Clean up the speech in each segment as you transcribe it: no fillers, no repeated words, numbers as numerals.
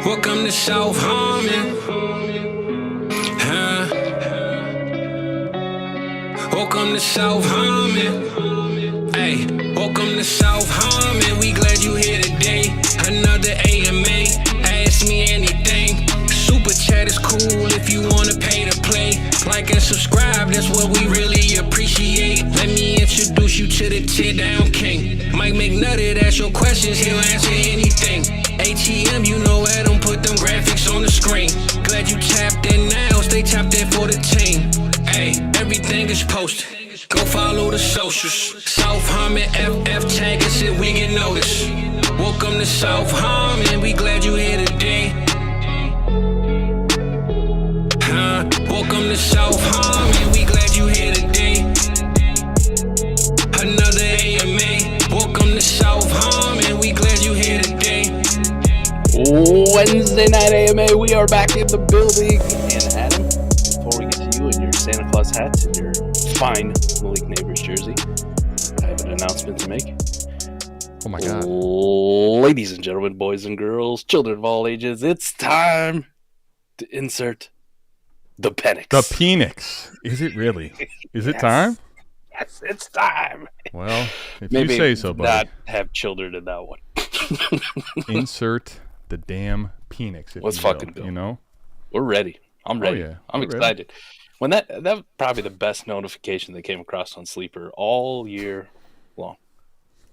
Welcome to South Harmon. Welcome to South Harmon. Hey, welcome to South Harmon. We glad you here today. Another AMA. Ask me anything. Super chat is cool if you wanna pay to play. Like and subscribe, that's what we really appreciate. Let me introduce you to the tear down king. Mike McNutty, that's your questions, he'll answer anything. ATM, you know I don't put them graphics on the screen. Glad you tapped in now, stay tapped in for the team. Hey, everything is posted. Go follow the socials. South Harmon FF tag us if we get noticed. Welcome to South Harmon, we glad you here today. Welcome to South Harmon, we glad you here today. Another AMA. Welcome to South Harmon, we glad you here today. Wednesday night AMA, we are back in the building. And Adam, before we get to you and your Santa Claus hat and your fine Malik Neighbors jersey, I have an announcement to make. Oh my God. Ladies and gentlemen, boys and girls, children of all ages, it's time to insert the Penix. The Penix. Is it really? Is it time? Yes, it's time. Well, if Maybe you say so, buddy. not have children in that one. Insert the damn Penix. Let's fucking go. You know? We're ready. I'm ready. Oh, yeah. I'm excited. Ready. When that was probably the best notification that came across on Sleeper all year long.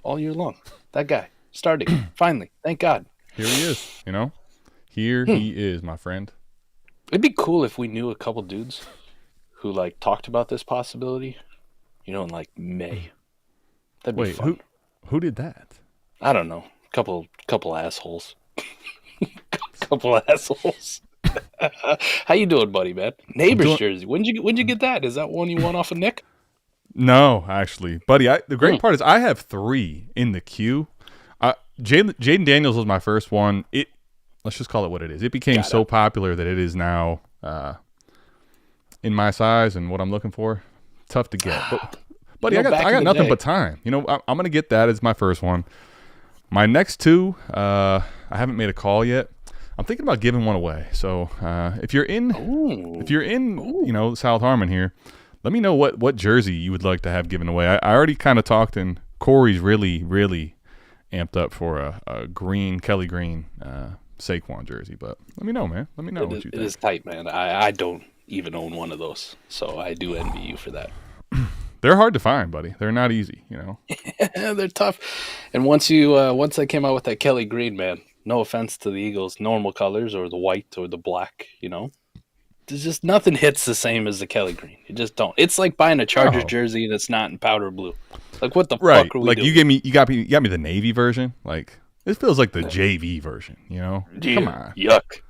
All year long. That guy. Starting. Finally. Thank God. Here he is. You know? Here he is, my friend. It'd be cool if we knew a couple dudes who like talked about this possibility, you know, in like May. That'd be fun. Who did that? I don't know. Couple assholes. Couple assholes. How you doing, buddy, man? Neighbors jersey. When'd you get that? Is that one you won off of Nick? No, actually, buddy. The great part is I have 3 in the queue. Jaden Daniels was my first one. Let's just call it what it is. It became so popular that it is now in my size and what I'm looking for. Tough to get, but buddy, I got nothing but time. You know, I'm gonna get that as my first one. My next 2, I haven't made a call yet. I'm thinking about giving one away. So if you're in, you know, South Harmon here, let me know what jersey you would like to have given away. I already kind of talked, and Corey's really amped up for a green Kelly Green Saquon jersey, but let me know, man. Let me know what you think. It is tight, man. I don't even own one of those, so I do envy you for that. They're hard to find, buddy. They're not easy, you know. They're tough. And once I came out with that Kelly Green, man, no offense to the Eagles' normal colors or the white or the black, you know, there's just nothing hits the same as the Kelly Green. You just don't. It's like buying a Chargers jersey and it's not in powder blue. Like, what the fuck are we doing? You got me the navy version. Like, it feels like the JV version, you know? Dude, come on. Yuck.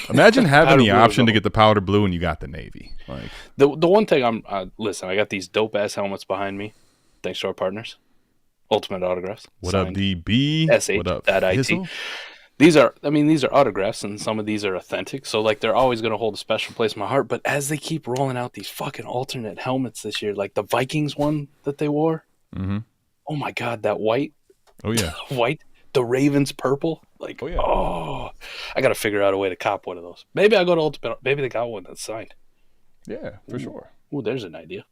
Imagine having the option to get the powder blue and you got the navy. Like, the one thing listen, I got these dope ass helmets behind me. Thanks to our partners. Ultimate Autographs. What up, DB? SH, what up, that IT. Hizzle? These are autographs, and some of these are authentic. So, like, they're always going to hold a special place in my heart. But as they keep rolling out these fucking alternate helmets this year, like the Vikings one that they wore. Mm-hmm. Oh, my God, that white. Oh, yeah. White. The Ravens purple. Like, oh, yeah. I got to figure out a way to cop one of those. Maybe I'll go to Ultimate. Maybe they got one that's signed. Yeah, for sure. Ooh, there's an idea.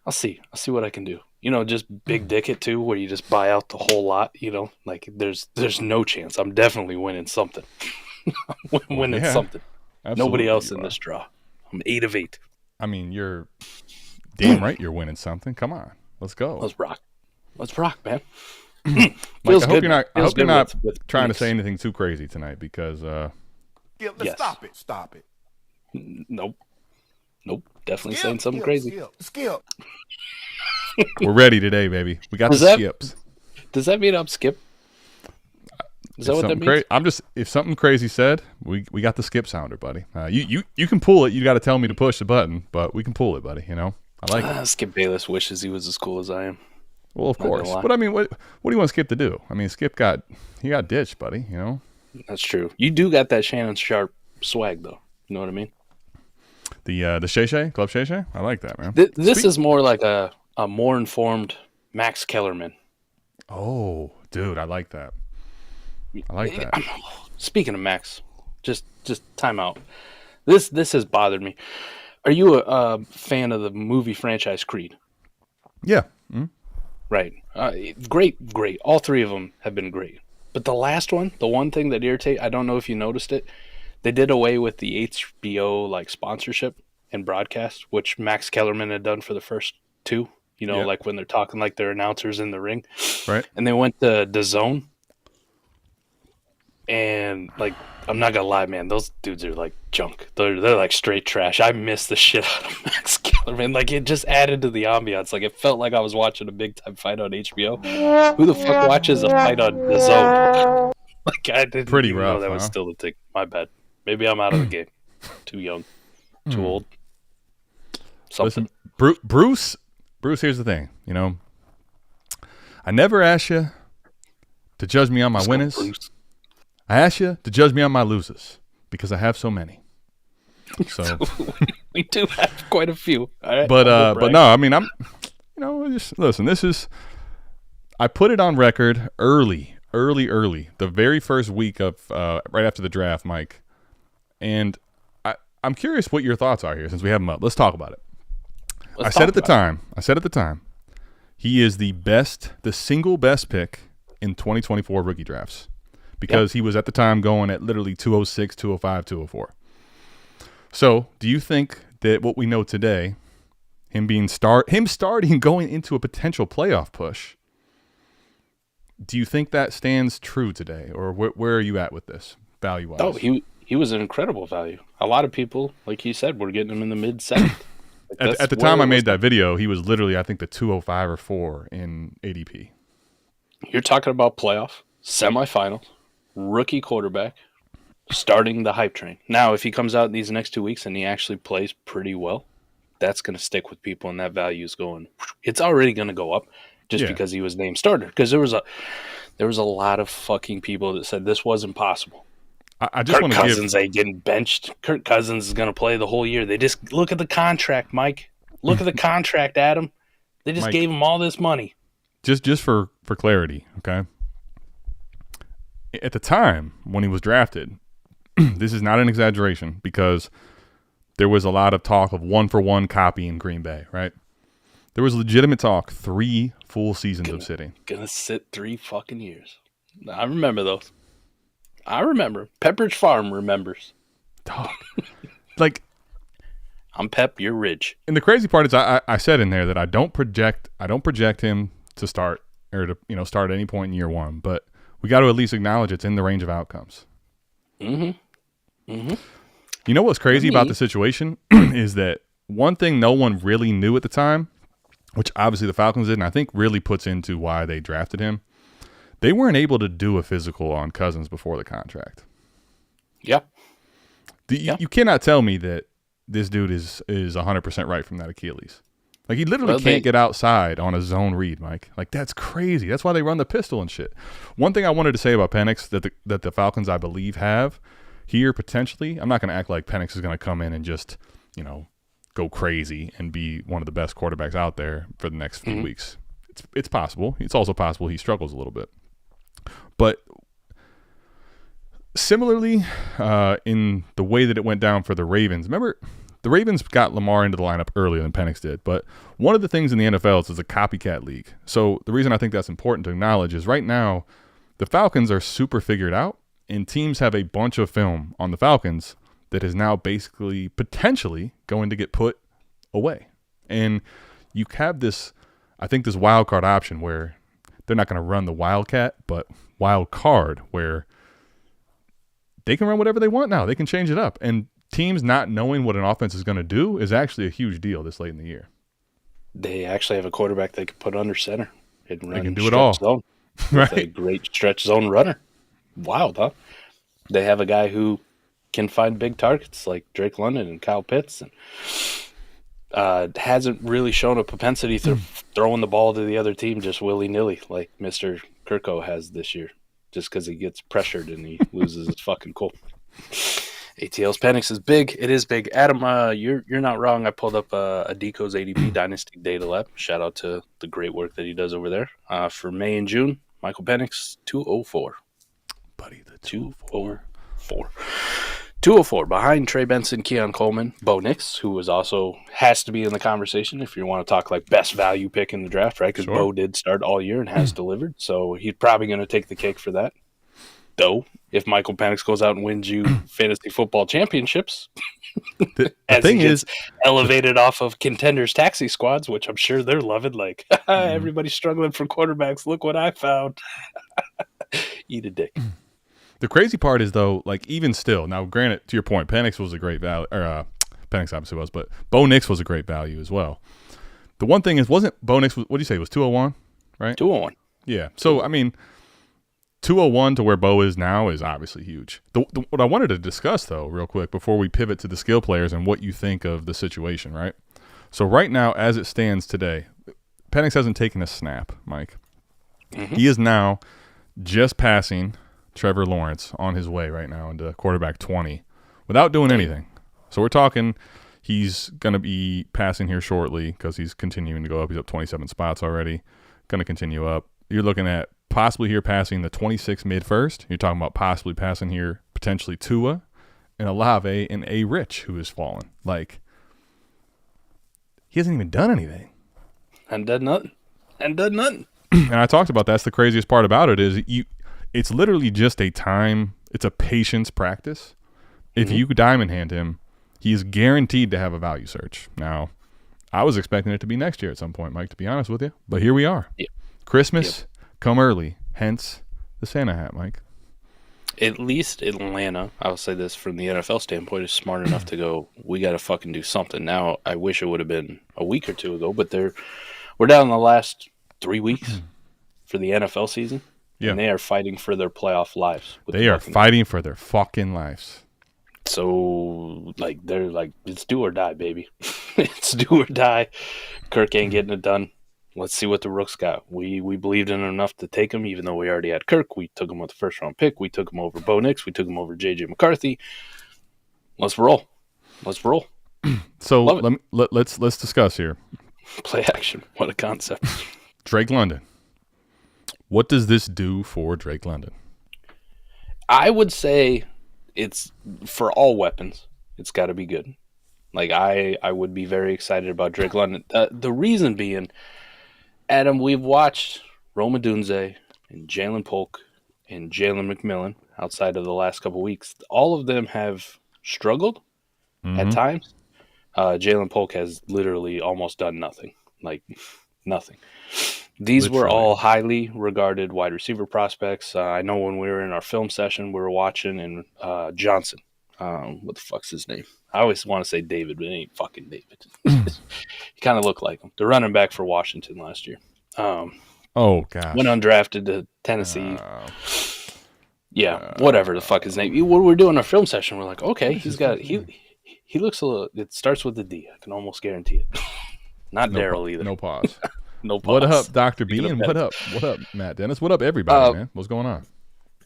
I'll see what I can do. You know, just big dick it too, where you just buy out the whole lot. You know, like there's no chance. I'm definitely winning something. I'm winning something. Absolutely, nobody else in this draw. I'm 8 of 8. I mean, you're damn right. You're winning something. Come on, let's go. Let's rock, man. Mike, I hope you're not trying to say anything too crazy tonight because. Yes. Stop it. Nope. Definitely saying something crazy. Skip. We're ready today, baby. We got the skips. Does that mean I'm skip? Is that what that means? If something crazy said, we got the skip sounder, buddy. You can pull it. You got to tell me to push the button, but we can pull it, buddy. You know, I like it. Skip Bayless wishes he was as cool as I am. Well, of course, but I mean, what do you want Skip to do? I mean, Skip got ditched, buddy. You know, that's true. You do got that Shannon Sharp swag, though. You know what I mean? The Shay Club Shay. I like that, man. This is more like a more informed Max Kellerman. Oh, dude, I like that. Speaking of Max, just time out. This has bothered me. Are you a fan of the movie franchise Creed? Yeah. Right. Great. All three of them have been great. But the last one, the one thing that irritates, I don't know if you noticed it, they did away with the HBO like sponsorship and broadcast, which Max Kellerman had done for the first two. You know, like when they're talking like they're announcers in the ring. Right. And they went to DAZN. And like, I'm not gonna lie, man, those dudes are like junk. They're like straight trash. I miss the shit out of Max Kellerman. Like, it just added to the ambiance. Like, it felt like I was watching a big time fight on HBO. Who the fuck watches a fight on DAZN? Like, I didn't Pretty even rough, know that was huh? still the thing. My bad. Maybe I'm out of the game. Too young. Too old. Something. Listen, Bruce, here's the thing. You know, I never ask you to judge me on my winners. Bruce. I ask you to judge me on my losers because I have so many. So we do have quite a few. All right, but no, I mean, just listen. This is, I put it on record early, the very first week of right after the draft, Mike, and I'm curious what your thoughts are here since we have him up. Let's talk about it. I said at the time, he is the single best pick in 2024 rookie drafts because he was at the time going at literally 206, 205, 204. So, do you think that what we know today, him starting going into a potential playoff push, do you think that stands true today, or where are you at with this value-wise? Oh, he was an incredible value. A lot of people, like you said, were getting him in the mid-7th. At the time I made that video, he was literally, I think, the 205 or 4 in ADP. You're talking about playoff, semifinals, rookie quarterback, starting the hype train. Now, if he comes out in these next 2 weeks and he actually plays pretty well, that's going to stick with people, and that value is going. It's already going to go up just because he was named starter. Because there was a lot of fucking people that said this wasn't possible. I just want to Kirk Cousins ain't getting benched. Kirk Cousins is going to play the whole year. They just look at the contract, Mike. Look at the contract, Adam. They just gave him all this money. Just for clarity, okay? At the time when he was drafted, this is not an exaggeration because there was a lot of talk of 1-for-1 copy in Green Bay, right? There was legitimate talk 3 full seasons of sitting. Gonna sit 3 fucking years. I remember those. I remember. Pepperidge Farm remembers. Dog. Like, I'm Pep, you're Ridge. And the crazy part is I said in there that I don't project him to start or to start at any point in year 1, but we got to at least acknowledge it's in the range of outcomes. You know what's crazy about the situation is that one thing no one really knew at the time, which obviously the Falcons did, and I think really puts into why they drafted him, they weren't able to do a physical on Cousins before the contract. Yep. You cannot tell me that this dude is 100% right from that Achilles. Like, he literally can't get outside on a zone read, Mike. Like, that's crazy. That's why they run the pistol and shit. One thing I wanted to say about Penix that the Falcons, I believe, have here potentially, I'm not going to act like Penix is going to come in and just, go crazy and be one of the best quarterbacks out there for the next few weeks. It's possible. It's also possible he struggles a little bit. But similarly, in the way that it went down for the Ravens, remember, the Ravens got Lamar into the lineup earlier than Penix did. But one of the things in the NFL is it's a copycat league. So the reason I think that's important to acknowledge is right now, the Falcons are super figured out, and teams have a bunch of film on the Falcons that is now basically potentially going to get put away. And you have this, I think, this wild card option where they're not going to run the wildcat, but wild card where they can run whatever they want now. They can change it up. And teams not knowing what an offense is going to do is actually a huge deal this late in the year. They actually have a quarterback they can put under center and run. They can do it all. Zone. Right. A great stretch zone runner. Wild, huh? They have a guy who can find big targets like Drake London and Kyle Pitts, and hasn't really shown a propensity to throwing the ball to the other team just willy-nilly like Mr. Kirko has this year, just because he gets pressured and he loses his fucking cool. ATL's Penix is big. It is big. Adam, you're not wrong. I pulled up a Deco's ADP Dynasty Data Lab. Shout out to the great work that he does over there. For May and June, Michael Penix, 204. Buddy, the 204. 204 behind Trey Benson, Keon Coleman, Bo Nix, who was also has to be in the conversation if you want to talk like best value pick in the draft, right? Because Bo did start all year and has delivered, so he's probably going to take the cake for that. Though, if Michael Penix goes out and wins you fantasy football championships, the thing is elevated off of contenders taxi squads, which I'm sure they're loving. Like everybody's struggling for quarterbacks. Look what I found. Eat a dick. The crazy part is, though, like, even still, now, granted, to your point, Penix was a great value, or Penix obviously was, but Bo Nix was a great value as well. The one thing is, wasn't Bo Nix, what do you say, it was 201, right? 201. Yeah. So, I mean, 201 to where Bo is now is obviously huge. What I wanted to discuss, though, real quick, before we pivot to the skill players and what you think of the situation, right? So, right now, as it stands today, Penix hasn't taken a snap, Mike. Mm-hmm. He is now just passing Trevor Lawrence on his way right now into quarterback 20 without doing anything. So we're talking he's going to be passing here shortly because he's continuing to go up. He's up 27 spots already. Going to continue up. You're looking at possibly here passing the 26 mid-first. You're talking about possibly passing here potentially Tua and Olave and A. Rich, who has fallen. Like, he hasn't even done anything. And done nothing. And I talked about that's the craziest part about it is it's literally just it's a patience practice. If you diamond hand him, he is guaranteed to have a value search. Now, I was expecting it to be next year at some point, Mike, to be honest with you. But here we are. Yep. Christmas, come early. Hence the Santa hat, Mike. At least Atlanta, I'll say this from the NFL standpoint, is smart enough to go, we got to fucking do something. Now, I wish it would have been a week or two ago, but we're down in the last 3 weeks for the NFL season. Yeah. And they are fighting for their playoff lives. They are fighting for their fucking lives. So, like, they're like, it's do or die, baby. It's do or die. Kirk ain't getting it done. Let's see what the Rooks got. We believed in him enough to take him, even though we already had Kirk. We took him with the first-round pick. We took him over Bo Nix. We took him over J.J. McCarthy. Let's roll. So, let's discuss here. Play action. What a concept. Drake London. What does this do for Drake London? I would say it's for all weapons. It's got to be good. Like I would be very excited about Drake London. The reason being, Adam, we've watched Rome Odunze and Jalen Polk and Jalen McMillan outside of the last couple of weeks. All of them have struggled at times. Jalen Polk has literally almost done nothing. Like nothing. These were all highly regarded wide receiver prospects. I know when we were in our film session, we were watching and Johnson. What the fuck's his name? I always want to say David, but it ain't fucking David. He kind of looked like him. The running back for Washington last year. Oh, gosh. Went undrafted to Tennessee. Whatever the fuck his name. When we're doing our film session, we're like, okay, he looks a little, it starts with a D. I can almost guarantee it. Not Daryl either. No pause. No pause. What up, Dr. B? And what up, Matt Dennis? What up, everybody, man? What's going on?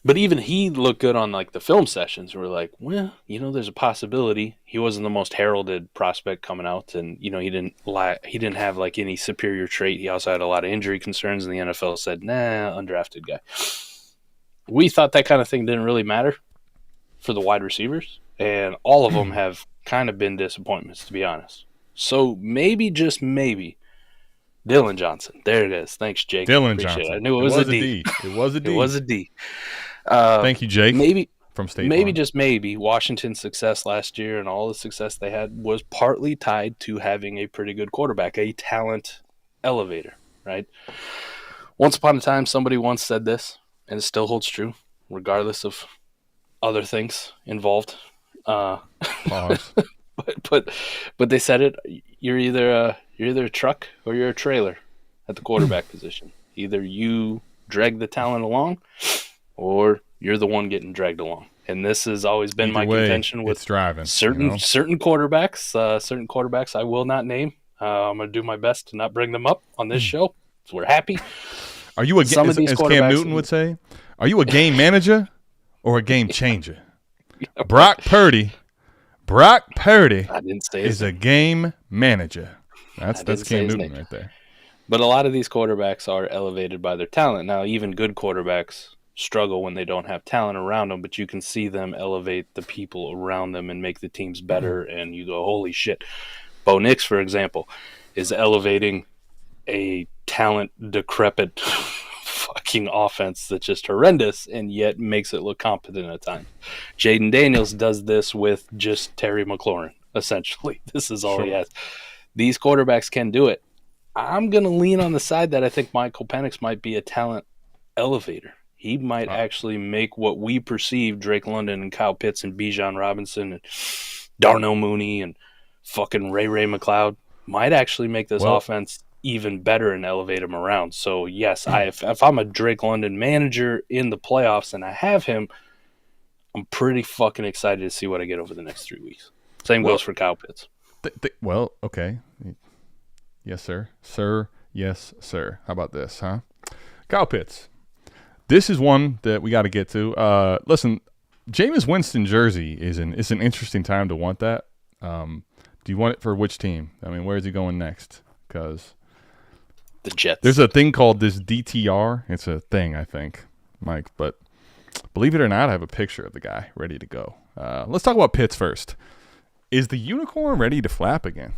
But even he looked good on like the film sessions. We're like, well, there's a possibility. He wasn't the most heralded prospect coming out, and he didn't have like any superior trait. He also had a lot of injury concerns, and the NFL said, nah, undrafted guy. We thought that kind of thing didn't really matter for the wide receivers, and all of them have kind of been disappointments, to be honest. So maybe, just maybe, Dylan Johnson. There it is. Thanks, Jake. Dylan Johnson. I knew it was a D. It was a D. It was a D. Thank you, Jake. Maybe from State Maybe Farm. just maybe Washington's success last year and all the success they had was partly tied to having a pretty good quarterback, a talent elevator, right? Once upon a time, somebody once said this, and it still holds true, regardless of other things involved. Pause. But they said it. You're either a truck or you're a trailer at the quarterback position. Either you drag the talent along, or you're the one getting dragged along. And this has always been my contention with driving, certain quarterbacks. Certain quarterbacks I will not name. I'm going to do my best to not bring them up on this show. So we're happy. Are you as Cam Newton would say? Are you a game manager or a game changer? Brock Purdy. I didn't say is a game manager. That's Cam Newton right there. But a lot of these quarterbacks are elevated by their talent. Now, even good quarterbacks struggle when they don't have talent around them, but you can see them elevate the people around them and make the teams better. And you go, holy shit. Bo Nix, for example, is elevating a talent decrepit fucking offense that's just horrendous and yet makes it look competent at times. Jaden Daniels does this with just Terry McLaurin, essentially. This is all he has. These quarterbacks can do it. I'm going to lean on the side that I think Michael Penix might be a talent elevator. He might actually make what we perceive Drake London and Kyle Pitts and Bijan Robinson and Darnell Mooney and fucking Ray McLeod might actually make this offense even better and elevate him around. So, yes, if I'm a Drake London manager in the playoffs and I have him, I'm pretty fucking excited to see what I get over the next 3 weeks. Same goes for Kyle Pitts. Okay. Yes, sir. Sir, yes, sir. How about this, huh? Kyle Pitts. This is one that we got to get to. Listen, Jameis Winston jersey is an interesting time to want that. Do you want it for which team? I mean, where is he going next? Because the Jets. There's a thing called this DTR. It's a thing, I think, Mike. But believe it or not, I have a picture of the guy ready to go. Let's talk about Pitts first. Is the unicorn ready to flap again?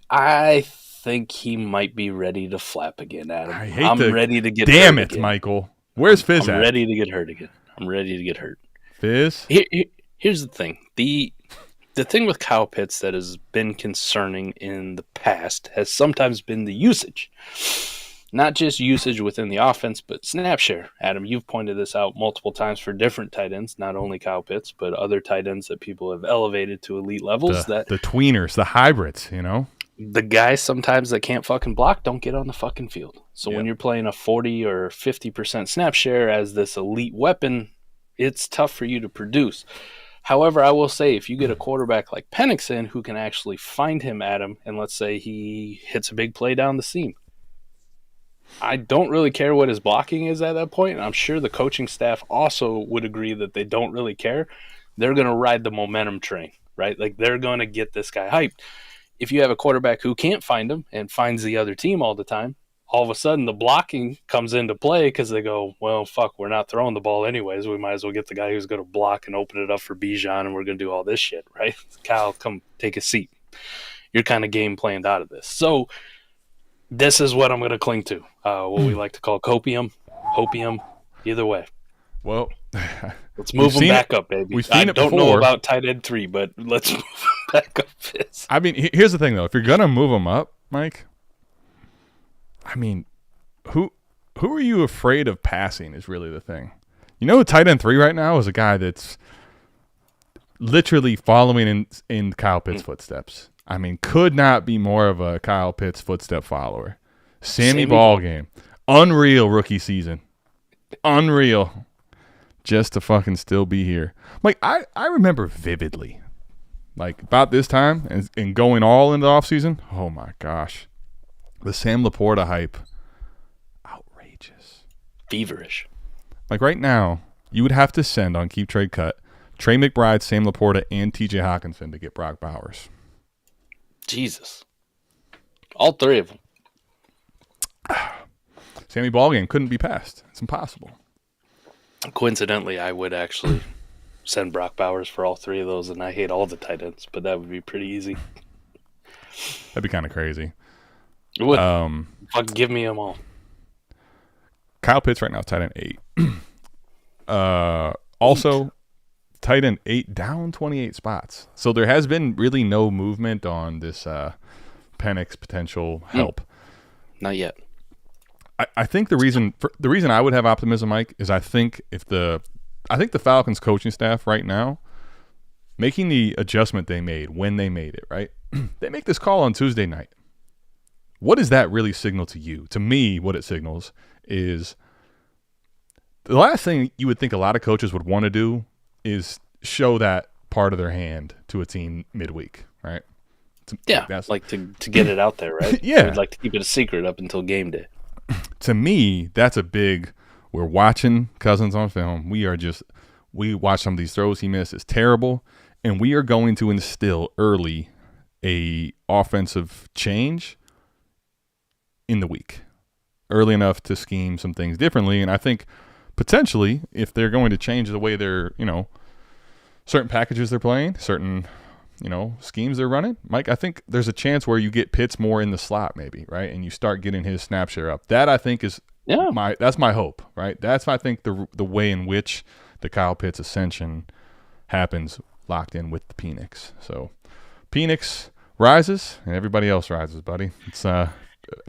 I think he might be ready to flap again, Adam. I'm ready to get Damn hurt it, again. Michael. Where's Fizz at? I'm ready to get hurt again. I'm ready to get hurt. Fizz? Here's the thing. The thing with Kyle Pitts that has been concerning in the past has sometimes been the usage. Not just usage within the offense, but snap share. Adam, you've pointed this out multiple times for different tight ends, not only Kyle Pitts, but other tight ends that people have elevated to elite levels. The tweeners, the hybrids, you know? The guys sometimes that can't fucking block don't get on the fucking field. So when you're playing a 40 or 50% snap share as this elite weapon, it's tough for you to produce. However, I will say if you get a quarterback like Penix in who can actually find him, Adam, and let's say he hits a big play down the seam, I don't really care what his blocking is at that point, and I'm sure the coaching staff also would agree that they don't really care. They're going to ride the momentum train, right? Like they're going to get this guy hyped. If you have a quarterback who can't find him and finds the other team all the time, all of a sudden the blocking comes into play because they go, well, fuck, we're not throwing the ball anyways. We might as well get the guy who's going to block and open it up for Bijan, and we're going to do all this shit, right? Kyle, come take a seat. You're kind of game planned out of this. So this is what I'm going to cling to, what we like to call copium, hopium, either way. Well, let's move them back up, baby. We've seen it before. I don't know about tight end 3, but let's move them back up. I mean, here's the thing, though. If you're going to move them up, Mike, I mean, who are you afraid of passing is really the thing. You know, tight end 3 right now is a guy that's literally following in Kyle Pitts' footsteps. I mean, could not be more of a Kyle Pitts footstep follower. Sammy Ballgame. Unreal rookie season. Unreal. Just to fucking still be here. Like, I remember vividly, like, about this time and going all into the offseason. Oh, my gosh. The Sam Laporta hype. Outrageous. Feverish. Like, right now, you would have to send on Keep Trade Cut Trey McBride, Sam Laporta, and TJ Hawkinson to get Brock Bowers. Jesus. All 3 of them. Sammy Ballgame couldn't be passed. It's impossible. Coincidentally, I would actually send Brock Bowers for all 3 of those, and I hate all the tight ends, but that would be pretty easy. That'd be kind of crazy. It would. Fuck, give me them all. Kyle Pitts right now, tight end 8. Also, tight end 8 down 28 spots. So there has been really no movement on this Penix potential help. Not yet. I think the reason I would have optimism, Mike, is I think the Falcons coaching staff right now making the adjustment they made when they made it, right? They make this call on Tuesday night. What does that really signal to you? To me, what it signals is the last thing you would think a lot of coaches would want to do is show that part of their hand to a team midweek, right? Like to get it out there, right? Yeah. We'd like to keep it a secret up until game day. To me, that's a big, we're watching Cousins on film. We watch some of these throws he missed. It's terrible. And we are going to instill early a offensive change in the week. early enough to scheme some things differently. And I think potentially, if they're going to change the way they're, certain packages they're playing, certain, schemes they're running, Mike, I think there's a chance where you get Pitts more in the slot maybe, right? And you start getting his snap share up. That I think is that's my hope, right? That's, I think, the way in which the Kyle Pitts ascension happens, locked in with the Penix. So Penix rises and everybody else rises, buddy. It's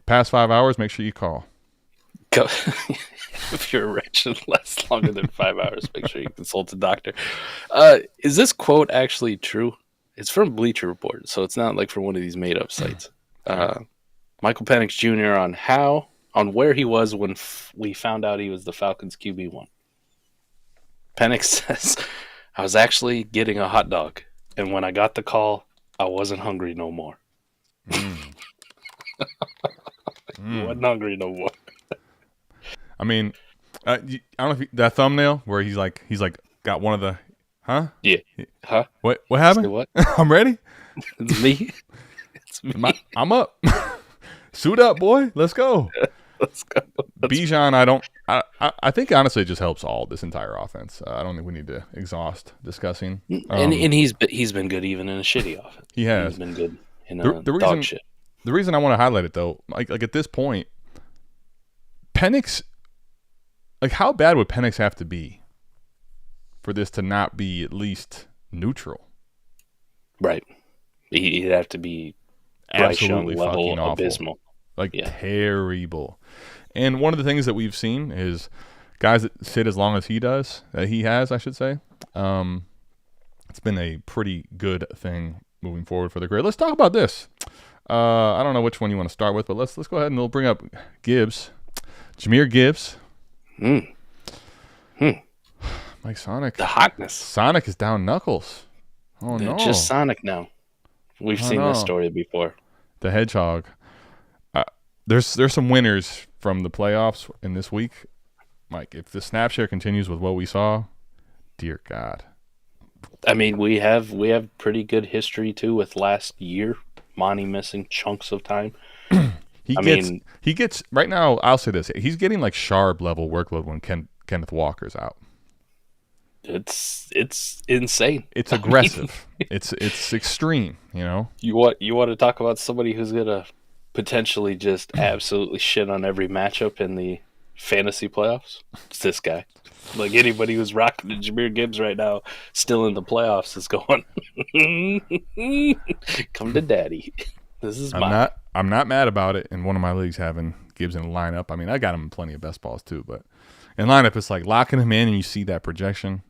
past 5 hours, make sure you call. Go. If you're rich and lasts longer than 5 hours, make sure you consult a doctor. Is this quote actually true? It's from Bleacher Report, so it's not like from one of these made-up sites. Michael Penix Jr. on where he was when we found out he was the Falcons QB1. Penix says, I was actually getting a hot dog, and when I got the call, I wasn't hungry no more. Wasn't hungry no more. I mean, I don't know if that thumbnail where he's like got one of the, huh? Yeah. Huh? What happened? What? I'm ready. It's me. It's me. I'm up. Suit up, boy. Let's go. Let's go. Bijan, I think honestly it just helps all this entire offense. I don't think we need to exhaust discussing. And he's been good even in a shitty offense. He has. He's been good in dog shit. The reason I want to highlight it though, like at this point, Penix, like how bad would Penix have to be for this to not be at least neutral? Right. He'd have to be absolutely level fucking awful. Abysmal. Like terrible. And one of the things that we've seen is guys that sit as long as he has, I should say. It's been a pretty good thing moving forward for the career. Let's talk about this. I don't know which one you want to start with, but let's go ahead and we'll bring up Gibbs. Jahmyr Gibbs. Mike Sonic. The hotness. Sonic is down knuckles. Oh, no. Just Sonic now. We've seen this story before. The Hedgehog. There's some winners from the playoffs in this week. Mike, if the snap share continues with what we saw, dear God. I mean, we have pretty good history too with last year. Monty missing chunks of time. He gets right now. I'll say this: he's getting like Sharp level workload when Kenneth Walker's out. It's insane. It's aggressive. It's extreme. You want to talk about somebody who's gonna potentially just absolutely shit on every matchup in the fantasy playoffs? It's this guy. Like anybody who's rocking the Jahmyr Gibbs right now, still in the playoffs, is going, come to daddy. This is mine. I'm not mad about it. In one of my leagues, having Gibbs in the lineup. I mean, I got him in plenty of best balls too, but in lineup, it's like locking him in, and you see that projection,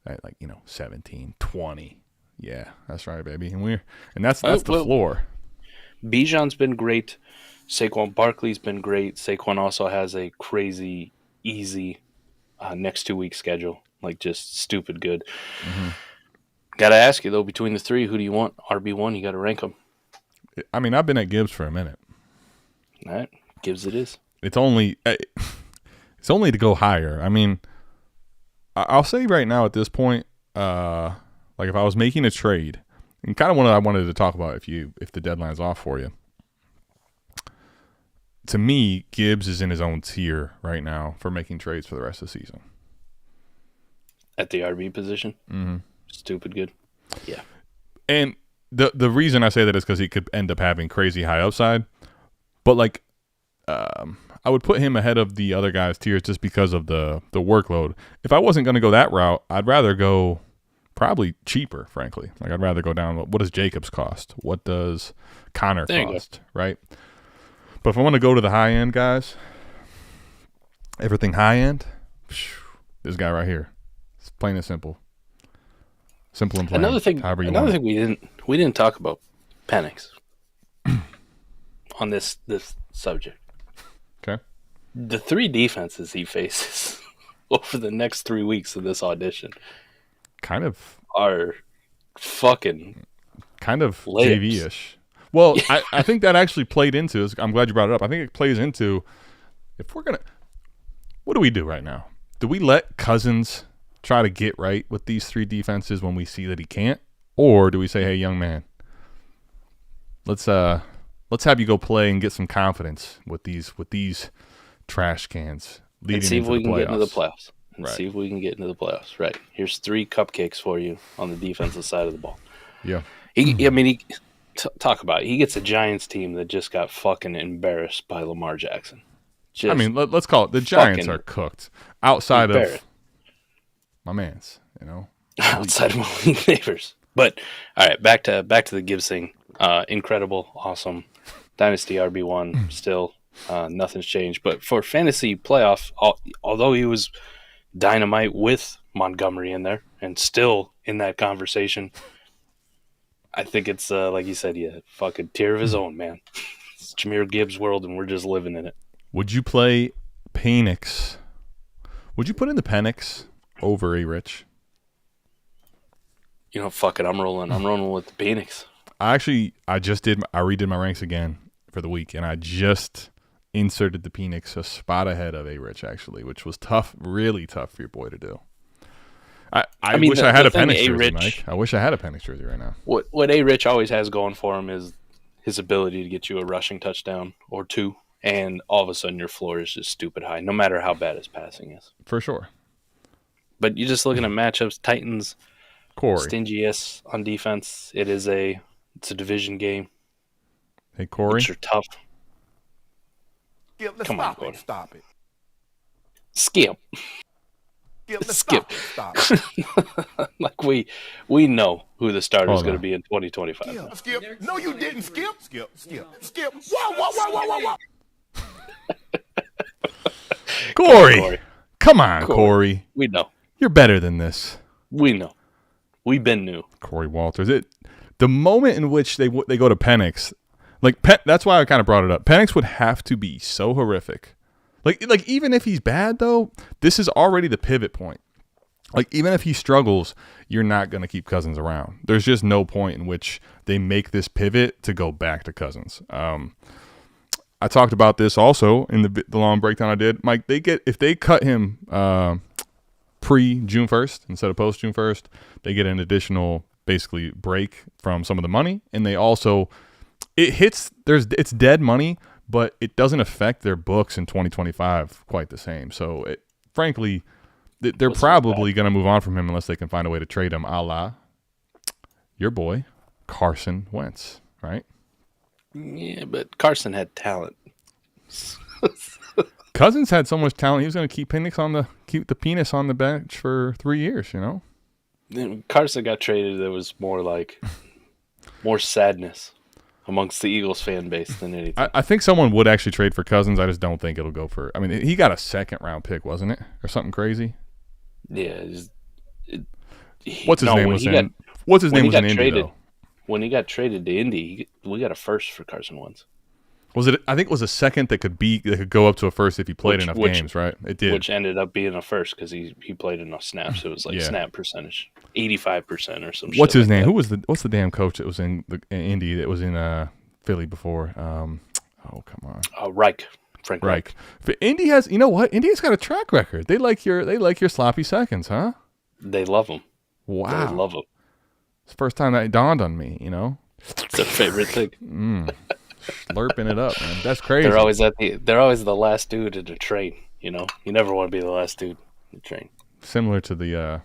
at 17, 20. Yeah, that's right, baby. And that's the floor. Bijan's been great. Saquon Barkley's been great. Saquon also has a crazy, easy next 2 week schedule. Like, just stupid good. Mm-hmm. Got to ask you, though, between the three, who do you want? RB1, you got to rank them. I mean, I've been at Gibbs for a minute. All right. Gibbs it is. It's only to go higher. I mean, I'll say right now at this point, like if I was making a trade, and kind of what I wanted to talk about if the deadline's off for you. To me, Gibbs is in his own tier right now for making trades for the rest of the season. At the RB position? Mm-hmm. Stupid good. Yeah. And the reason I say that is because he could end up having crazy high upside. But I would put him ahead of the other guys' tiers just because of the workload. If I wasn't going to go that route, I'd rather go probably cheaper, frankly. Like I'd rather go down, what does Jacobs cost? What does Connor cost? Right? But if I want to go to the high end guys, everything high end, this guy right here. It's plain and simple. Simple and plain. Another thing we didn't talk about Penix on this subject. Okay. The three defenses he faces over the next 3 weeks of this audition kind of are fucking kind of layers. JV-ish. Well, I think that actually played into this. I'm glad you brought it up. I think it plays into if we're going to – what do we do right now? Do we let Cousins try to get right with these three defenses when we see that he can't? Or do we say, hey, young man, let's let's have you go play and get some confidence with these trash cans leading and see if into we the can playoffs. get into the playoffs. And Right. see if we can get into the playoffs. Right. Here's 3 cupcakes for you on the defensive side of the ball. Yeah. Talk about it. He gets a Giants team that just got fucking embarrassed by Lamar Jackson. I mean, let's call it the Giants are cooked outside of my man's, outside of my league neighbors. But all right, back to the Gibbs thing. Incredible, awesome, Dynasty RB1 still. Nothing's changed. But for fantasy playoff, although he was dynamite with Montgomery in there and still in that conversation, I think it's like you said, fucking tier of his own, man. It's Jahmyr Gibbs' world, and we're just living in it. Would you play Penix? Would you put in the Penix over a Rich? Fuck it. I'm rolling with the Penix. I redid my ranks again for the week, and I just inserted the Penix a spot ahead of a Rich, actually, which was tough, really tough for your boy to do. I wish I had a Penix jersey, Mike. I wish I had a Penix jersey right now. What A. Rich always has going for him is his ability to get you a rushing touchdown or 2, and all of a sudden your floor is just stupid high, no matter how bad his passing is. For sure. But you're just looking at matchups. Titans, Corey. stingiest on defense. It's a division game. Hey, Corey. Which are tough. Come on, Corey. Stop it. Skip. Skip. Stop it. Like we know who the starter is Hold going to on. be in 2025. now. Skip. No, you didn't. Skip. Skip. Whoa. Corey. Come on, Corey. We know. You're better than this. We know. We've been new. Corey Walters. The moment in which they go to Penix, that's why I kind of brought it up. Penix would have to be so horrific. Like even if he's bad though, this is already the pivot point. Like even if he struggles, you're not going to keep Cousins around. There's just no point in which they make this pivot to go back to Cousins. I talked about this also in the long breakdown I did. Mike, if they cut him pre-June 1st instead of post-June 1st, they get an additional basically break from some of the money, and they also it's dead money, but it doesn't affect their books in 2025 quite the same. So frankly, they're probably going to move on from him unless they can find a way to trade him, a la your boy Carson Wentz, right? Yeah, but Carson had talent. Cousins had so much talent; he was going to keep the penis on the bench for 3 years. Then Carson got traded. There was more sadness amongst the Eagles fan base than anything. I think someone would actually trade for Cousins. I just don't think it'll go for. I mean, he got a 2nd-round pick, wasn't it, or something crazy? Yeah. What's his name was in? What's his name was in Indy though? When he got traded to Indy, we got a 1st for Carson Wentz. Was it? I think it was a 2nd that could go up to a 1st if he played enough games, right? It did, which ended up being a 1st because he played enough snaps. It was like snap percentage, 85% or some. What's shit his like name? that. What's the damn coach that was in Indy that was in Philly before? Oh come on, Reich. Frank Reich. But Indy has, you know what? Indy's got a track record. They like your sloppy seconds, huh? They love him. Wow, They love him. It's the first time that dawned on me. It's their favorite thing. Slurping it up, man. That's crazy. They're always the last dude in the train. You never want to be the last dude in the train. Similar to the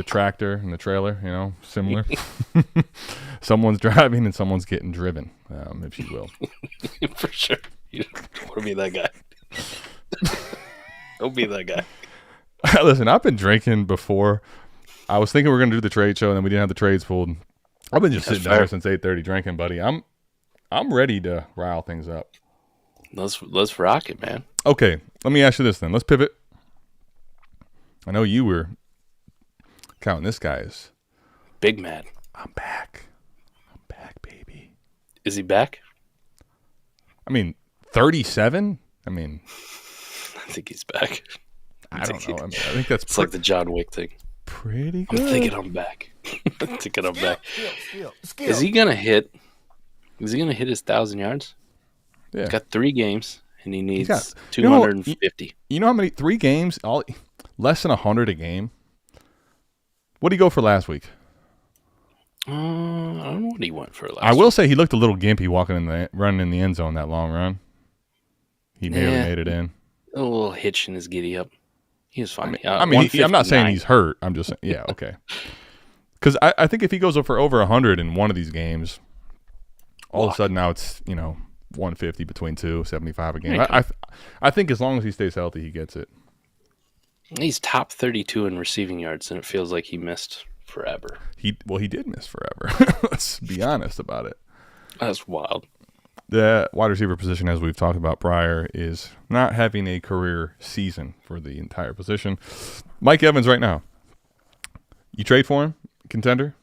tractor and the trailer. Similar. Someone's driving and someone's getting driven, if you will. For sure. You don't want to be that guy. Don't be that guy. Listen, I've been drinking before. I was thinking we were going to do the trade show, and then we didn't have the trades pulled. I've been just sitting down here since 8:30 drinking, buddy. I'm ready to rile things up. Let's rock it, man. Okay, let me ask you this then. Let's pivot. I know you were counting this guy as Big Mad. I'm back, baby. Is he back? I mean, 37. I think he's back. I don't know. I think that's like the John Wick thing. Pretty good. I'm thinking I'm back. I'm back. Skip. Is he gonna hit his 1,000 yards? Yeah. He's got 3 games and he needs 250. You know how many 3 games? Less than 100 a game. What did he go for last week? I don't know what he went for last. I will say he looked a little gimpy running in the end zone that long run. He nearly made it in. A little hitch in his giddy up. He was fine. I'm not saying he's hurt. I'm just saying, yeah, okay. Because I think if he goes for over 100 in one of these games, all of a sudden now it's 150 between 275 a game. I think as long as he stays healthy, he gets it. He's top 32 in receiving yards, and it feels like he missed forever. He did miss forever. Let's be honest about it. That's wild. The wide receiver position, as we've talked about prior, is not having a career season for the entire position. Mike Evans right now. You trade for him? Contender?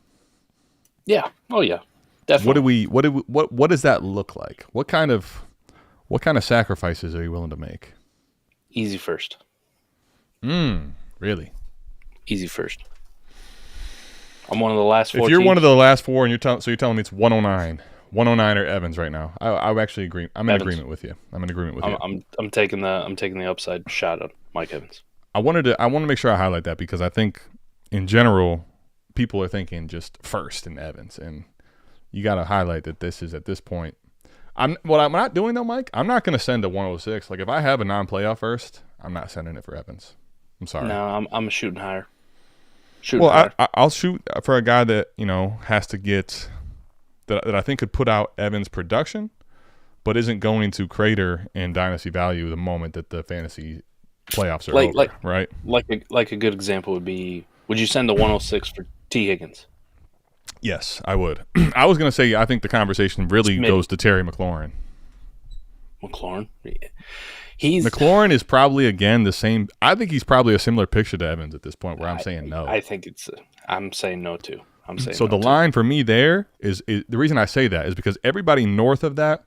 Yeah. Oh yeah. Definitely. What does that look like? What kind of sacrifices are you willing to make? Easy first. Really? Easy first. I'm one of the last 4 If you're teams. one of the last 4 and you're telling me it's 109 or Evans right now. I actually agree. I'm in agreement with you. I'm taking the upside shot on Mike Evans. I want to make sure I highlight that because I think in general people are thinking just first in Evans, and you got to highlight that this is at this point. What I'm not doing though, Mike. I'm not going to send a 106. Like if I have a non-playoff first, I'm not sending it for Evans. I'm sorry. No, I'm shooting higher. I'll shoot for a guy that has to get that I think could put out Evans' production, but isn't going to crater in dynasty value the moment that the fantasy playoffs are over. Right? Like a good example would be: would you send the 106 for T. Higgins? Yes, I would. I was going to say I think the conversation really goes to Terry McLaurin. McLaurin? McLaurin is probably, again, the same. I think he's probably a similar picture to Evans at this point where I'm saying no. I think I'm saying no, too. So the line for me there is the reason I say that is because everybody north of that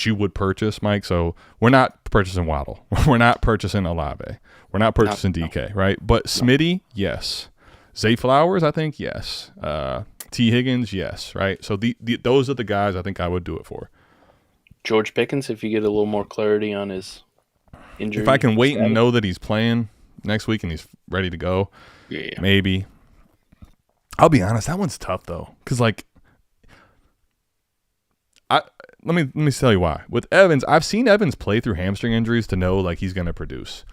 you would purchase, Mike. So we're not purchasing Waddle. We're not purchasing Olave. We're not purchasing DK, right? But Smitty, yes. Zay Flowers, I think, yes. T. Higgins, yes, right? So those are the guys I think I would do it for. George Pickens, if you get a little more clarity on his injury. If I can wait and know that he's playing next week and he's ready to go, maybe. I'll be honest, that one's tough though, because let me tell you why. With Evans, I've seen Evans play through hamstring injuries to know he's going to produce.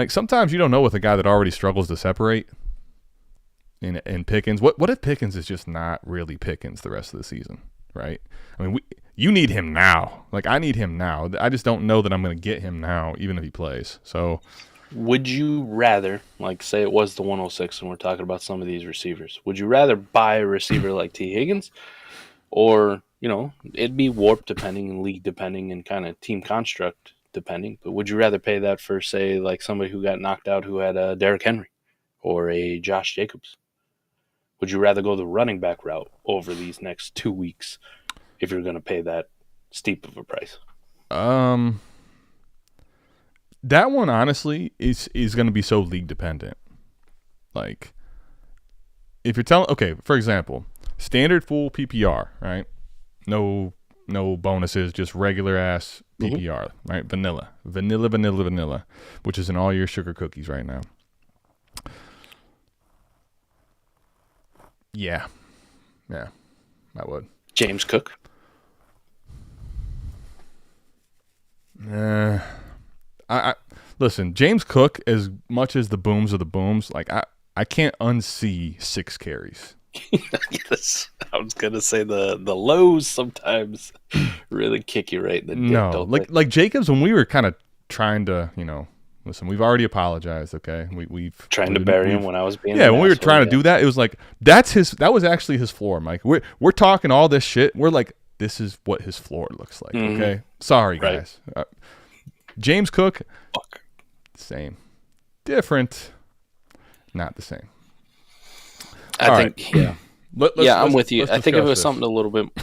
Sometimes you don't know with a guy that already struggles to separate. In Pickens, what if Pickens is just not really Pickens the rest of the season, right? I mean, you need him now. I need him now. I just don't know that I'm going to get him now, even if he plays. So, would you rather, say it was the 106, and we're talking about some of these receivers? Would you rather buy a receiver like T. Higgins, or it'd be warp depending and league depending and kind of team construct depending? But would you rather pay that for say somebody who got knocked out who had a Derrick Henry or a Josh Jacobs? Would you rather go the running back route over these next 2 weeks if you're going to pay that steep of a price? That one, honestly, is going to be so league dependent. If you're telling, for example, standard full PPR, right? No bonuses, just regular ass PPR, right? Vanilla, which is in all your sugar cookies right now. Yeah, I would. James Cook. I listen. James Cook, as much as the booms are the booms, I can't unsee 6 carries. Yes, I was gonna say the lows sometimes really kick you right in the dick. No, like Jacobs, when we were kind of trying to, listen, we've already apologized, okay? We've trying to bury him when I was being when we were trying to do that, it was that was actually his floor, Mike. We're talking all this shit. We're like, this is what his floor looks like, okay? Sorry, guys. James Cook, same, different, not the same. I think, yeah. I'm with you. I think if it was something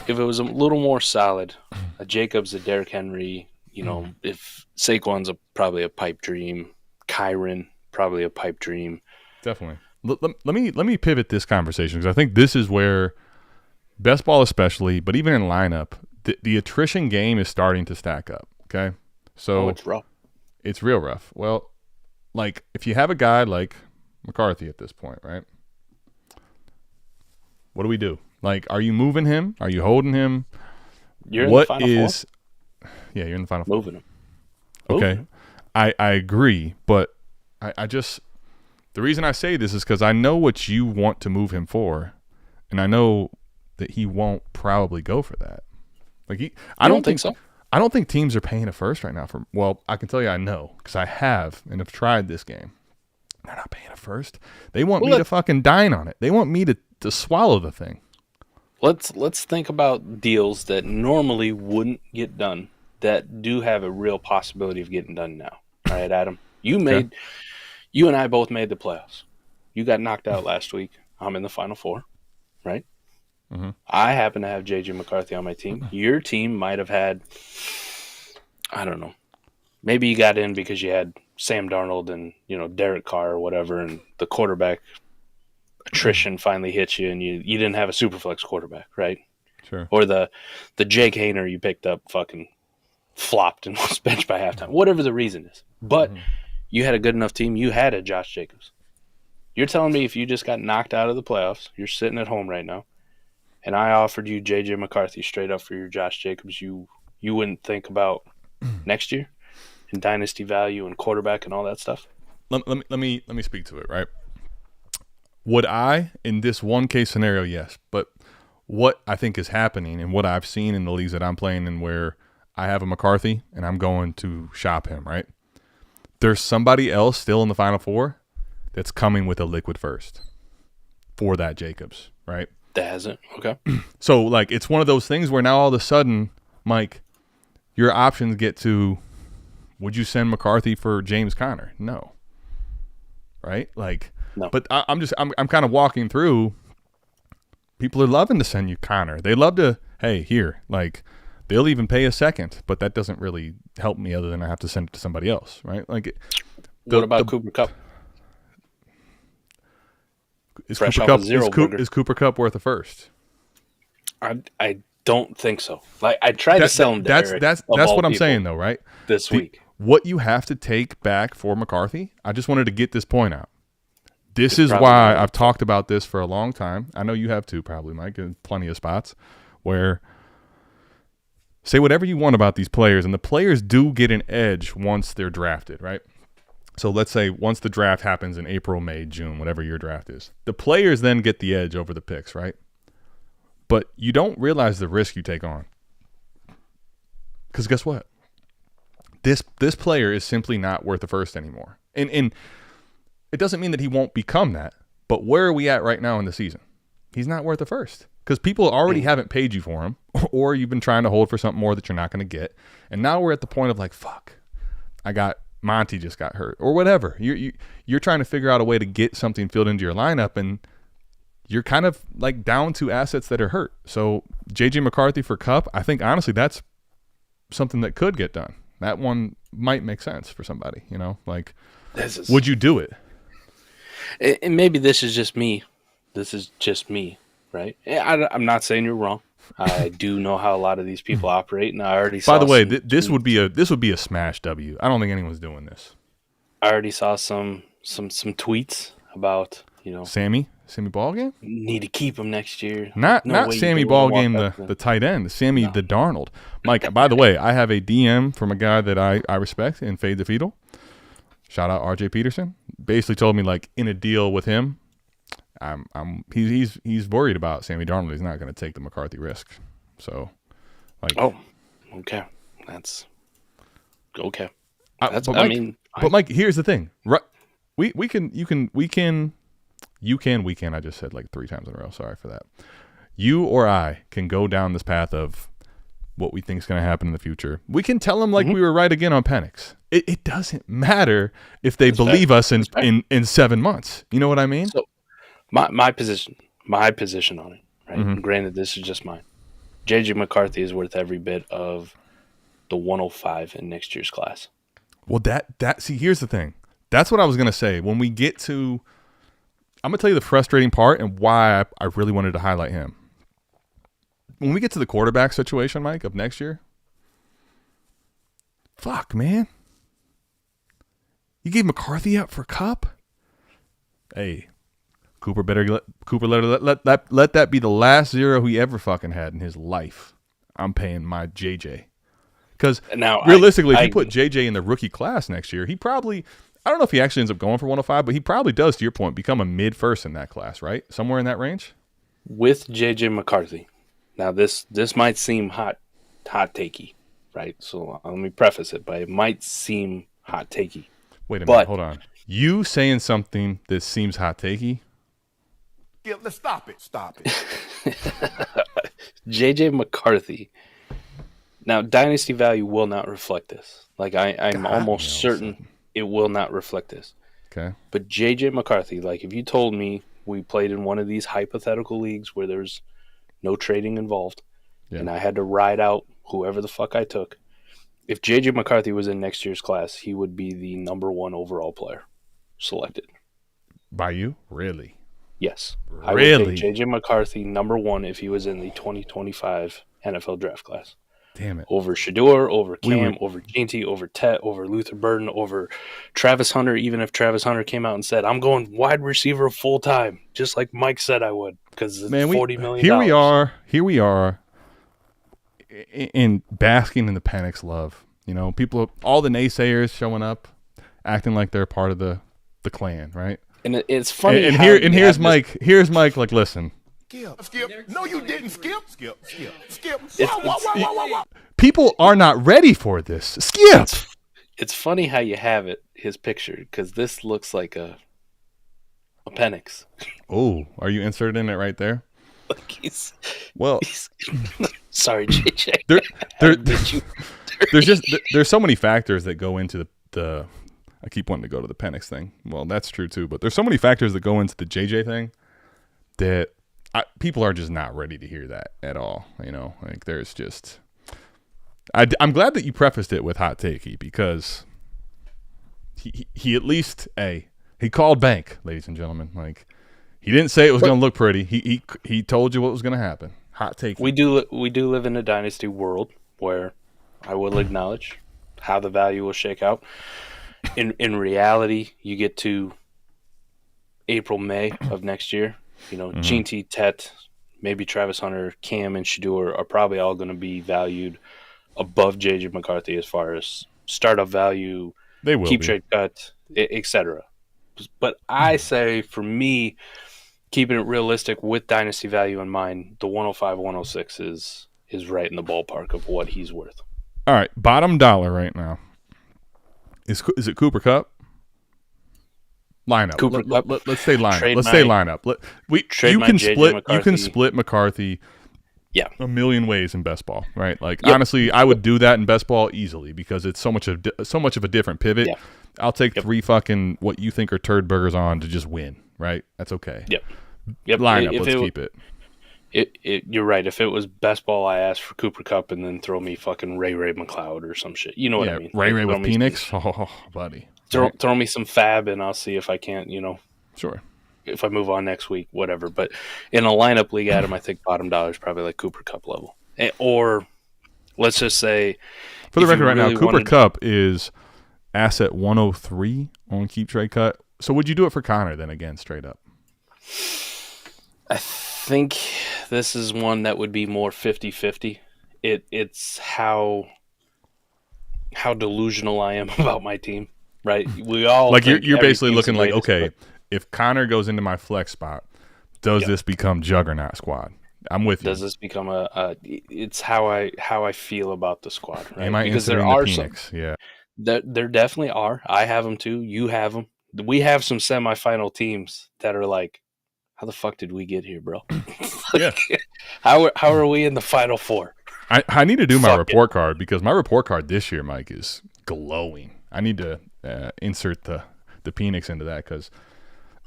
if it was a little more solid, a Jacobs, a Derrick Henry, if Saquon's probably a pipe dream, Kyron probably a pipe dream. Definitely. Let me pivot this conversation because I think this is where best ball especially, but even in lineup, the attrition game is starting to stack up. Okay, so it's rough. It's real rough. Well, if you have a guy like McCarthy at this point, right? What do we do? Like, are you moving him? Are you holding him? You're in the final four. Yeah, you're in the final four. Moving him. Okay. I agree, but I just the reason I say this is because I know what you want to move him for, and I know that he won't probably go for that. Like I don't think so. I don't think teams are paying a first right now for. Well, I can tell you I know because I have and have tried this game. They're not paying a first. They want me to fucking dine on it. They want me to swallow the thing. Let's think about deals that normally wouldn't get done that do have a real possibility of getting done now. All right, Adam. You and I both made the playoffs. You got knocked out last week. I'm in the final four, right? Mm-hmm. I happen to have J.J. McCarthy on my team. Your team might have had, I don't know, maybe you got in because you had Sam Darnold and Derek Carr or whatever, and the quarterback attrition finally hit you, and you didn't have a superflex quarterback, right? Sure. Or the Jake Hayner you picked up fucking flopped and was benched by halftime. Whatever the reason is, but you had a good enough team. You had a Josh Jacobs. You're telling me if you just got knocked out of the playoffs, you're sitting at home right now, and I offered you J.J. McCarthy straight up for your Josh Jacobs, you wouldn't think about next year and dynasty value and quarterback and all that stuff? Let me speak to it, right? Would I, in this one case scenario, yes. But what I think is happening and what I've seen in the leagues that I'm playing in where I have a McCarthy and I'm going to shop him, right? There's somebody else still in the Final Four that's coming with a liquid first for that Jacobs, right? That hasn't. Okay. So, like, it's one of those things where now all of a sudden, Mike, your options get to, would you send McCarthy for James Conner? No. Right? Like, no. But I'm kind of walking through. People are loving to send you Conner. They love to, hey, here, like, they'll even pay a second, but that doesn't really help me other than I have to send it to somebody else, right? Like, what about Cooper Kupp? Is Cooper Kupp worth a first? I don't think so. Like, I tried to sell him to Eric. That's what I'm saying, though, right? This week. What you have to take back for McCarthy, I just wanted to get this point out. This is why I've talked about this for a long time. I know you have too, probably, Mike, in plenty of spots where say whatever you want about these players, and the players do get an edge once they're drafted, right? So let's say once the draft happens in April, May, June, whatever your draft is, the players then get the edge over the picks, right? But you don't realize the risk you take on. Because guess what? This player is simply not worth the first anymore. And it doesn't mean that he won't become that, but where are we at right now in the season? He's not worth the first because people already haven't paid you for him, or you've been trying to hold for something more that you're not going to get. And now we're at the point of like, fuck, Monty just got hurt or whatever. You're trying to figure out a way to get something filled into your lineup, and you're kind of like down to assets that are hurt. So J.J. McCarthy for Kupp, I think honestly that's something that could get done. That one might make sense for somebody, like would you do it? And maybe this is just me. Right? I'm not saying you're wrong. I do know how a lot of these people operate, and I already saw. By the way, this would be a smash W. I don't think anyone's doing this. I already saw some tweets about Sammy Ballgame. Need to keep him next year. Not Sammy Ballgame, the tight end. Sammy the Darnold. Mike. By the way, I have a DM from a guy that I respect in Fade the Fetal. Shout out RJ Peterson. Basically told me like in a deal with him, he's worried about Sammy Darnold. He's not going to take the McCarthy risk. So, like, oh, okay, that's okay. But Mike, here's the thing. Right, we can. I just said like 3 times in a row. Sorry for that. You or I can go down this path of what we think is going to happen in the future. We can tell them like we were right again on Penix. It doesn't matter if they believe us in 7 months. You know what I mean? So my position on it, right? Mm-hmm. Granted, this is just mine. J.J. McCarthy is worth every bit of the 105 in next year's class. Well, see, here's the thing. That's what I was going to say. When we get to, I'm going to tell you the frustrating part and why I really wanted to highlight him. When we get to the quarterback situation, Mike, of next year, fuck, man. You gave McCarthy up for Kupp? Hey, Cooper let that be the last zero he ever fucking had in his life. I'm paying my JJ. Because realistically, if you put JJ in the rookie class next year, he probably, I don't know if he actually ends up going for 105, but he probably does, to your point, become a mid-first in that class, right? Somewhere in that range? With JJ McCarthy. Now, this might seem hot takey, right? So let me preface it, but it might seem hot takey. Wait a minute, hold on. You saying something that seems hot takey? Yeah, let's stop it. JJ McCarthy. Now, dynasty value will not reflect this. Like, I'm almost certain it will not reflect this. Okay. But JJ McCarthy, like, if you told me we played in one of these hypothetical leagues where there's no trading involved, and I had to ride out whoever the fuck I took, if JJ McCarthy was in next year's class, he would be the number 1 overall player selected. By you? Really? Yes. Really? I would take JJ McCarthy number 1 if he was in the 2025 NFL draft class. Damn it. Over Shador, over Cam, over Ginty, over Tet, over Luther Burden, over Travis Hunter, even if Travis Hunter came out and said, I'm going wide receiver full time, just like Mike said I would, because it's $40 million. Here we are in basking in the Penix love. You know, people, all the naysayers showing up, acting like they're part of the clan, right? And it's funny. And here's Mike. Here's Mike. Like, listen. Skip. No, you didn't. Skip. People are not ready for this. Skip. It's funny how you have his picture, because this looks like a Penix. Oh, are you inserting it right there? Like he's sorry, JJ. There's so many factors that go into the. I keep wanting to go to the Penix thing. Well, that's true too, but there's so many factors that go into the JJ thing that people are just not ready to hear that at all. You know, like there's just. I'm glad that you prefaced it with hot takey, because he at least he called bank, ladies and gentlemen. Like, he didn't say it was going to look pretty. He told you what was going to happen. Hot take. We do live in a dynasty world where I will acknowledge how the value will shake out. In reality, you get to April, May of next year. You know, Ginty, Tet, maybe Travis Hunter, Cam, and Shador are probably all going to be valued above JJ McCarthy as far as startup value, they will keep be. trade cut, etc. But I say, for me, keeping it realistic with dynasty value in mind, the 105, 106 is right in the ballpark of what he's worth. All right, bottom dollar right now. Is it Cooper Kupp? Lineup. Kupp. Let's say lineup. Let's say lineup. You can split McCarthy. Yeah, a million ways in best ball, right? Like, honestly, I would do that in best ball easily, because it's so much of a different pivot. Yeah. I'll take 3 fucking what you think are turd burgers on to just win, right? That's okay. Yep. Lineup. Let's keep it. You're right. If it was best ball, I asked for Cooper Kupp and then throw me fucking Ray McLeod or some shit. You know what I mean? Ray with Penix. Oh, buddy. Throw me some fab and I'll see if I can't. You know. Sure. If I move on next week, whatever. But in a lineup league, Adam, I think bottom dollar is probably like Cooper Kupp level. Or let's just say, for the record right now, Cooper Kupp is asset 103 on keep trade cut. So would you do it for Connor then, again, straight up? I think this is one that would be more 50-50. It's how delusional I am about my team, right? We all like you're basically looking like, okay, if Connor goes into my flex spot, does this become juggernaut squad? I'm with you. Does this become it's how I feel about the squad, right? Am I because there are Penix? Yeah. There definitely are. I have them too. You have them. We have some semifinal teams that are like, how the fuck did we get here, bro? Yeah. How are we in the Final Four? I need to do my report card, because my report card this year, Mike, is glowing. I need to insert the Penix into that, because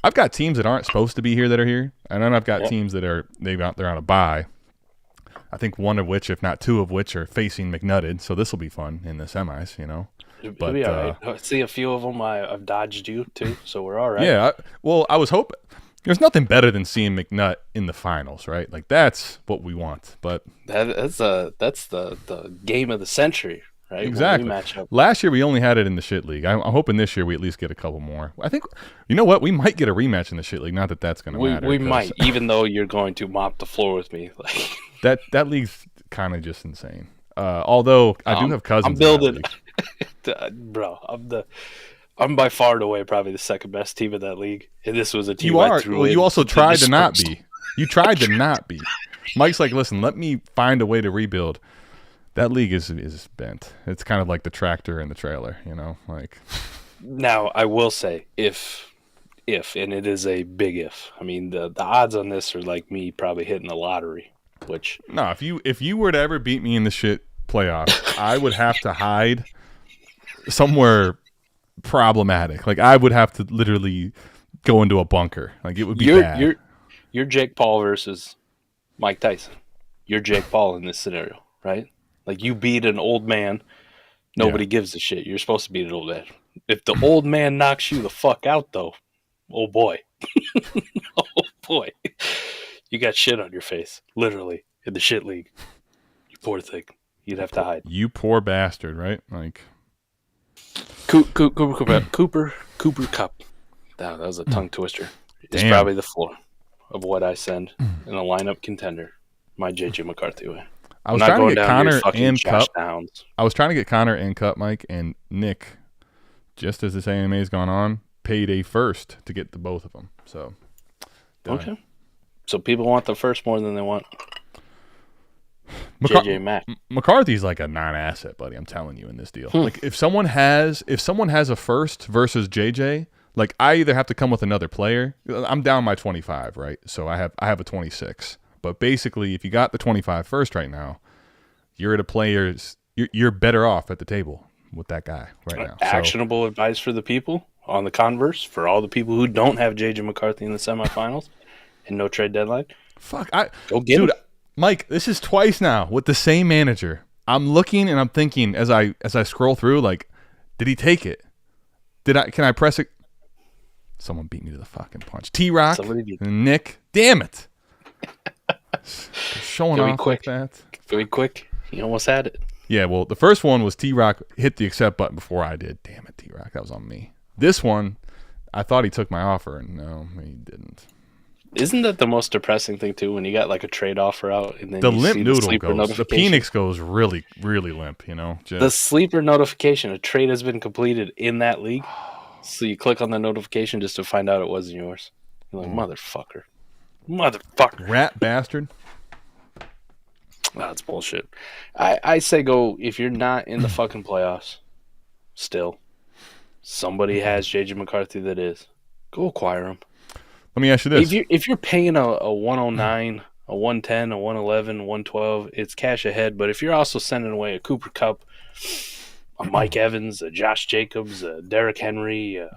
I've got teams that aren't supposed to be here that are here, and then I've got teams that they're on a bye. I think one of which, if not two of which, are facing McNutted, so this will be fun in the semis, you know. But be all right. I see a few of them I've dodged you too, so we're all right. Yeah, I was hoping. There's nothing better than seeing McNutt in the finals, right? Like, that's what we want. But that's the game of the century right? Exactly. When we match up. Last year we only had it in the shit league. I'm hoping this year we at least get a couple more. I think, you know what? We might get a rematch in the shit league. Not that that's going to matter. We might, even though you're going to mop the floor with me. Like that league's kind of just insane. Although I do have Cousins. I'm building, bro. I'm by far and away probably the second best team in that league, and this was a team You I are. threw Well, in you also tried to not dispersed. be. You tried to not be. Mike's like, listen, let me find a way to rebuild. That league is bent. It's kind of like the tractor and the trailer, you know, like. Now I will say, if, and it is a big if. I mean, the odds on this are like me probably hitting the lottery. Which no, if you were to ever beat me in the shit playoff, I would have to hide somewhere problematic. Like I would have to literally go into a bunker. Like it would be bad. You're Jake Paul versus Mike Tyson. You're Jake Paul in this scenario, right? Like you beat an old man, nobody gives a shit. You're supposed to beat an old man. If the old man knocks you the fuck out, though, oh boy, oh boy, you got shit on your face, literally in the shit league. You poor thing. You'd have to hide. You poor bastard, right? Like Cooper Cup. That was a tongue twister. It's Damn. probably the floor of what I send in a lineup contender. My JJ McCarthy way. I was trying to get Connor and Cup. Downs. I was trying to get Connor and Cup, Mike, and Nick, just as this AMA's gone on, paid a first to get the both of them. So, done. Okay. So people want the first more than they want JJ Mack. McCarthy's like a non-asset, buddy. I'm telling you in this deal. Like if someone has a first versus JJ, like I either have to come with another player. I'm down my 25, right? So I have a 26. But basically, if you got the 25 first right now, you're at a player's. You're better off at the table with that guy right now. Actionable advice for the people on the converse for all the people who don't have JJ McCarthy in the semifinals and no trade deadline. Fuck, Go get him. Mike, this is twice now with the same manager. I'm looking and I'm thinking as I scroll through, like, did he take it? Can I press it? Someone beat me to the fucking punch. T-Rock and Nick. Damn it. Showing off quick. like that. Very quick. He almost had it. Yeah, well, the first one was T-Rock hit the accept button before I did. Damn it, T-Rock. That was on me. This one, I thought he took my offer, and no, he didn't. Isn't that the most depressing thing, too, when you got like a trade offer out and then the you limp see noodle the goes. The Penix goes really, really limp, you know? The sleeper notification, a trade has been completed in that league. So you click on the notification just to find out it wasn't yours. You're like, motherfucker. Rat bastard. That's bullshit. I say go, if you're not in the fucking playoffs, still, somebody has JJ McCarthy that is. Go acquire him. Let me ask you this. If you're paying a 109, a 110, a 111, 112, it's cash ahead. But if you're also sending away a Cooper Kupp, a Mike Evans, a Josh Jacobs, a Derrick Henry,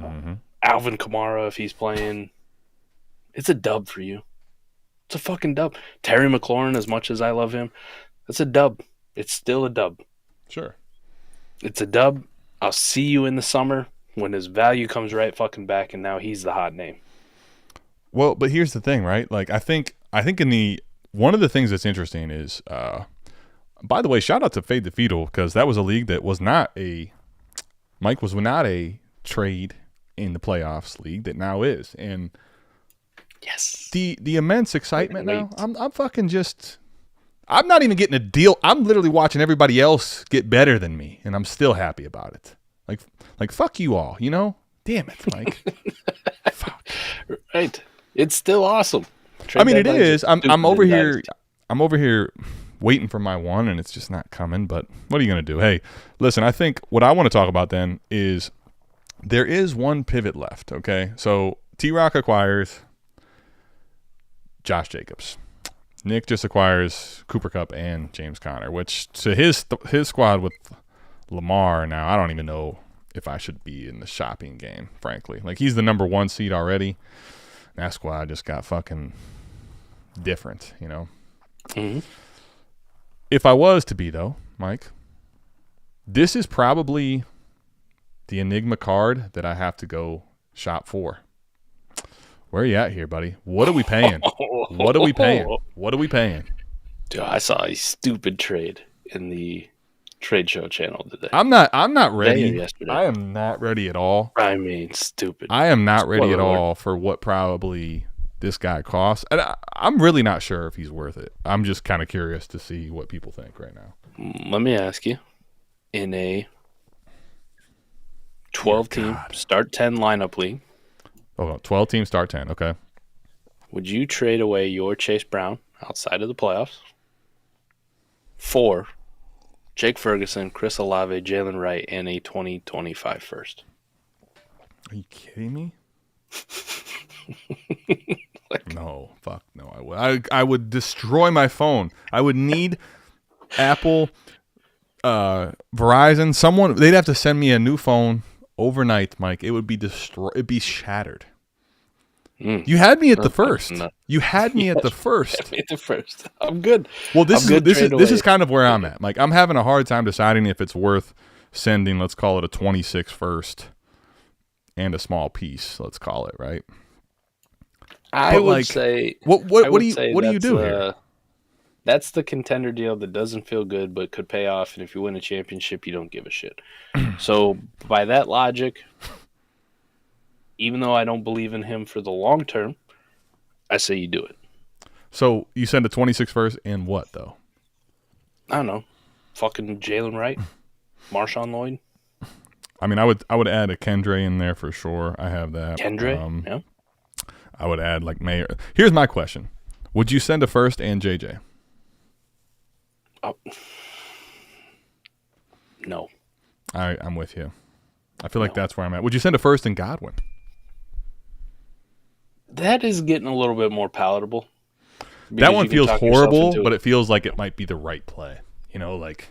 Alvin Kamara if he's playing, it's a dub for you. It's a fucking dub. Terry McLaurin, as much as I love him, that's a dub. It's still a dub. Sure. It's a dub. I'll see you in the summer when his value comes right fucking back, and now he's the hot name. Well, but here's the thing, right? Like I think in the one of the things that's interesting is, by the way, shout out to Fade the Fetal because that was a league that was not a trade in the playoffs league that now is, and yes, the immense excitement now. I'm fucking just. I'm not even getting a deal. I'm literally watching everybody else get better than me, and I'm still happy about it. Like fuck you all, you know? Damn it, Mike. Fuck. Right. It's still awesome. I mean, it is. I'm over here. I'm over here waiting for my one, and it's just not coming. But what are you gonna do? Hey, listen. I think what I want to talk about then is there is one pivot left. Okay, so T-Rock acquires Josh Jacobs. Nick just acquires Cooper Kupp and James Conner, which to his squad with Lamar now, I don't even know if I should be in the shopping game, frankly. Like, he's the number 1 seed already. That squad just got fucking different, you know? Mm-hmm. If I was to be, though, Mike, this is probably the Enigma card that I have to go shop for. Where are you at here, buddy? What are we paying? What are we paying? What are we paying? Dude, I saw a stupid trade in the trade show channel today. I'm not Today or ready. yesterday? I am not ready at all. I mean, stupid. I am not ready at Spoiler alert. all for what probably this guy costs. And I'm really not sure if he's worth it. I'm just kind of curious to see what people think right now. Let me ask you, in a 12-team start 10 lineup league, 12-team start 10. Okay. would you trade away your Chase Brown outside of the playoffs for Jake Ferguson, Chris Olave, Jalen Wright, and a 2025 first? Are you kidding me? No, fuck no. I would destroy my phone. I would need Apple, Verizon, someone. They'd have to send me a new phone overnight, Mike. It would be destroyed. It'd be shattered. You had me at the first. You had me at the first. At the first. I'm good. Well, this I'm good is kind of where I'm at. Like, I'm having a hard time deciding if it's worth sending. Let's call it a 26 first and a small piece. Let's call it, right. I would say. What do you do here? That's the contender deal that doesn't feel good but could pay off, and if you win a championship, you don't give a shit. So by that logic, even though I don't believe in him for the long term, I say you do it. So you send a 26 first and what though? I don't know, fucking Jalen Wright, Marshawn Lloyd. I mean, I would add a Kendre in there for sure. I have that. Kendre, yeah. I would add like Mayer. Here's my question: would you send a first and JJ? Oh. No. I'm with you. I feel like that's where I'm at. Would you send a first and Godwin? That is getting a little bit more palatable. That one feels horrible, but it feels like it might be the right play. You know, like,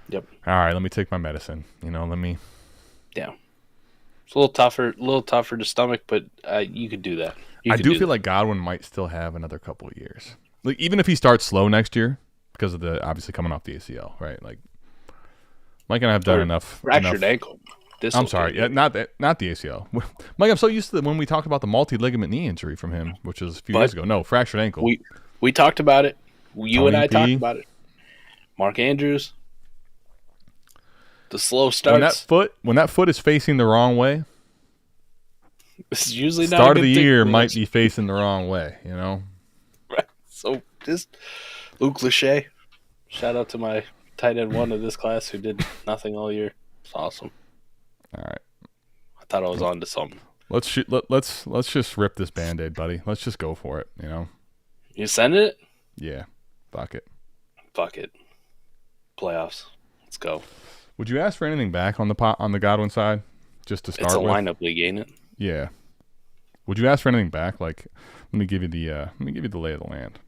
yep. All right, let me take my medicine. You know, let me. Yeah. It's a little tougher to stomach, but you could do that. I do feel like Godwin might still have another couple of years. Like, even if he starts slow next year, because of the obviously coming off the ACL, right? Like, Mike and I have done enough. Fractured ankle. I'm sorry, yeah, not the ACL. Mike, I'm so used to when we talked about the multi-ligament knee injury from him, which was a few years ago. No, fractured ankle. We talked about it. You and I P. talked about it. Mark Andrews. The slow starts. When that foot is facing the wrong way, it's usually not start a of good the thing year for might us. be facing the wrong way. You know. Right. So just Luke Lachey. Shout out to my tight end one of this class who did nothing all year. It's awesome. All right. I thought I was on to something. Let's just rip this Band-Aid, buddy. Let's just go for it, you know? You send it? Yeah. Fuck it. Fuck it. Playoffs. Let's go. Would you ask for anything back on the Godwin side? Just to start it's a with? lineup league, ain't it? Yeah. Would you ask for anything back? Like, let me give you the lay of the land.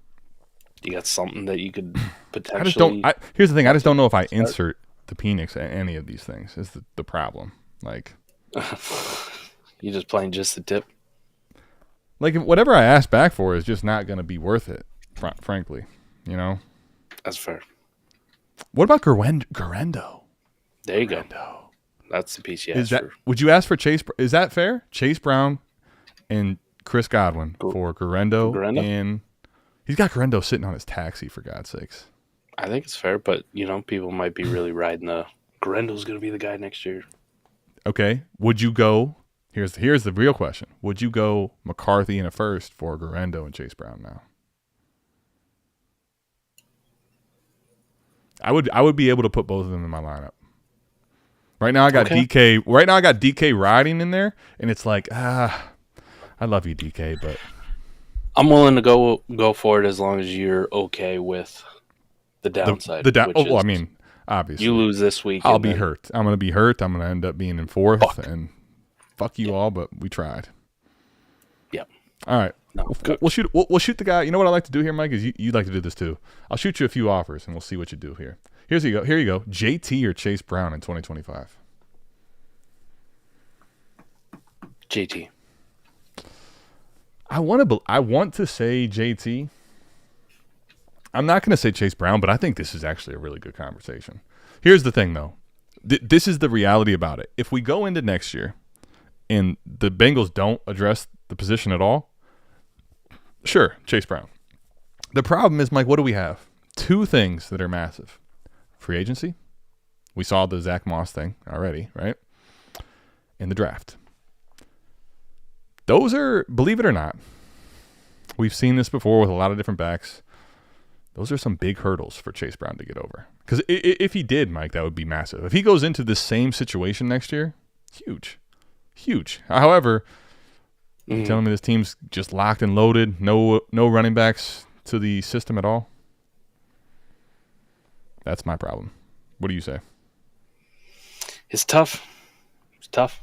You got something that you could potentially here's the thing, I just don't know if I insert the Penix at any of these things is the problem. Like, you just playing just the tip. Like, whatever I ask back for is just not going to be worth it, frankly. You know? That's fair. What about Garendo? There you go. That's the piece you asked for. Would you ask for Chase? Is that fair? Chase Brown and Chris Godwin for Garendo? And he's got Garendo sitting on his taxi, for God's sakes. I think it's fair, but, you know, people might be really riding the Garendo's going to be the guy next year. Okay. Would you go? Here's the real question. Would you go McCarthy in a first for Garendo and Chase Brown now? I would be able to put both of them in my lineup. Right now I got DK. Right now I got DK riding in there, and it's like, I love you, DK, but I'm willing to go for it as long as you're okay with the downside. I mean, obviously, you lose this week. I'll be hurt. I'm going to be hurt. I'm going to end up being in fourth, and fuck you all, but we tried. Yep. All right. No, we'll shoot the guy. You know what I like to do here, Mike, is you like to do this too. I'll shoot you a few offers, and we'll see what you do here. Here you go. JT or Chase Brown in 2025? JT. I want to say JT. I'm not going to say Chase Brown, but I think this is actually a really good conversation. Here's the thing, though. This is the reality about it. If we go into next year and the Bengals don't address the position at all, sure, Chase Brown. The problem is, Mike, what do we have? Two things that are massive. Free agency We saw the Zach Moss thing already, right? In the draft. Those are, believe it or not, we've seen this before with a lot of different backs. Those are some big hurdles for Chase Brown to get over. Because if he did, Mike, that would be massive. If he goes into the same situation next year, huge. Huge. However, you're telling me this team's just locked and loaded, no running backs to the system at all? That's my problem. What do you say? It's tough. It's tough.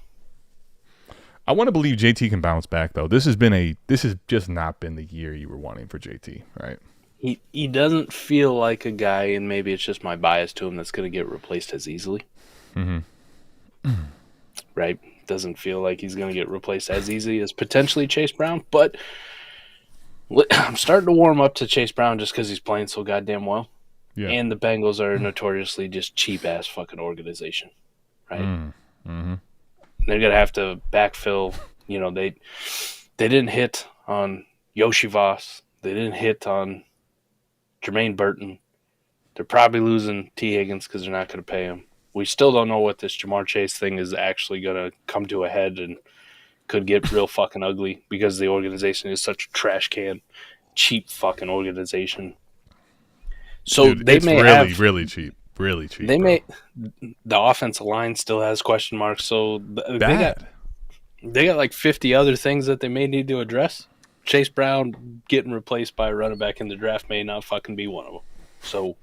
I want to believe JT can bounce back, though. This has just not been the year you were wanting for JT, right? He doesn't feel like a guy, and maybe it's just my bias to him, that's going to get replaced as easily. Mm-hmm. Right? Doesn't feel like he's going to get replaced as easy as potentially Chase Brown, but I'm starting to warm up to Chase Brown just because he's playing so goddamn well. Yeah. And the Bengals are notoriously just cheap-ass fucking organization, right? Mm-hmm. They're going to have to backfill. You know, they didn't hit on Yoshi Voss. They didn't hit on Jermaine Burton. They're probably losing T. Higgins because they're not going to pay him. We still don't know what this Jamar Chase thing is actually going to come to a head and could get real fucking ugly because the organization is such a trash can, cheap fucking organization. So dude, they it's may really cheap. Really cheap. They may. The offensive line still has question marks, so they got like 50 other things that they may need to address. Chase Brown getting replaced by a running back in the draft may not fucking be one of them. So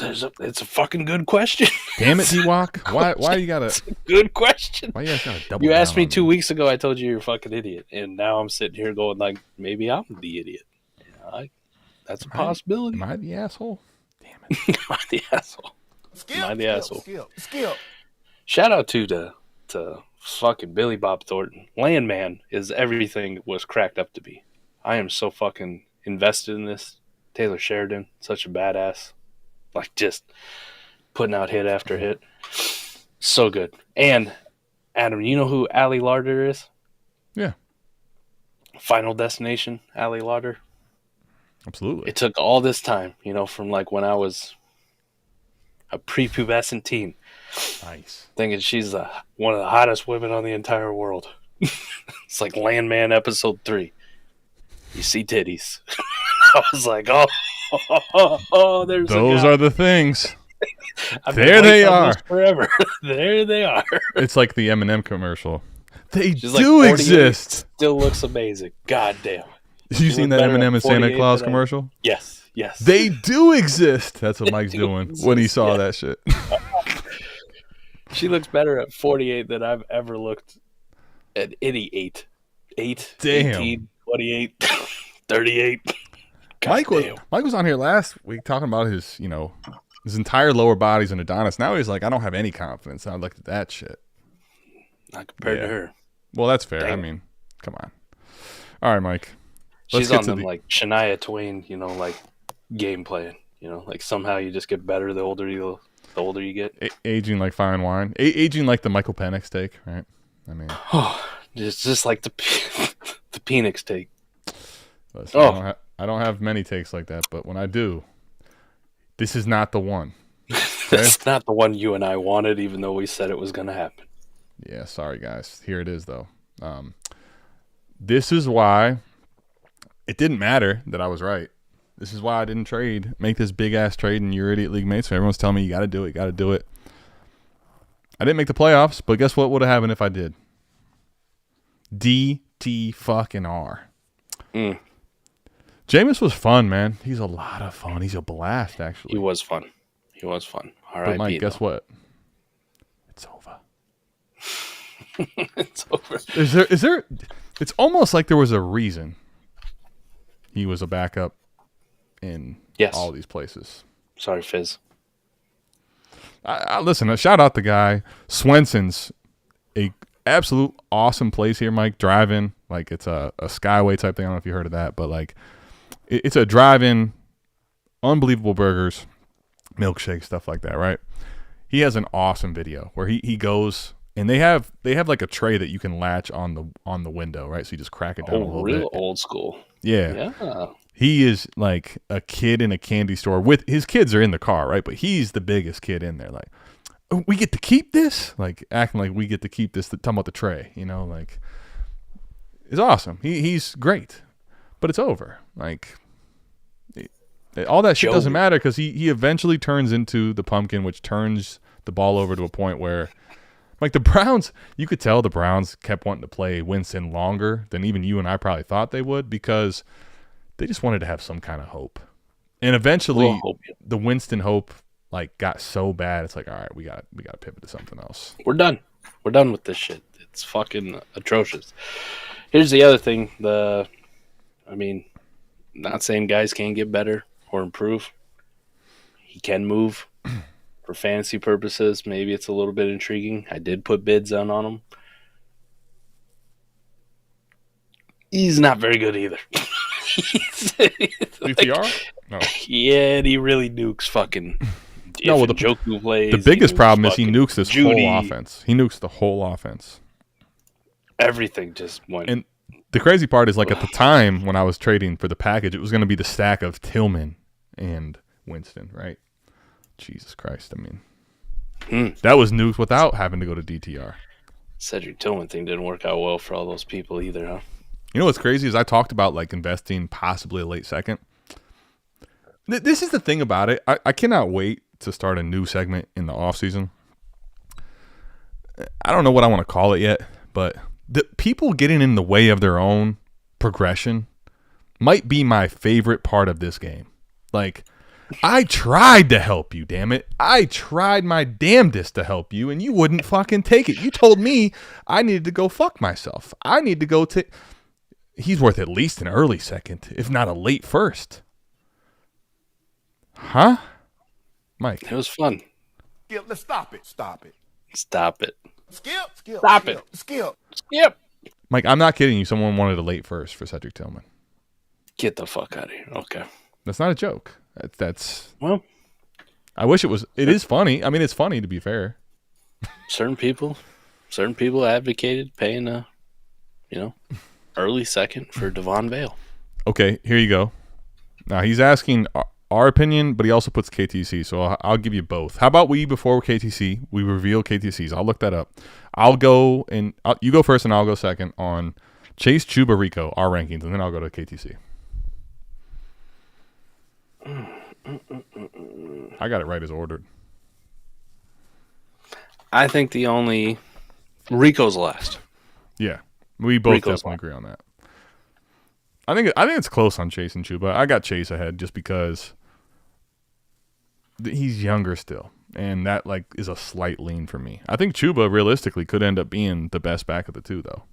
it's a fucking good question. Damn it, D-Walk. Why you gotta? It's a good question. Why you guys gotta double? You asked me 2 me? weeks ago. I told you you're a fucking idiot, and now I'm sitting here going like, maybe I'm the idiot. That's a possibility. Am I the asshole? Damn it. Am I the asshole? Skip. Shout out to fucking Billy Bob Thornton. Landman is everything it was cracked up to be. I am so fucking invested in this. Taylor Sheridan, such a badass. Like, just putting out hit after hit. So good. And, Adam, you know who Ali Larder is? Yeah. Final Destination, Ali Larder. Absolutely. It took all this time, from like when I was a prepubescent teen. Nice. Thinking she's one of the hottest women on the entire world. It's like Landman episode 3. You see titties. I was like, there's those are the things. There they are. Forever. There they are. It's like the Eminem commercial. They do exist. Still looks amazing. God damn. You seen that Eminem and Santa Claus commercial? Yes. They do exist. That's what Mike's doing when he saw that shit. She looks better at 48 than I've ever looked at any 8. 8, damn. 18, 28, 38. Mike was on here last week talking about his entire lower body's an Adonis. Now he's like, I don't have any confidence. I looked at that shit. Not compared to her. Well, that's fair. Damn. I mean, come on. All right, Mike. She's on them like Shania Twain, like game playing. Like somehow you just get better the older you get. Aging like fine wine. Aging like the Michael Penix take, right? I mean, it's just like the Penix take. Listen, I don't have many takes like that, but when I do, this is not the one. Okay? It's not the one you and I wanted, even though we said it was going to happen. Yeah, sorry guys. Here it is though. This is why it didn't matter that I was right. This is why I didn't make this big ass trade in your idiot league mates. So everyone's telling me you got to do it. I didn't make the playoffs, but guess what would have happened if I did? DT fucking R. Jameis was fun, man. He's a lot of fun. He's a blast, actually. He was fun. All right, but Mike, guess what? It's over. It's over. Is there? It's almost like there was a reason he was a backup in all these places. Sorry, Fizz. I listen. Shout out the guy. Swenson's a absolute awesome place here, Mike. Drive-in, like it's a Skyway type thing. I don't know if you heard of that, but like it's a drive-in, unbelievable burgers, milkshakes, stuff like that. Right? He has an awesome video where he goes. And they have like a tray that you can latch on the window, right? So you just crack it down a little bit. Real old school. Yeah. He is like a kid in a candy store with his kids are in the car, right? But he's the biggest kid in there. Like, oh, we get to keep this? Like acting like we get to keep this, talking about the tray, like it's awesome. He's great, but it's over. Like all that shit doesn't matter because he eventually turns into the pumpkin, which turns the ball over to a point where like the Browns, you could tell the Browns kept wanting to play Winston longer than even you and I probably thought they would because they just wanted to have some kind of hope. And eventually the Winston hope like got so bad, it's like, all right, we got to pivot to something else. We're done. We're done with this shit. It's fucking atrocious. Here's the other thing. Not saying guys can't get better or improve. He can move. For fantasy purposes, maybe it's a little bit intriguing. I did put bids on him. He's not very good either. DTR? No. Yeah, and he really nukes fucking. No, well, Joku plays. The biggest problem is he nukes this whole offense. He nukes the whole offense. Everything just went. And the crazy part is, like, at the time when I was trading for the package, it was going to be the stack of Tillman and Winston, right? Jesus Christ, I mean. That was nuked without having to go to DTR. Cedric Tillman thing didn't work out well for all those people either, huh? You know what's crazy is I talked about, like, investing possibly a late second. This is the thing about it. I cannot wait to start a new segment in the offseason. I don't know what I want to call it yet, but the people getting in the way of their own progression might be my favorite part of this game. Like, I tried to help you, damn it. I tried my damnedest to help you, and you wouldn't fucking take it. You told me I needed to go fuck myself. I need to go take... He's worth at least an early second, if not a late first. Huh? Mike. It was fun. Skip, let's stop it. Stop it. Stop it. Skip. Stop it. Skip. Mike, I'm not kidding you. Someone wanted a late first for Cedric Tillman. Get the fuck out of here. Okay. That's not a joke. That's well. I wish it was. It is funny. I mean, it's funny to be fair. Certain people advocated paying a, early second for Devon Vale. Okay, here you go. Now he's asking our opinion, but he also puts KTC. So I'll give you both. How about before KTC, we reveal KTCs. I'll look that up. I'll go and you go first, and I'll go second on Chase, Chuba, Rico, our rankings, and then I'll go to KTC. I got it right as ordered. I think the only Rico's last. Yeah, we both definitely agree on that. I think it's close on Chase and Chuba. I got Chase ahead just because he's younger still, and that is a slight lean for me. I think Chuba realistically could end up being the best back of the two, though.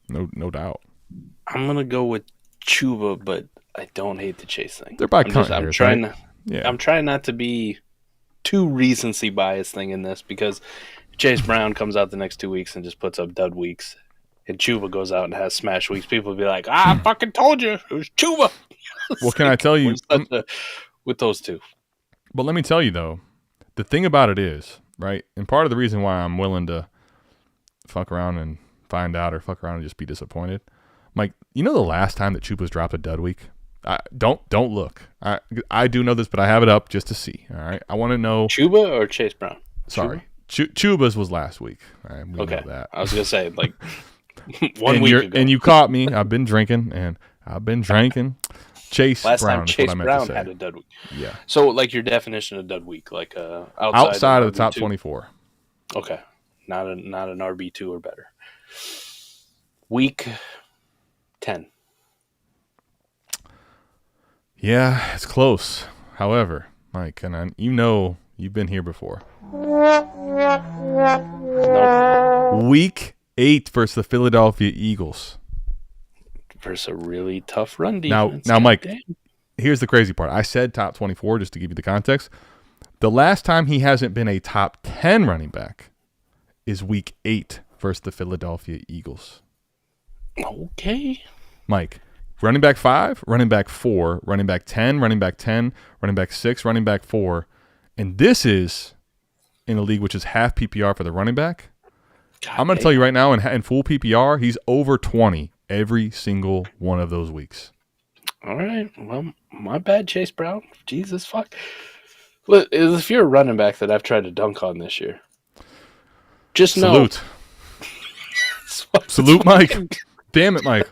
No doubt. I'm gonna go with Chuba, but I don't hate the Chase thing. They're by I'm trying right? I'm trying not to be too recency bias thing in this because Chase Brown comes out the next 2 weeks and just puts up dud weeks, and Chuba goes out and has smash weeks. People will be like, I fucking told you it was Chuba. Well, can I tell you with those two? But let me tell you though, the thing about it is, right, and part of the reason why I'm willing to fuck around and find out or fuck around and just be disappointed, Mike, the last time that Chuba's dropped a dud week? Don't look. I do know this, but I have it up just to see. All right, I want to know Chuba or Chase Brown. Sorry, Chuba's was last week. All right, we okay, know that. I was gonna say 1 week ago. And you caught me. I've been drinking. Chase last Brown. Time Chase Brown had a dud week. Yeah. So your definition of dud week, outside of the top 24. Okay, not an RB2 or better. Week 10. Yeah, it's close. However, Mike, and you've been here before. Week 8 versus the Philadelphia Eagles. Versus a really tough run defense. Now, Mike, here's the crazy part. I said top 24 just to give you the context. The last time he hasn't been a top 10 running back is week 8 versus the Philadelphia Eagles. Okay. Mike, running back 5, running back 4, running back 10, running back 10, running back 6, running back 4. And this is in a league which is half PPR for the running back. I'm going to tell you right now, in full PPR, he's over 20 every single one of those weeks. All right. Well, my bad, Chase Brown. Jesus fuck. Look, if you're a running back that I've tried to dunk on this year, just Salute. Salute, Mike. Damn it, Mike.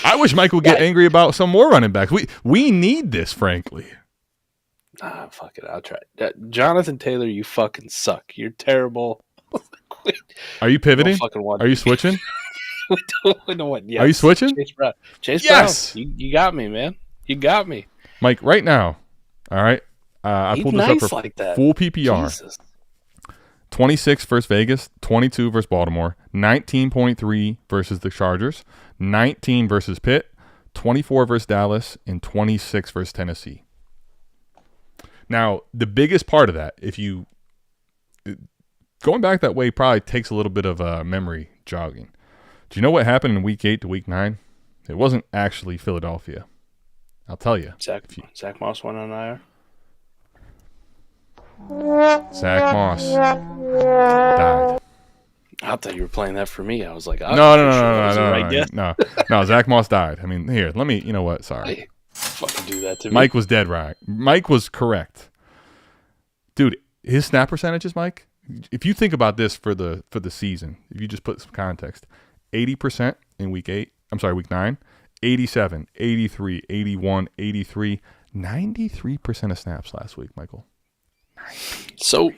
I wish Mike would get angry about some more running backs. We need this, frankly. Fuck it. I'll try. Jonathan Taylor, you fucking suck. You're terrible. Are you pivoting? Want Are you switching? we don't want. Yes. Are you switching? Chase Brown. Yes. Brown. You got me, man. You got me. Mike, right now. All right. I pulled this up for like that. full PPR. Jesus. 26 versus Vegas, 22 versus Baltimore, 19.3 versus the Chargers, 19 versus Pitt, 24 versus Dallas, and 26 versus Tennessee. Now, the biggest part of that, going back that way probably takes a little bit of memory jogging. Do you know what happened in Week 8 to Week 9? It wasn't actually Philadelphia. I'll tell you. Zach Moss went on IR. Zach Moss died. I thought you were playing that for me. I was like, no. Zach Moss died. I mean, here, let me. You know what? Sorry. Hey, fucking do that to me. Mike was dead right. Mike was correct, dude. His snap percentages, Mike. If you think about this for the season, if you just put some context, 80% in Week 8. I'm sorry, Week 9. 87, 83, 81, 83, 93% of snaps last week, Michael. So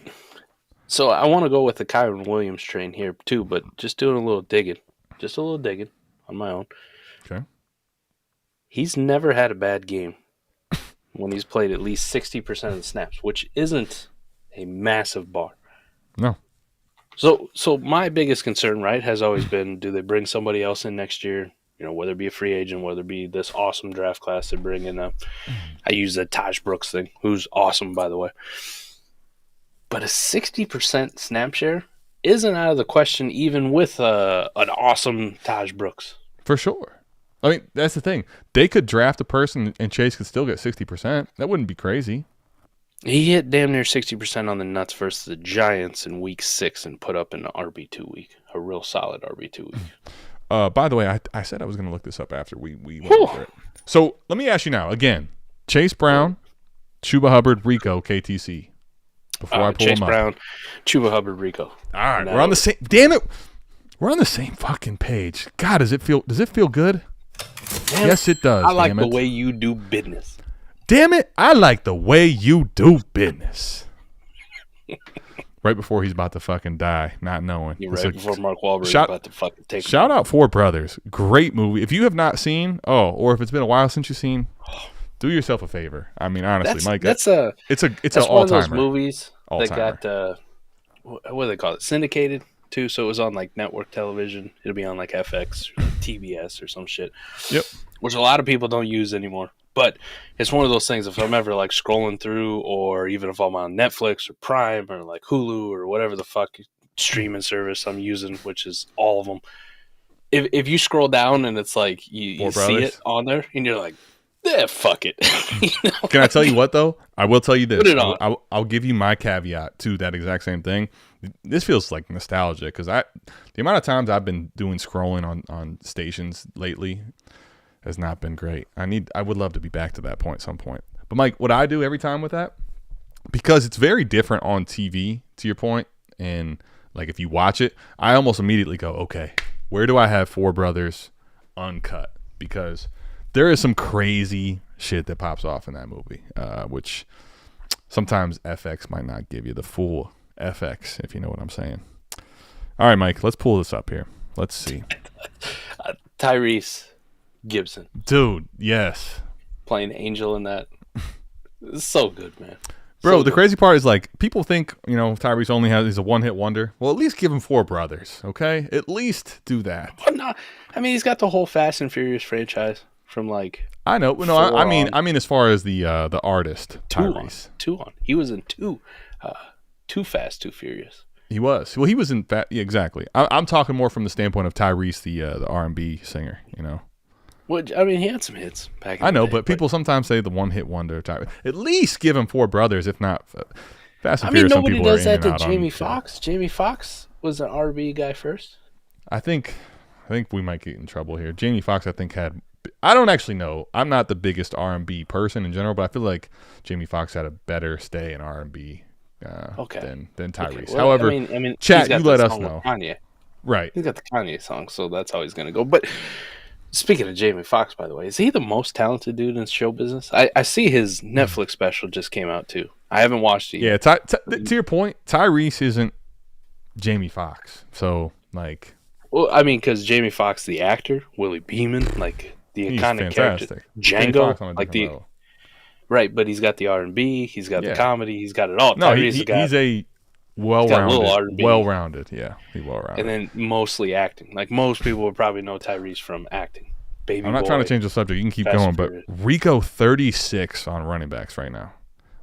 I want to go with the Kyron Williams train here too, but just doing a little digging on my own. Okay. He's never had a bad game when he's played at least 60% of the snaps, which isn't a massive bar. No. So my biggest concern, right, has always been, do they bring somebody else in next year? You know, whether it be a free agent, whether it be this awesome draft class they bring in. I use the Taj Brooks thing, who's awesome, by the way. But a 60% snap share isn't out of the question, even with an awesome Taj Brooks. For sure. I mean, that's the thing. They could draft a person and Chase could still get 60%. That wouldn't be crazy. He hit damn near 60% on the nuts versus the Giants in Week 6 and put up an RB2 week, a real solid RB2 week. By the way, I said I was going to look this up after we went over it. So let me ask you now, again, Chase Brown, Chuba Hubbard, Rico, KTC. Before I pull Chase them up. Brown, Chuba Hubbard, Rico. All right, we're on the same. Damn it, we're on the same fucking page. God, does it feel good? Damn, yes, it does. I like the way you do business. Damn it, I like the way you do business. Right before he's about to fucking die, not knowing. You're right before Mark Wahlberg is about to fucking take. Shout out Four Brothers, great movie. If you have not seen, or if it's been a while since you've seen. Do yourself a favor. I mean, honestly, Mike. It's an all-timer. One of those movies all-timer. that got what do they call it? Syndicated too. So it was on like network television. It'll be on like FX, or TBS, or some shit. Yep. Which a lot of people don't use anymore. But it's one of those things. If I'm ever like scrolling through, or even if I'm on Netflix or Prime or like Hulu or whatever the fuck streaming service I'm using, which is all of them. If you scroll down and it's like you see it on there and you're like, yeah, fuck it. You know? Can I tell you what, though? I will tell you this. Put it on. I'll give you my caveat to that exact same thing. This feels like nostalgia because the amount of times I've been doing scrolling on stations lately has not been great. I would love to be back to that point at some point. But, Mike, what I do every time with that, because it's very different on TV, to your point, and, like, if you watch it, I almost immediately go, okay, where do I have Four Brothers uncut? Because there is some crazy shit that pops off in that movie, which sometimes FX might not give you the full FX, if you know what I'm saying. All right, Mike, let's pull this up here. Let's see. Tyrese Gibson. Dude, yes. Playing Angel in that. It's so good, man. Bro, so the good. crazy part is, like, people think, Tyrese only he's a one-hit wonder. Well, at least give him Four Brothers, okay? At least do that. But no, I mean, he's got the whole Fast and Furious franchise. From like I know, no, I mean as far as the artist Tyrese. Two on. He was in Too Fast, Too Furious. He was. Well, he was in yeah, exactly. I'm talking more from the standpoint of Tyrese, the R&B singer. Well, I mean, he had some hits back. In I know, the day, but people sometimes say the one-hit wonder. At least give him Four Brothers, if not Fast and Furious. Nobody does that to Jamie Foxx. Jamie Foxx was an R&B guy first. I think we might get in trouble here. Jamie Foxx, I think, had I don't actually know. I'm not the biggest R&B person in general, but I feel like Jamie Foxx had a better stay in R&B than Tyrese. Okay, well, However, I mean, chat, he's got you let the us song with know. Kanye. Right. He's got the Kanye song, so that's how he's going to go. But speaking of Jamie Foxx, by the way, is he the most talented dude in show business? I see his Netflix special just came out, too. I haven't watched it yet. Yeah, to your point, Tyrese isn't Jamie Foxx. So, like... Well, I mean, because Jamie Foxx, the actor, Willie Beeman, like the iconic character, Django, like the level. Right, but he's got the R&B, he's got the comedy, he's got it all. No, he's a well-rounded. Yeah, he's well-rounded. And then mostly acting. Like most people would probably know Tyrese from acting. Baby I'm not Boy, trying to change the subject. You can keep Fast going, but Furious. Rico 36 on running backs right now,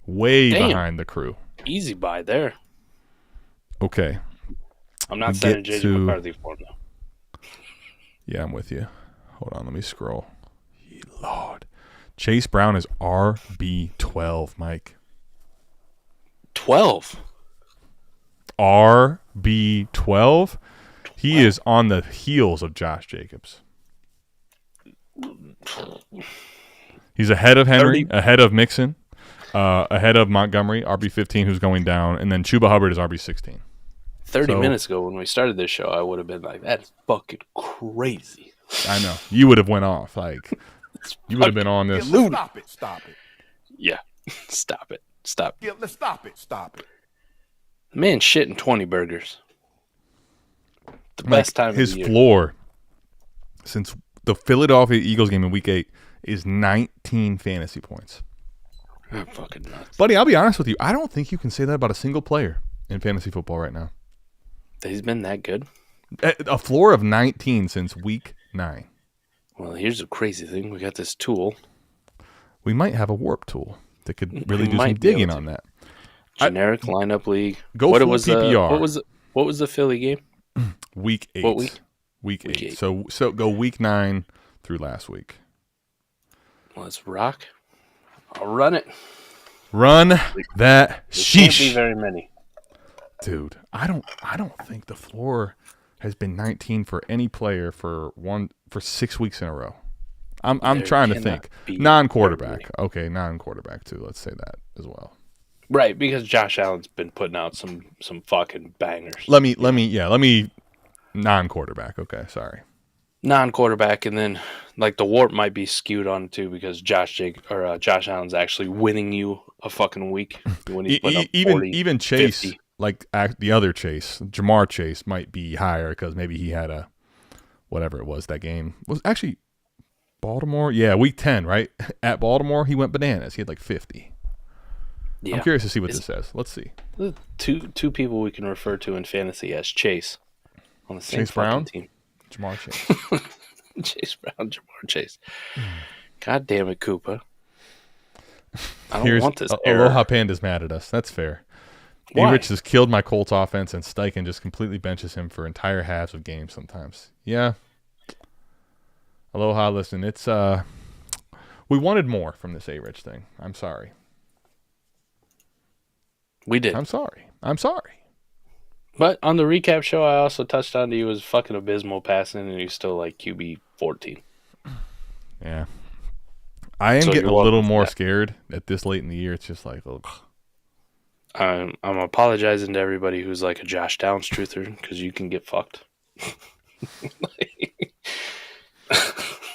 way behind the crew. Easy buy there. Okay, I'm not sending JJ McCarthy for him though. Yeah, I'm with you. Hold on, let me scroll. Ye Lord. Chase Brown is RB12, Mike. 12? RB12? He is on the heels of Josh Jacobs. He's ahead of Henry, ahead of Mixon, ahead of Montgomery, RB15, who's going down, and then Chuba Hubbard is RB16. 30 minutes ago when we started this show, I would have been like, that's fucking crazy. I know. You would have went off. Like, you would have been on this. Stop it. Yeah. Stop it. Stop it. Man shitting 20 burgers. The best time of the year. His floor, since the Philadelphia Eagles game in Week 8, is 19 fantasy points. I'm fucking nuts. Buddy, I'll be honest with you. I don't think you can say that about a single player in fantasy football right now. He's been that good? A floor of 19 since Week 9. Well, here's the crazy thing. We got this tool. We might have a warp tool that could really do some digging on that. Generic lineup league. Go full PPR. What was the Philly game? Week 8. What week? Week 8. So go Week 9 through last week. Let's rock. I'll run it. Run that sheesh. Can't be very many. Dude, I don't think the floor has been 19 for any player for 6 weeks in a row. I'm trying to think. Non-quarterback. Okay, non-quarterback too. Let's say that as well. Right, because Josh Allen's been putting out some fucking bangers. Let me non-quarterback. Okay, sorry. Non-quarterback, and then like the warp might be skewed on it too because Josh Allen's actually winning you a fucking week when he's putting up 40, even Chase, 50. like the other Chase, Jamar Chase might be higher because maybe he had a whatever it was that game was actually Baltimore. Yeah, Week 10, right at Baltimore, he went bananas. He had like 50. Yeah. I'm curious to see what this says. Let's see. Two people we can refer to in fantasy as Chase on the same Chase Brown team. Jamar Chase. Chase Brown, Jamar Chase. God damn it, Koopa. I don't want this error. Aloha Panda's mad at us. That's fair. A-Rich has killed my Colts offense, and Steichen just completely benches him for entire halves of games sometimes. Yeah. Aloha, listen, it's we wanted more from this A-Rich thing. I'm sorry. We did. I'm sorry. But on the recap show, I also touched on he was fucking abysmal passing, and he's still like QB 14. Yeah. I am getting a little more scared at this late in the year. It's just like, ugh. I'm apologizing to everybody who's like a Josh Downs truther because you can get fucked.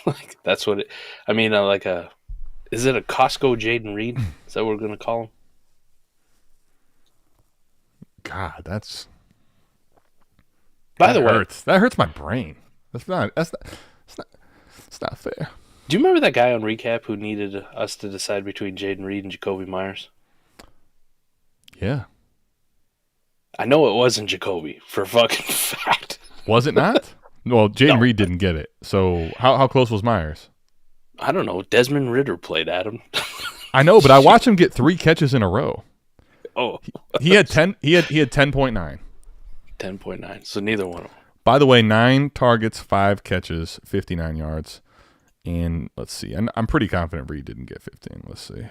Like that's what it. I mean, is it a Costco Jaden Reed? Is that what we're gonna call him? God, that's. By the way, that hurts my brain. It's not fair. Do you remember that guy on recap who needed us to decide between Jaden Reed and Jacoby Myers? Yeah. I know it wasn't Jacoby for a fucking fact. Was it not? Well, Jaden Reed didn't get it. So how close was Myers? I don't know. Desmond Ridder played at him. I know, but I watched him get 3 catches in a row. Oh, he had 10. He had 10.9. 10.9. So neither one of them. By the way, 9 targets, 5 catches, 59 yards, and let's see. I'm pretty confident Reed didn't get 15. Let's see.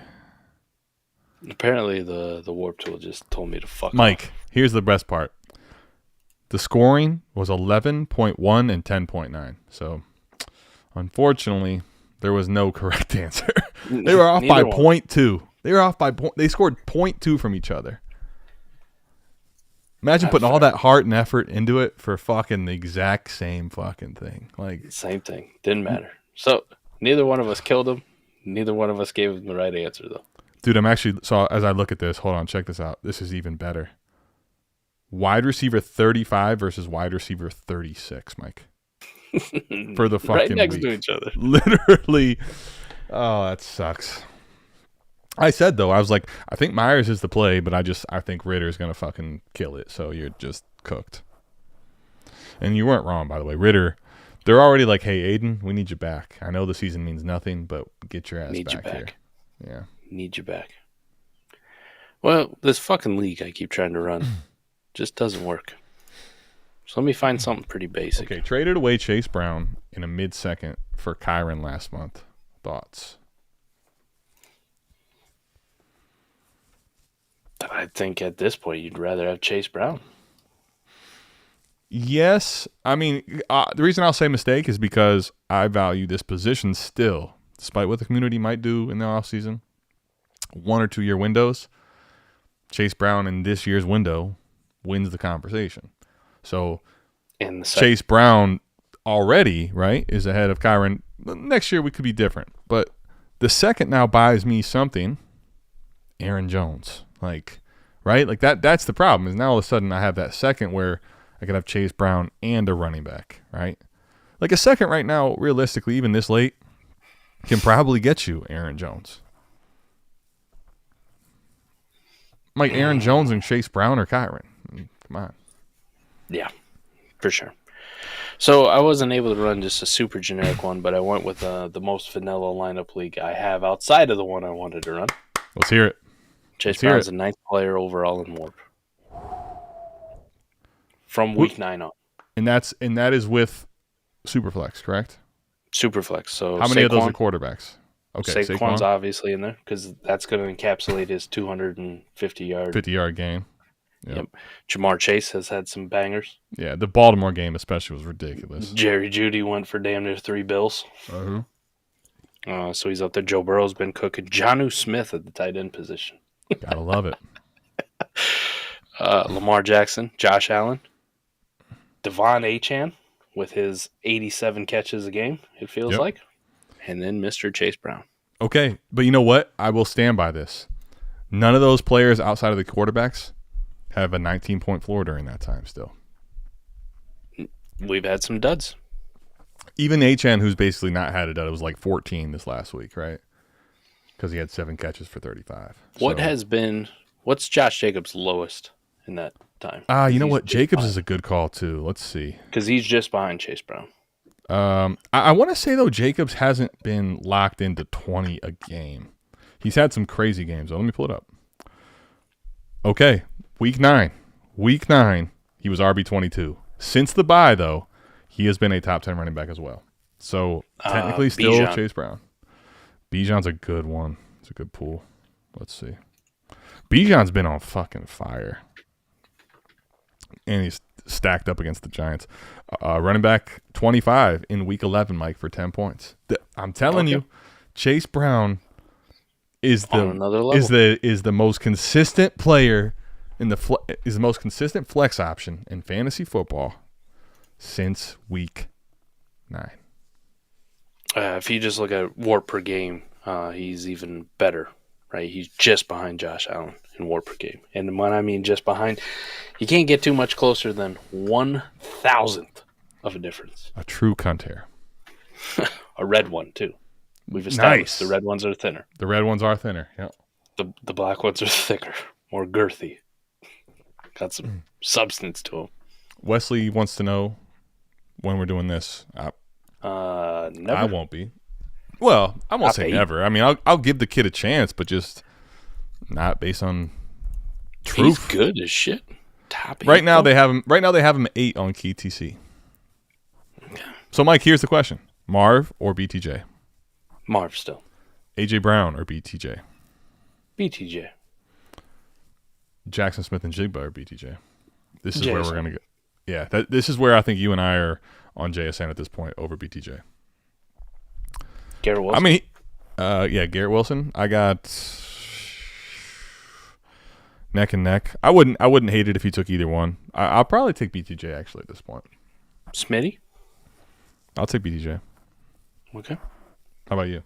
Apparently, the warp tool just told me to fuck Mike, off. Here's the best part. The scoring was 11.1 and 10.9. So, unfortunately, There was no correct answer. They were off by 0.2. They were off by point. They scored 0.2 from each other. Imagine putting all that heart and effort into it for fucking the exact same fucking thing. Like same thing. Didn't matter. So neither one of us killed him. Neither one of us gave him the right answer, though. Dude, I'm actually, so as I look at this, hold on, check this out. This is even better. Wide receiver 35 versus wide receiver 36, Mike. For the fucking right next week. to each other. Literally. Oh, that sucks. I said, though, I was like, I think Myers is the play, but I think Ritter's going to fucking kill it. So you're just cooked. And you weren't wrong, by the way. Ritter, they're already like, hey, Aiden, we need you back. I know the season means nothing, but get your ass back here. Yeah. Need you back. Well, this fucking league I keep trying to run just doesn't work. So let me find something pretty basic. Okay, traded away Chase Brown in a mid-second for Kyron last month. Thoughts? I think at this point you'd rather have Chase Brown. Yes. I mean, the reason I'll say mistake is because I value this position still, despite what the community might do in the offseason. 1 or 2 year windows. Chase Brown in this year's window wins the conversation. So Chase Brown already, right, is ahead of Kyron. Next year we could be different. But the second now buys me something, Aaron Jones. Like, right? Like that's the problem is now all of a sudden I have that second where I could have Chase Brown and a running back, right? Like a second right now, realistically, even this late, can probably get you Aaron Jones. Like Aaron Jones and Chase Brown or Kyron. I mean, come on. Yeah, for sure. So I wasn't able to run just a super generic one, but I went with the most vanilla lineup league I have outside of the one I wanted to run. Let's hear it. Chase Brown's the 9th player overall in Warp. From week 9 on. And that is with Superflex, correct? Superflex. So how many of those are quarterbacks? Okay, Saquon's obviously in there because that's going to encapsulate his 50-yard game. Yep. Jamar Chase has had some bangers. Yeah, the Baltimore game especially was ridiculous. Jerry Jeudy went for damn near 3 bills. So he's up there. Joe Burrow's been cooking. Jonnu Smith at the tight end position. Gotta love it. Lamar Jackson, Josh Allen, Devon Achane with his 87 catches a game, it feels like. And then Mr. Chase Brown. Okay, but you know what? I will stand by this. None of those players outside of the quarterbacks have a 19-point floor during that time still. We've had some duds. Even Achane, who's basically not had a dud, it was like 14 this last week, right? Because he had 7 catches for 35. What's Josh Jacobs' lowest in that time? You know what? Jacobs is a good call, too. Let's see. Because he's just behind Chase Brown. I want to say, though, Jacobs hasn't been locked into 20 a game. He's had some crazy games, though. Let me pull it up. Okay, week 9. Week 9, he was RB22. Since the bye, though, he has been a top 10 running back as well. So, technically still Bijan. Chase Brown. Bijan's a good one. It's a good pool. Let's see. Bijan's been on fucking fire. And he's stacked up against the Giants. Running back 25 in week 11, Mike, for 10 points. I'm telling you, Chase Brown is the most consistent player in is the most consistent flex option in fantasy football since week 9. If you just look at WARP per game, he's even better, right? He's just behind Josh Allen in WARP per game. And when I mean just behind, you can't get too much closer than 1,000th of a difference. A true cunt hair. A red one, too. We've established the red ones are thinner. The red ones are thinner, yeah. The black ones are thicker, more girthy. Got some substance to them. Wesley wants to know when we're doing this. Never. I won't be. Well, I won't say never. I mean, I'll give the kid a chance, but just not based on truth. He's good as shit. Top right now they have him. Right now they have him 8 on KTC. Okay. So, Mike, here's the question: Marv or BTJ? Marv still. AJ Brown or BTJ? BTJ. Jackson Smith and Jigba or BTJ? This is where we're gonna go. Yeah, this is where I think you and I are on JSN at this point over BTJ. Garrett Wilson. I mean, yeah, Garrett Wilson. I got neck and neck. I wouldn't hate it if you took either one. I'll probably take BTJ actually at this point. Smitty. I'll take BTJ. Okay. How about you?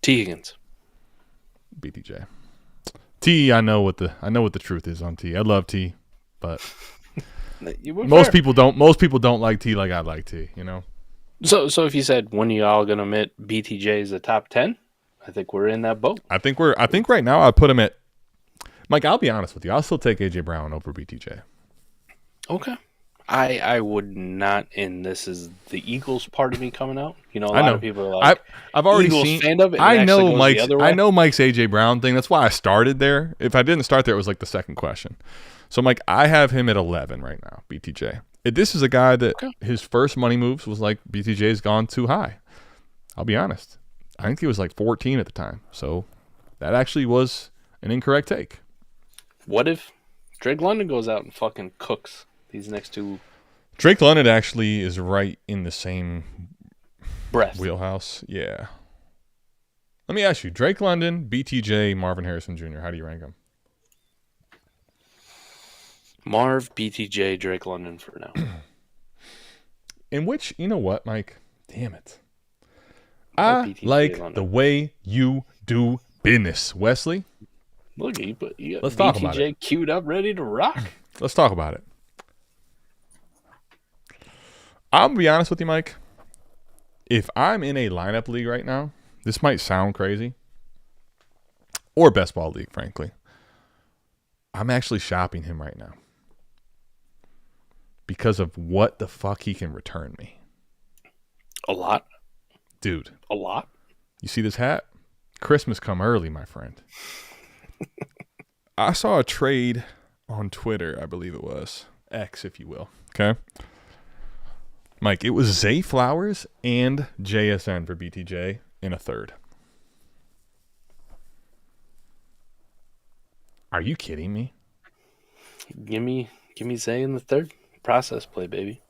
T. Higgins. BTJ. T. I know what the truth is on T. I love T, but most people don't. Most people don't like T like I like T. You know. So if you said when you all gonna admit BTJ is a top 10, I think we're in that boat. I think right now I'd put him at. Mike, I'll be honest with you. I'll still take AJ Brown over BTJ. Okay. I would not, and this is the Eagles part of me coming out. You know, a lot of people are like, I've already Eagles seen. fan of it. I know Mike's. I know Mike's AJ Brown thing. That's why I started there. If I didn't start there, it was like the second question. So, Mike, I have him at 11 right now. BTJ. This is a guy that his first money moves was like BTJ's gone too high. I'll be honest. I think he was like 14 at the time. So that actually was an incorrect take. What if Drake London goes out and fucking cooks these next two? Drake London actually is right in the same breath wheelhouse. Yeah. Let me ask you, Drake London, BTJ, Marvin Harrison Jr., how do you rank them? Marv, BTJ, Drake London for now. In which, you know what, Mike? Damn it. I BTJ like London. the way you do business, Wesley. Look, you got Let's BTJ talk about it. queued up, ready to rock. Let's talk about it. I'm going to be honest with you, Mike. If I'm in a lineup league right now, this might sound crazy, or best ball league, frankly. I'm actually shopping him right now because of what the fuck he can return me. A lot. Dude. A lot. You see this hat? Christmas come early, my friend. I saw a trade on Twitter, I believe it was. X, if you will. Okay? Mike, it was Zay Flowers and JSN for BTJ in a third. Are you kidding me? Give me Zay in the third. Process play, baby.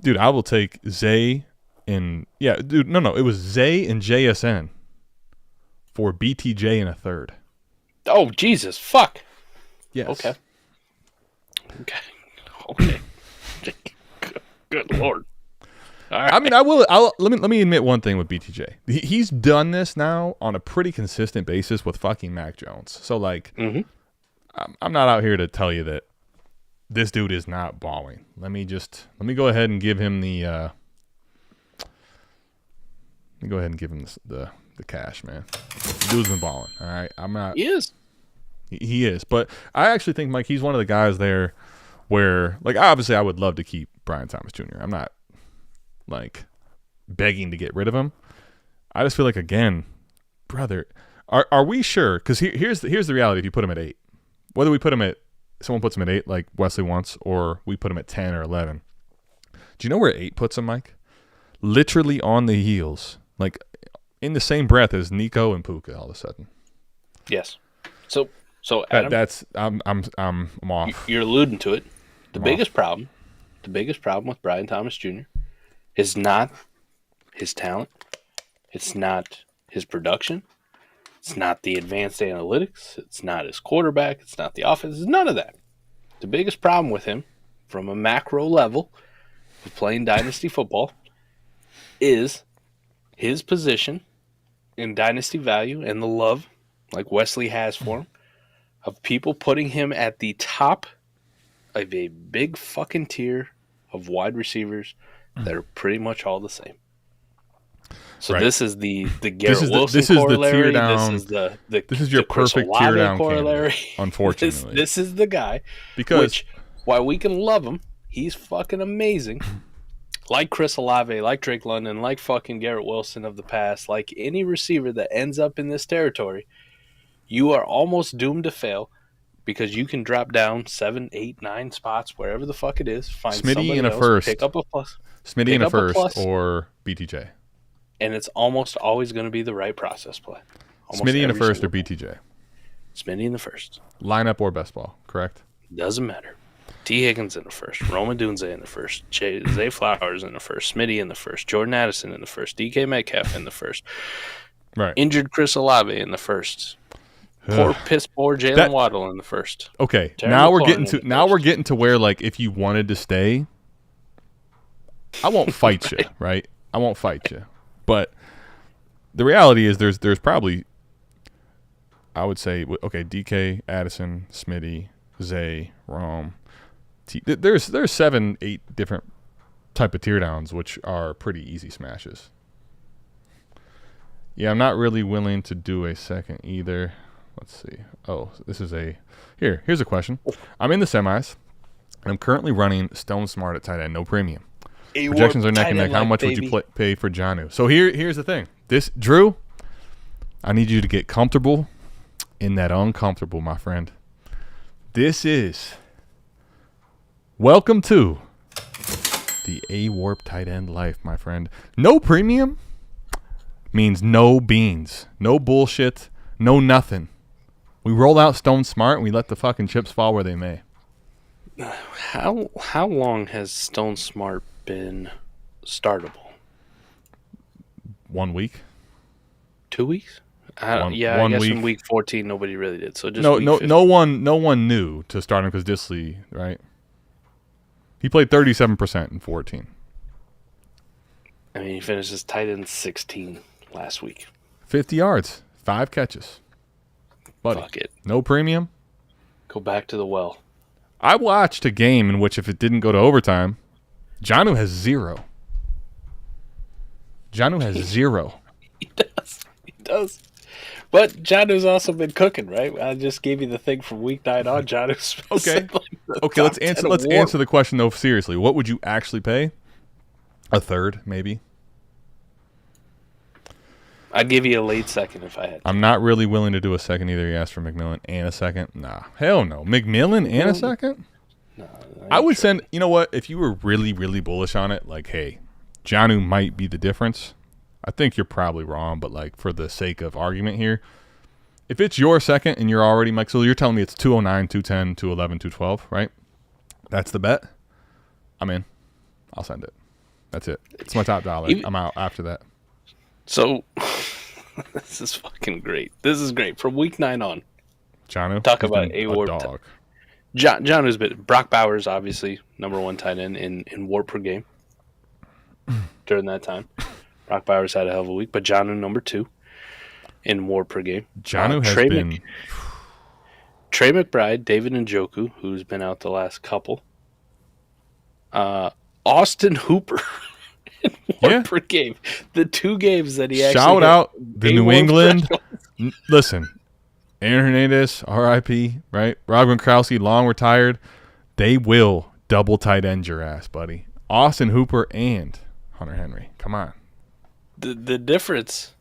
Dude, I will take Zay and it was Zay and JSN for BTJ in a third. Oh, Jesus, fuck. Yes. Okay. Good Lord. All right. I mean, let me admit one thing with BTJ. He's done this now on a pretty consistent basis with fucking Mac Jones. So like, I'm not out here to tell you that this dude is not balling. Let me go ahead and give him the cash, man. The dude's been balling. All right, I'm not. He is. He is, but I actually think, Mike, he's one of the guys there where, like, obviously I would love to keep Brian Thomas Jr. I'm not like begging to get rid of him. I just feel like, again, brother, are we sure? Because here's the reality. If you put him at 8, whether we put him at, someone puts him at 8 like Wesley wants, or we put him at 10 or 11. Do you know where 8 puts him, Mike? Literally on the heels, like in the same breath as Nico and Puka. All of a sudden, yes. So Adam, that's I'm off. You're alluding to it. The biggest problem with Brian Thomas Jr. is not his talent. It's not his production. It's not the advanced analytics. It's not his quarterback. It's not the offense. It's none of that. The biggest problem with him, from a macro level of playing Dynasty football, is his position in Dynasty value and the love, like Wesley has for him, of people putting him at the top of a big fucking tier of wide receivers that are pretty much all the same. So right. This is the Garrett Wilson this is corollary. The tier down. This is your Chris perfect Olave tier down corollary. candidate, unfortunately. This is the guy. Because while we can love him, he's fucking amazing. Like Chris Olave, like Drake London, like fucking Garrett Wilson of the past, like any receiver that ends up in this territory, you are almost doomed to fail because you can drop down 7, 8, 9 spots, wherever the fuck it is, find Smitty somebody in a else, first. pick up a plus. Smitty in a first or BTJ. And it's almost always going to be the right process play. Smitty in a first or BTJ. Smitty in the first. Lineup or best ball, correct? Doesn't matter. T. Higgins in the first, Roma Dunze in the first, Zay Flowers in the first, Smitty in the first, Jordan Addison in the first, DK Metcalf in the first, Right. injured Chris Olave in the first, poor Jalen Waddle in the first. Okay, Terry now we're McLaurin getting to where, like, if you wanted to stay, I won't fight you, right? I won't fight you, but the reality is there's probably, I would say, okay, DK, Addison, Smitty, Zay, Rome. There's 7-8 different type of tear downs, which are pretty easy smashes. Yeah, I'm not really willing to do a second either. Let's see. Oh, this is here's a question. I'm in the semis, and I'm currently running Stone Smart at tight end, no premium. Projections are neck and neck. How much would you pay for Jonnu? So here's the thing. Drew, I need you to get comfortable in that uncomfortable, my friend. This is welcome to the A-Warp tight end life, my friend. No premium means no beans, no bullshit, no nothing. We roll out Stone Smart and we let the fucking chips fall where they may. How long has Stone Smart been startable? 1 week. 2 weeks? I guess in week 14 nobody really did. So just no one knew to start him because Disley, right? He played 37% in 14. I mean, he finished as tight end 16 last week. 50 yards, 5 catches. Buddy, fuck it. No premium. Go back to the well. I watched a game in which if it didn't go to overtime, Jonnu has 0. Jonnu has 0. He does. But Jonnu's also been cooking, right? I just gave you the thing from week 9 on. Jonnu's okay. Okay, let's answer the question though seriously. What would you actually pay? A third, maybe. I'd give you a late second if I had to. I'm not really willing to do a second either. You asked for McMillan and a second. Nah, hell no. McMillan and a second? No, I would send, you know what, if you were really, really bullish on it, like, hey, Jonnu might be the difference. I think you're probably wrong, but like for the sake of argument here, if it's your second and you're already, Mike, so you're telling me it's 209, 210, 211, 212, right? That's the bet. I'm in. I'll send it. That's it. It's my top dollar. I'm out after that. So, this is fucking great. This is great. From week 9 on. Jonnu. Talk about a warp dog. Jonnu's been Brock Bowers, obviously, number 1 tight end in warp per game during that time. Brock Bowers had a hell of a week, but Jonnu number 2 in warp per game. Jonnu has been... Trey McBride, David Njoku, who's been out the last couple. Austin Hooper in warp per game. The 2 games that he actually shout out the New England. Listen, Aaron Hernandez, R.I.P., right? Rob Gronkowski, long retired. They will double tight end your ass, buddy. Austin Hooper and Hunter Henry. Come on. The difference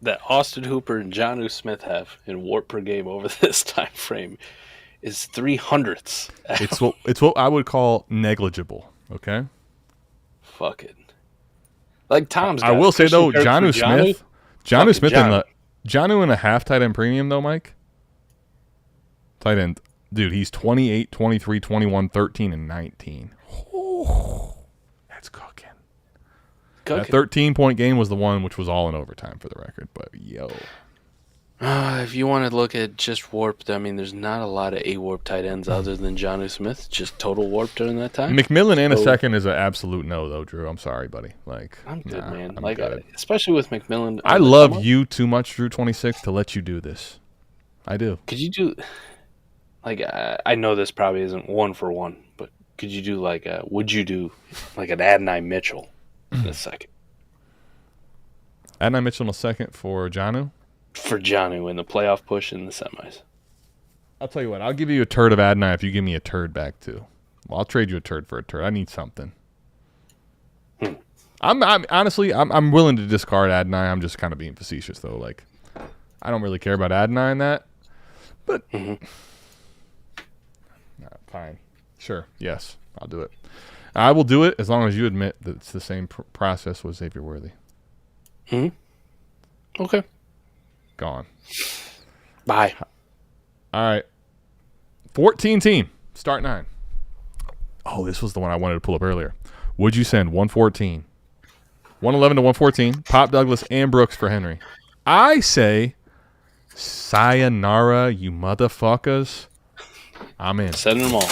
that Austin Hooper and Jonnu Smith have in warp per game over this time frame is 300ths. It's what I would call negligible. Okay. Fuck it. Like Tom's. I will say though, Jonnu and a half tight end premium though, Mike. Tight end, dude. He's 28, 23, 21, 13, and 19. Oh, that's cooking. That 13-point game was the one which was all in overtime for the record. But if you want to look at just warp, I mean, there's not a lot of A-warp tight ends other than Jonnu Smith. Just total warp during that time. McMillan and a second is an absolute no, though, Drew. I'm sorry, buddy. Like, I'm good, man. I'm like, good. Especially with McMillan. I love you too much, Drew 26, to let you do this. I do. Could you do, like, I know this probably isn't 1-for-1, but could you do would you do like an Adonai Mitchell in a second? Adonai Mitchell in a second for Jonnu? For Jonnu in the playoff push in the semis. I'll tell you what. I'll give you a turd of Adonai if you give me a turd back too. Well, I'll trade you a turd for a turd. I need something. I'm honestly willing to discard Adonai. I'm just kind of being facetious though. Like, I don't really care about Adonai in that. But fine, sure, yes, I'll do it. I will do it as long as you admit that it's the same process with Xavier Worthy. Okay. Gone. Bye. All right. 14 team. Start 9. Oh, this was the one I wanted to pull up earlier. Would you send 114, 111 to 114, Pop Douglas and Brooks for Henry? I say, sayonara, you motherfuckers. I'm in. Send them all.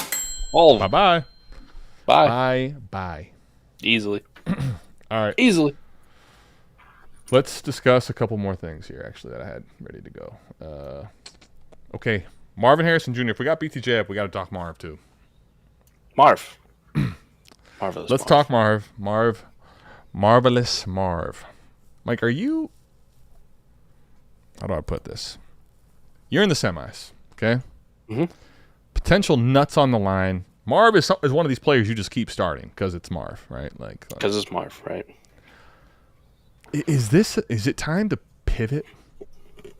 All of them. Bye-bye. Bye. Bye. Easily. All right. Easily. Let's discuss a couple more things here, actually, that I had ready to go. Okay. Marvin Harrison Jr. If we got BTJ up, we got to talk Marv, too. Marv. Marvelous. Let's talk Marv. Marvelous Marv. Mike, are you... How do I put this? You're in the semis, okay? Mm-hmm. Potential nuts on the line. Marv is one of these players you just keep starting because it's Marv, right? Because it's Marv, right? Is it time to pivot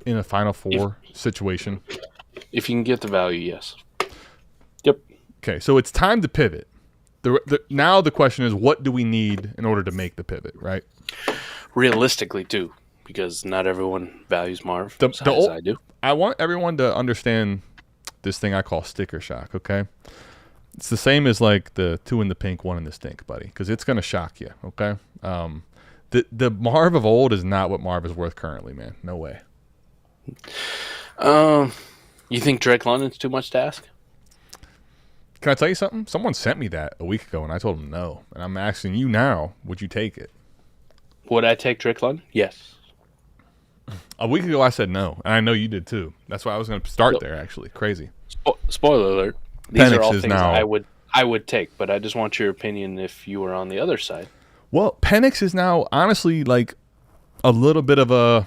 in a Final Four situation? If you can get the value, yes. Yep. Okay, so it's time to pivot. Now the question is, what do we need in order to make the pivot, right? Realistically, too, because not everyone values Marv as I do. I want everyone to understand this thing I call sticker shock, okay? It's the same as like the 2 in the pink, 1 in the stink, buddy, because it's going to shock you, okay? The Marv of old is not what Marv is worth currently, man. No way. You think Drake London's too much to ask? Can I tell you something? Someone sent me that a week ago, and I told them no. And I'm asking you now, would you take it? Would I take Drake London? Yes. A week ago, I said no, and I know you did too. That's why I was going to start there, actually. Crazy. Spoiler alert. These Penix are all is things now... I would take, but I just want your opinion if you were on the other side. Well, Penix is now, honestly, like a little bit of a,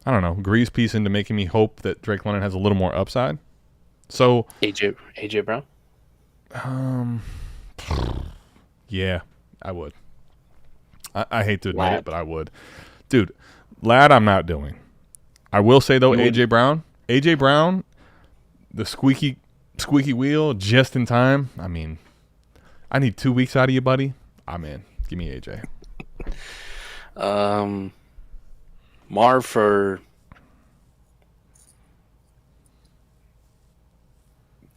I don't know, grease piece into making me hope that Drake London has a little more upside. So AJ Brown? Yeah, I would. I hate to admit it, but I would. Dude, Lad, I'm not doing. I will say, though, AJ Brown, the squeaky wheel just in time. I mean, I need 2 weeks out of you, buddy. I'm in. Give me AJ. Marv for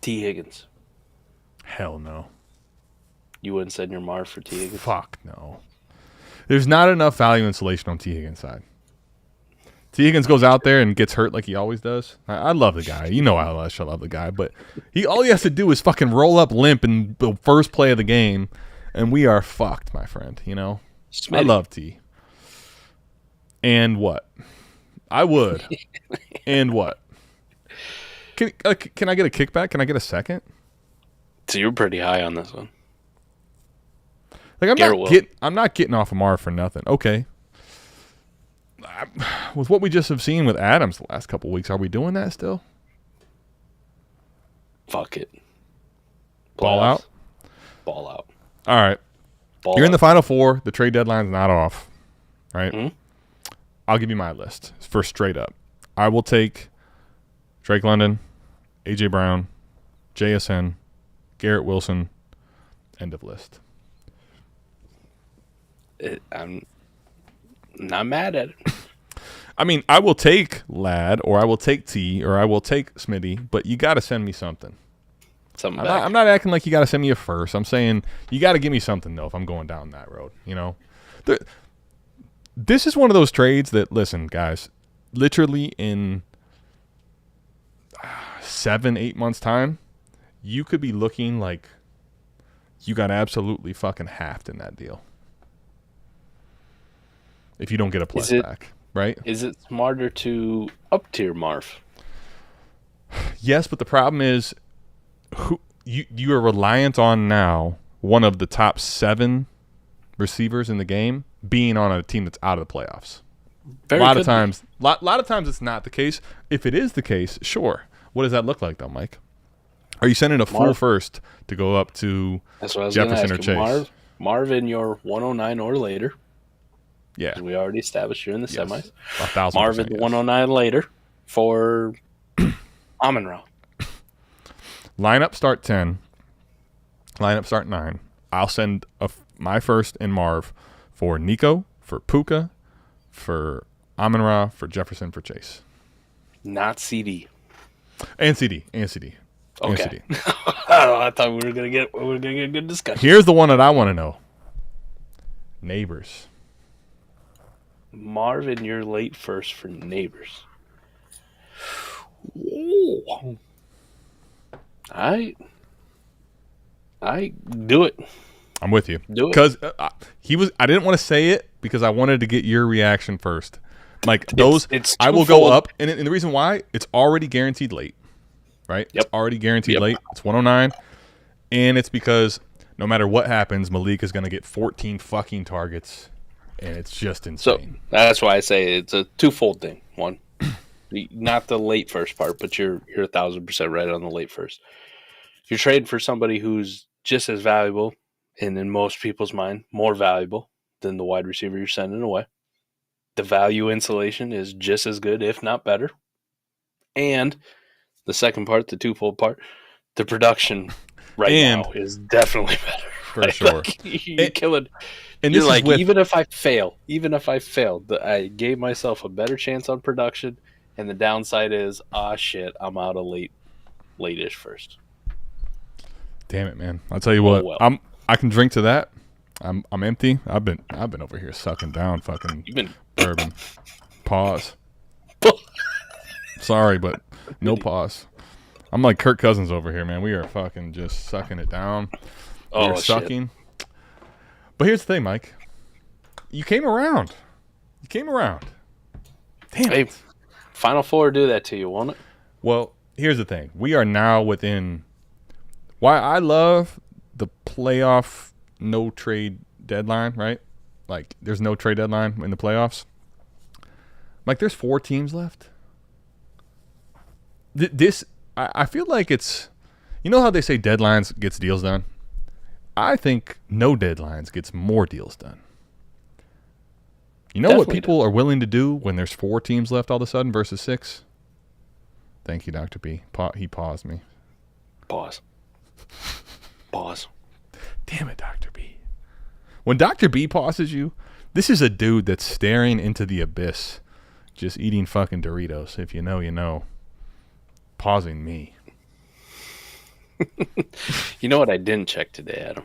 T. Higgins. Hell no. You wouldn't send your Marv for T. Higgins? Fuck no. There's not enough value insulation on T. Higgins' side. T. Higgins goes out there and gets hurt like he always does. I love the guy. You know how much I love the guy. But all he has to do is fucking roll up limp in the first play of the game, and we are fucked, my friend. You know? Smitty. I love T. And what? I would. And what? Can I get a kickback? Can I get a second? So you're pretty high on this one. Like I'm not getting off of Marv for nothing. Okay. With what we just have seen with Adams the last couple of weeks, are we doing that still? Fuck it. Ball out? Ball out. All right. You're in the Final Four. The trade deadline's not off. Right? Mm-hmm. I'll give you my list for straight up. I will take Drake London, A.J. Brown, JSN, Garrett Wilson, end of list. I'm not mad at it. I mean, I will take Lad, or I will take T, or I will take Smitty, but you got to send me something. I'm not acting like you got to send me a first. I'm saying you got to give me something, though, if I'm going down that road. You know, this is one of those trades that, listen, guys, literally in 7-8 months' time, you could be looking like you got absolutely fucking halved in that deal. If you don't get a plus back, right? Is it smarter to up-tier Marv? Yes, but the problem is who you are reliant on now one of the top 7 receivers in the game being on a team that's out of the playoffs. A lot of times it's not the case. If it is the case, sure. What does that look like, though, Mike? Are you sending a full first to go up to Jefferson or Chase? Marv in your 109 or later. Yeah. We already established you're in the semis. 1,000%. Marvin, yes. 109 later for Amon-Ra. Lineup start 10. Lineup start 9. I'll send my first and Marv for Nico, for Puka, for Amon-Ra, for Jefferson, for Chase. Not CD. And CD. Okay. CD. I thought we were gonna get a good discussion. Here's the one that I want to know. Neighbors. Marvin, you're late first for Neighbors. Ooh. I do it. I'm with you. Do it. Because I didn't want to say it because I wanted to get your reaction first. Like those, it's I will go twofold. up, and the reason why, it's already guaranteed late, right? Yep. It's already guaranteed Yep. late. It's 109, and it's because no matter what happens, Malik is going to get 14 fucking targets, and it's just So insane. that's why I say it's a twofold thing. One, not the late first part, but you're 1,000% right on the late first. You're trading for somebody who's just as valuable, and in most people's mind, more valuable than the wide receiver you're sending away. The value insulation is just as good, if not better. And the second part, the twofold part, the production now is definitely better. For sure. Like, you're killing. And You're this like, is with, even if I failed, I gave myself a better chance on production, and the downside is, shit, I'm out of late-ish first. damn it, man! I'll tell you what, well. I can drink to that. I'm empty. I've been over here sucking down fucking You've been bourbon. Pause. Sorry, but no pause. I'm like Kirk Cousins over here, man. We are fucking just sucking it down. We're sucking. But here's the thing, Mike. You came around. Damn Hey, it. Final Four do that to you, won't it? Well, here's the thing. We are now within. Why I love the playoff no trade deadline, right? Like, there's no trade deadline in the playoffs. Like, there's 4 teams left. I feel like it's. You know how they say deadlines gets deals done? I think no deadlines gets more deals done. You know Definitely what people are willing to do when there's 4 teams left all of a sudden versus 6? Thank you, Dr. B. He paused me. Pause. Damn it, Dr. B. When Dr. B pauses you, this is a dude that's staring into the abyss, just eating fucking Doritos. If you know, you know. Pausing me. You know what I didn't check today, Adam?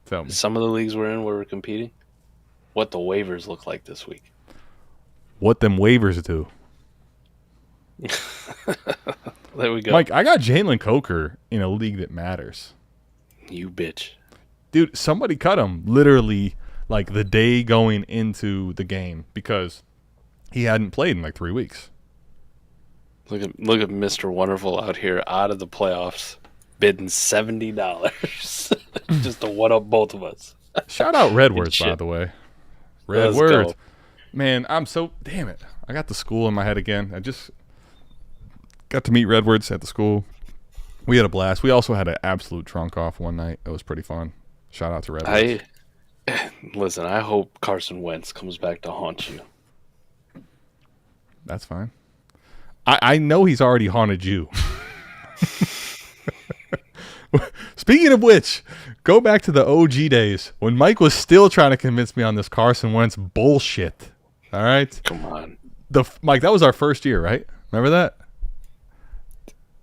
Tell me. Some of the leagues we're in where we're competing, what the waivers look like this week. What them waivers do. There we go. Mike, I got Jalen Coker in a league that matters. You bitch. Dude, somebody cut him literally like the day going into the game because he hadn't played in like 3 weeks. Look at Mr. Wonderful out here, out of the playoffs, bidding $70 just to one up both of us. Shout out Redwords, Shit. by the way. Let's Redwords. go. Man, I'm so... Damn it. I got the school in my head again. I just got to meet Redwords at the school. We had a blast. We also had an absolute trunk off one night. It was pretty fun. Shout out to Redwords. Listen, I hope Carson Wentz comes back to haunt you. That's fine. I know he's already haunted you. Speaking of which, go back to the OG days when Mike was still trying to convince me on this Carson Wentz bullshit. All right? Come on. Mike, that was our first year, right? Remember that?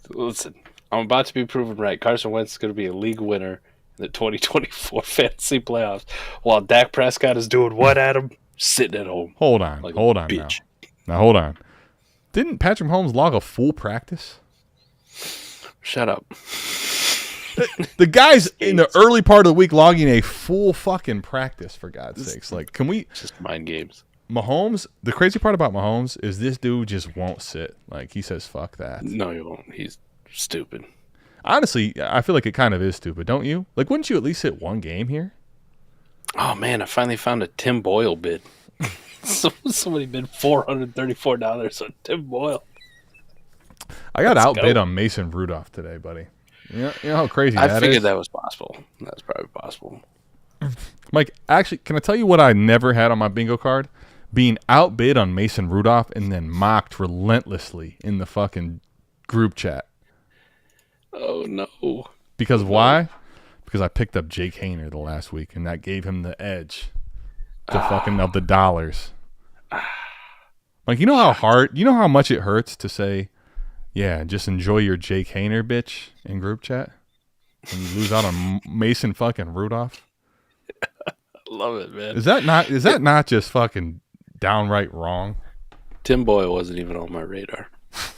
Listen, I'm about to be proven right. Carson Wentz is going to be a league winner in the 2024 fantasy playoffs while Dak Prescott is doing what, Adam? Sitting at home. Hold on. Like Hold on bitch. now, hold on. Didn't Patrick Mahomes log a full practice? Shut up. The guy's in the early part of the week logging a full fucking practice, for God's sakes. Like, can we... Just mind games. Mahomes, the crazy part about Mahomes is this dude just won't sit. Like, he says, fuck that. No, he won't. He's stupid. Honestly, I feel like it kind of is stupid, don't you? Like, wouldn't you at least hit one game here? Oh, man, I finally found a Tim Boyle bid. Somebody bid $434 on Tim Boyle. I got Let's outbid go. on Mason Rudolph today, buddy. You know how crazy I that figured is? that was possible. That's probably possible. Mike, actually, can I tell you what I never had on my bingo card? Being outbid on Mason Rudolph and then mocked relentlessly in the fucking group chat. Oh, no. Because why? Because I picked up Jake Hayner the last week, and that gave him the edge to fucking of the dollars. Like, you know how much it hurts to say Yeah, just enjoy your Jake Hayner bitch in group chat. When you lose out on Mason fucking Rudolph. Love it, man. Is that not just fucking downright wrong? Tim Boyle wasn't even on my radar.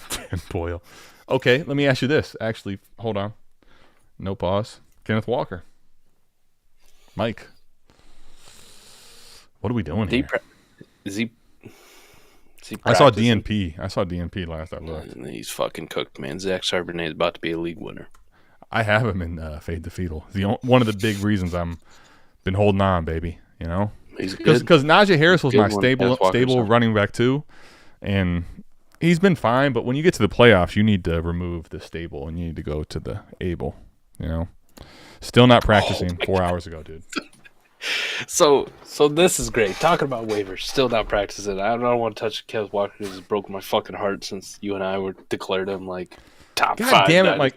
Tim Boyle. Okay, let me ask you this. Actually, hold on. No pause. Kenneth Walker. Mike. What are we doing here? Is he I saw practicing? DNP. I saw DNP last I looked. He's fucking cooked, man. Zach Charbonnet is about to be a league winner. I have him in Fade the Fetal. One of the big reasons I'm been holding on, baby. You know, because Najee Harris was my stable running back too, and he's been fine. But when you get to the playoffs, you need to remove the stable and you need to go to the able. You know, still not practicing 4 hours ago, dude. So this is great. Talking about waivers, still not practicing. I don't want to touch Kenneth Walker because it's broken my fucking heart since you and I were declared him like top God 5. damn it, Mike.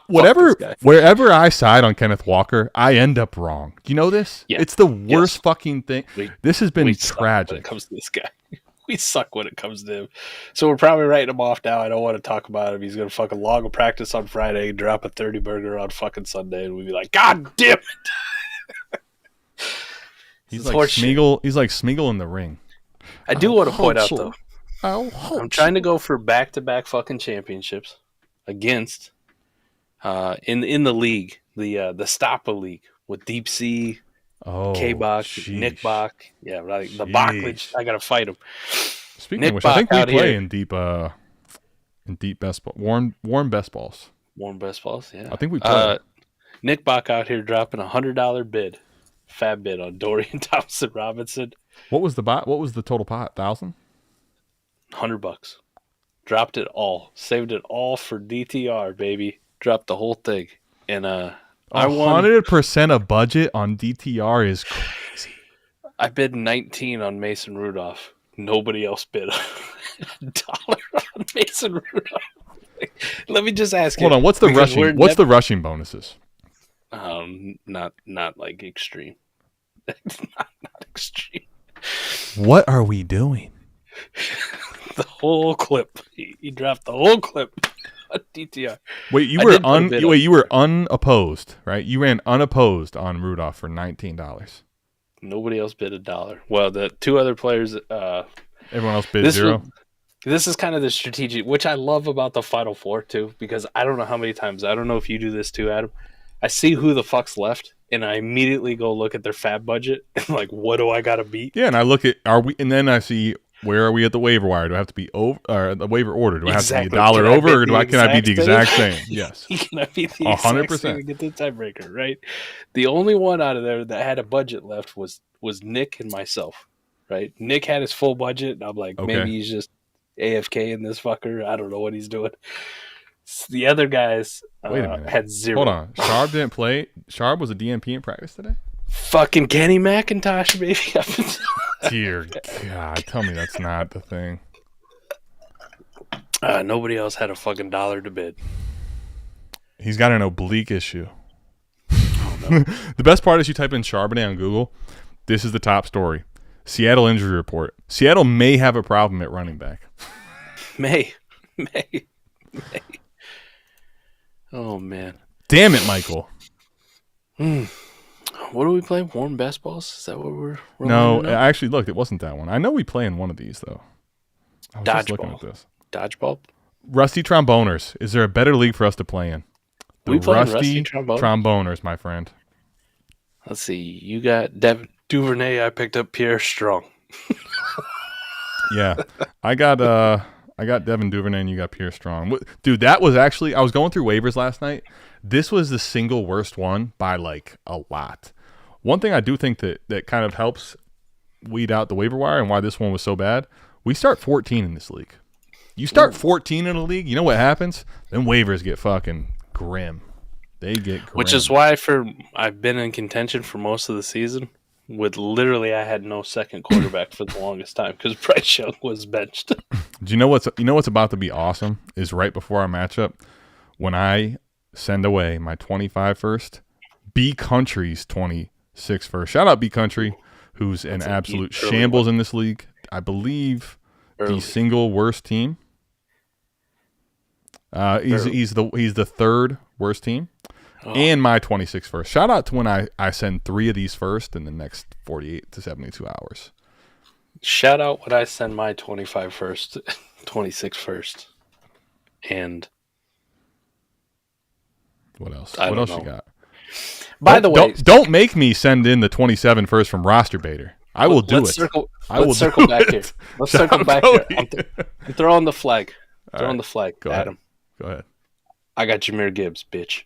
Wherever I side on Kenneth Walker, I end up wrong. Do you know this? Yeah. It's the worst fucking thing. This has been tragic. When it comes to this guy. We suck when it comes to him. So we're probably writing him off now. I don't want to talk about him. He's going to fucking log a practice on Friday, drop a 30 burger on fucking Sunday, and we'll be like, God damn it. He's like Smeagol. He's like Smeagol in the Ring. I do want to point out, though, I'm trying to go for back-to-back fucking championships against in the league, the Stoppa League with Deep Sea, K-Bach, Nick Bach. Yeah, right. The Backlage. I got to fight him. Speaking of which, I think we play in deep best ball. Warm best balls. Warm best balls, yeah. I think we play. Nick Bach out here dropping $100 bid. Fab bid on Dorian Thompson Robinson. What was the total pot? 1,000? $100. Dropped it all. Saved it all for DTR, baby. Dropped the whole thing. And I won 100% of budget on DTR is crazy. I bid 19 on Mason Rudolph. Nobody else bid $1 on Mason Rudolph. Let me just ask you. Hold on, what's the rushing? What's the rushing bonuses? Not like extreme. not extreme. What are we doing? The whole clip. He dropped the whole clip on DTR. Wait, you were unopposed, right? You ran unopposed on Rudolph for $19. Nobody else bid $1. Well, the two other players. Everyone else bid $0. This is kind of the strategic, which I love about the Final Four too, because I don't know how many times. I don't know if you do this too, Adam. I see who the fuck's left, and I immediately go look at their fab budget and like, what do I got to beat? Yeah, and I look at and then I see where are we at the waiver wire? Do I have to be over or the waiver order? Do I have to be $1 over, or can I be the exact same? Yes, can I be the 100% to get the tiebreaker? Right. The only one out of there that had a budget left was Nick and myself. Right. Nick had his full budget, and I'm like, maybe he's just AFK in this fucker. I don't know what he's doing. The other guys Wait a minute. had 0. Hold on. Sharp didn't play. Sharp was a DNP in practice today? Fucking Kenny McIntosh, baby. Dear God. Tell me that's not the thing. Nobody else had a fucking $1 to bid. He's got an oblique issue. Oh, no. The best part is you type in Charbonnet on Google. This is the top story. Seattle injury report. Seattle may have a problem at running back. May. Oh, man. Damn it, Michael. What do we play? Warm best balls? Is that what we're No, I actually looked. It wasn't that one. I know we play in one of these, though. I was just looking at this. Dodgeball? Rusty Tromboners. Is there a better league for us to play in? We play Rusty Tromboners, my friend. Let's see. You got Devin Duvernay. I picked up Pierre Strong. Yeah. I got Devin Duvernay and you got Pierre Strong. Dude, that was actually, I was going through waivers last night. This was the single worst one by like a lot. One thing I do think that kind of helps weed out the waiver wire and why this one was so bad, we start 14 in this league. You start 14 in a league, you know what happens? Then waivers get fucking grim. They get grim. Which is why I've been in contention for most of the season. With literally, I had no second quarterback for the longest time because Bryce Young was benched. Do you know what's about to be awesome? Is right before our matchup when I send away my 25 first, B Country's 26 first. Shout out B Country, who's an absolute shambles in this league. I believe the single worst team. He's the third worst team, and my 26th first. Shout out to when I send 3 of these first in the next 48 to 72 hours. Shout out when I send my 25 first, 26 first, and what else? I what don't else know. you got? By the way, don't make me send in the 27 first from Roster Baiter. I will do it. Let's circle back here. Let's circle back here. I'm throwing the flag. Throwing the flag. Go Adam. Go ahead. I got Jahmyr Gibbs, bitch.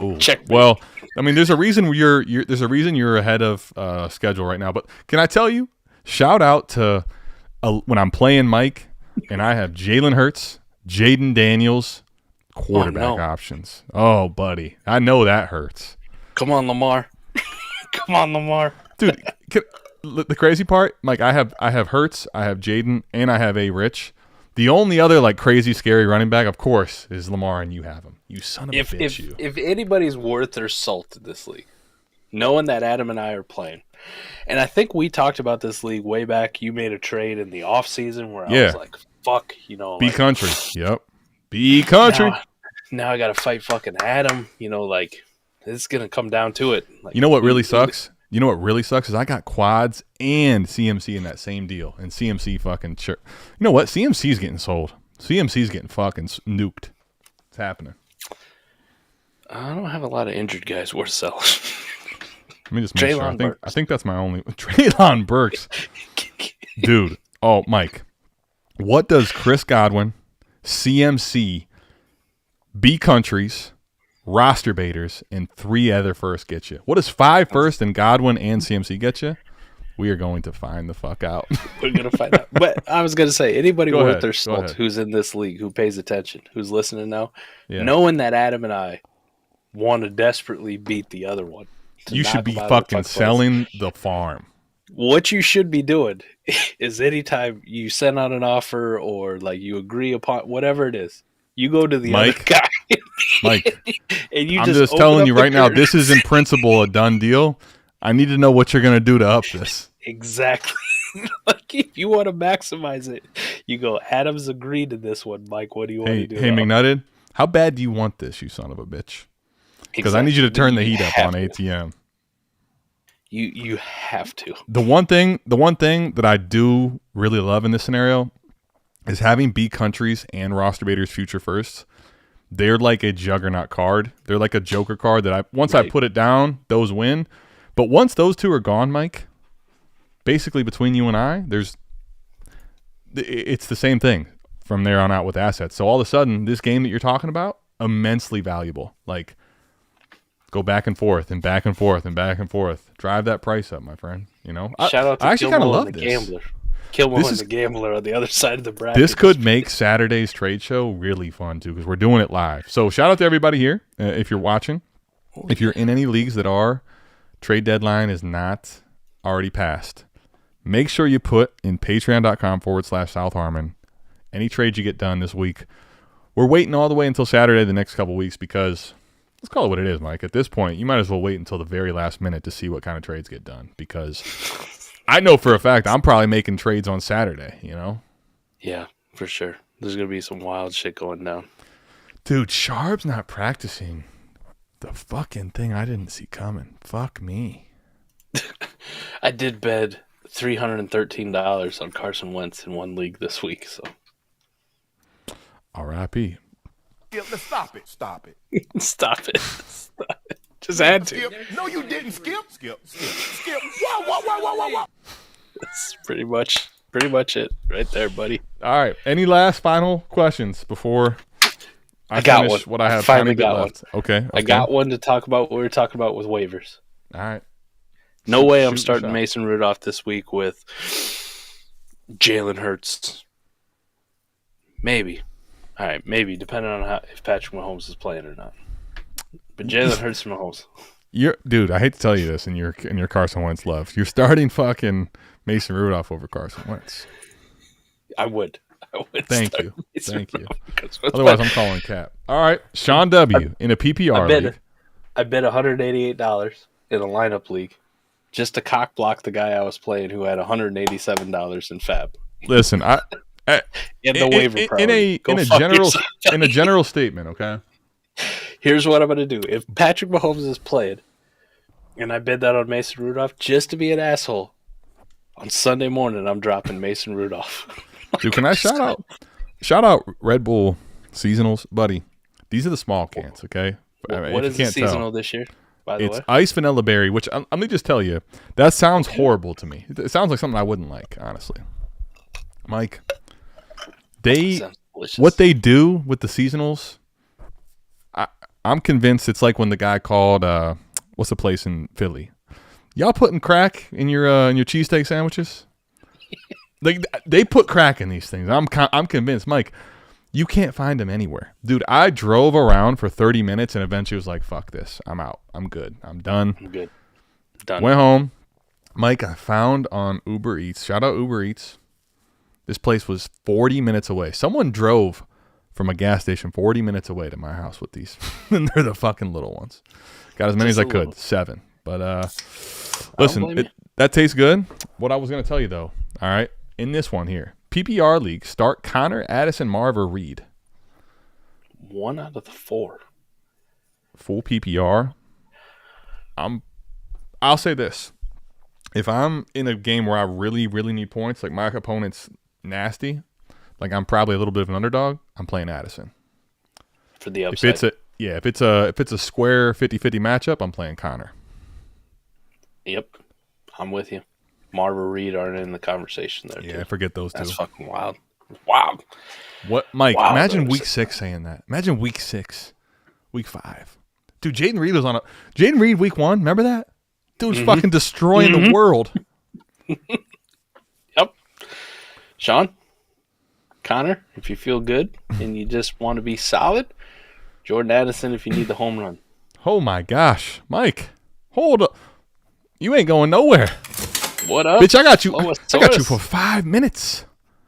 Ooh. Check. Well, I mean, there's a reason you're ahead of schedule right now. But can I tell you? Shout out to when I'm playing Mike and I have Jalen Hurts, Jaden Daniels, quarterback options. Oh, buddy, I know that hurts. Come on, Lamar. Come on, Lamar. Dude, the crazy part, Mike, I have Hurts, I have Jaden, and I have A. Rich. The only other like crazy scary running back, of course, is Lamar, and you have him. You son of a bitch. If anybody's worth their salt in this league, knowing that Adam and I are playing, and I think we talked about this league way back. You made a trade in the off season where I was like, "Fuck," B country. Yep, B country. Now I got to fight fucking Adam. It's gonna come down to it. You know what really sucks? You know what really sucks is I got quads and CMC in that same deal, and CMC fucking You know what? CMC's getting sold. CMC's getting fucking nuked. It's happening. I don't have a lot of injured guys worth selling. Let me just make sure. I think that's my only Treylon Burks. Dude. Oh, Mike. What does Chris Godwin, CMC, B countries, roster baiters, and 3 other first get you? What does 5 first and Godwin and CMC get you? We are going to find the fuck out. We're going to find out. But I was going to say, anybody worth their salt who's in this league, who pays attention, who's listening now, knowing that Adam and I want to desperately beat the other one. You should be fucking selling the farm. What you should be doing is anytime you send out an offer or like you agree upon whatever it is, you go to the other guy. Mike, and I'm just telling you right now, this is in principle a done deal. I need to know what you're going to do to up this. Exactly. Like if you want to maximize it, you go, Adam's agreed to this one, Mike. What do you want to do? Hey, McNutted, how bad do you want this, you son of a bitch? Because I need you to turn the heat up on ATM. You have to. The one thing that I do really love in this scenario is having B countries and roster baiters future firsts. They're like a juggernaut card. They're like a joker card that I put it down, those win. But once those 2 are gone, Mike, basically between you and I, it's the same thing from there on out with assets. So all of a sudden, this game that you're talking about, immensely valuable. Like, go back and forth and back and forth and back and forth. Drive that price up, my friend. You know, shout out to I actually kind of love the this. Gambler. Kilmore the gambler on the other side of the bracket. This could make Saturday's trade show really fun too, because we're doing it live. So shout out to everybody here if you're watching. If you're in any leagues that our trade deadline is not already passed, make sure you put in patreon.com/South Harmon any trades you get done this week. We're waiting all the way until Saturday the next couple weeks because let's call it what it is, Mike. At this point, you might as well wait until the very last minute to see what kind of trades get done, because I know for a fact I'm probably making trades on Saturday, you know? Yeah, for sure. There's going to be some wild shit going down. Dude, Sharp's not practicing. The fucking thing I didn't see coming. Fuck me. I did bet $313 on Carson Wentz in one league this week, so. R.I.P. Stop it. Stop it. Stop it. Just had to. Skip. No, you didn't. Skip. Whoa. That's pretty much it right there, buddy. All right. Any last final questions before I got finish one. what I have finally got left? one. Okay. I got one to talk about what we were talking about with waivers. All right. No way I'm starting Mason Rudolph this week with Jalen Hurts. Maybe. All right, maybe, depending on if Patrick Mahomes is playing or not. But Jalen Hurts and Mahomes. Dude, I hate to tell you this in your Carson Wentz love. You're starting fucking Mason Rudolph over Carson Wentz. I would. Thank you. Otherwise, I'm calling cap. All right, Sean W. in a PPR league. I bet $188 in a lineup league just to cock block the guy I was playing who had $187 in Fab. Listen, in the waiver priority. In a general statement, okay? Here's what I'm going to do. If Patrick Mahomes is playing, and I bid that on Mason Rudolph just to be an asshole, on Sunday morning I'm dropping Mason Rudolph. Dude, can I shout out Red Bull seasonals, buddy? These are the small cans, okay? What is the seasonal this year, by the way? It's Ice Vanilla Berry, which let me just tell you, that sounds horrible to me. It sounds like something I wouldn't like, honestly. Mike, what they do with the seasonals, I'm convinced it's like when the guy called, what's the place in Philly? Y'all putting crack in your cheesesteak sandwiches? Like they put crack in these things. I'm convinced, Mike. You can't find them anywhere, dude. I drove around for 30 minutes and eventually was like, "Fuck this! I'm out. I'm good. I'm done. I'm good. Done." Went home, Mike. I found on Uber Eats. Shout out Uber Eats. This place was 40 minutes away. Someone drove from a gas station 40 minutes away to my house with these, and they're the fucking little ones. Got as many as I could, 7. But listen, that tastes good. What I was gonna tell you though, all right, in this one here. PPR league, start Connor, Addison, Marv, or Reed. 1 out of the 4. Full PPR. I'll say this. If I'm in a game where I really, really need points, like my opponent's nasty, like I'm probably a little bit of an underdog, I'm playing Addison. For the upside. If it's a square 50-50 matchup, I'm playing Connor. Yep. I'm with you. Marv or Reed aren't in the conversation there. Yeah, forget those two. That's fucking wild. Wow. What, Mike? Wow, imagine week 6 saying that. Imagine week 6, week 5. Dude, Jaden Reed was on Jaden Reed week 1. Remember that? Dude's fucking destroying the world. Yep. Sean, Connor, if you feel good and you just want to be solid, Jordan Addison if you need the home run. Oh my gosh, Mike, hold up! You ain't going nowhere. What up, bitch? I got you. I got you for 5 minutes.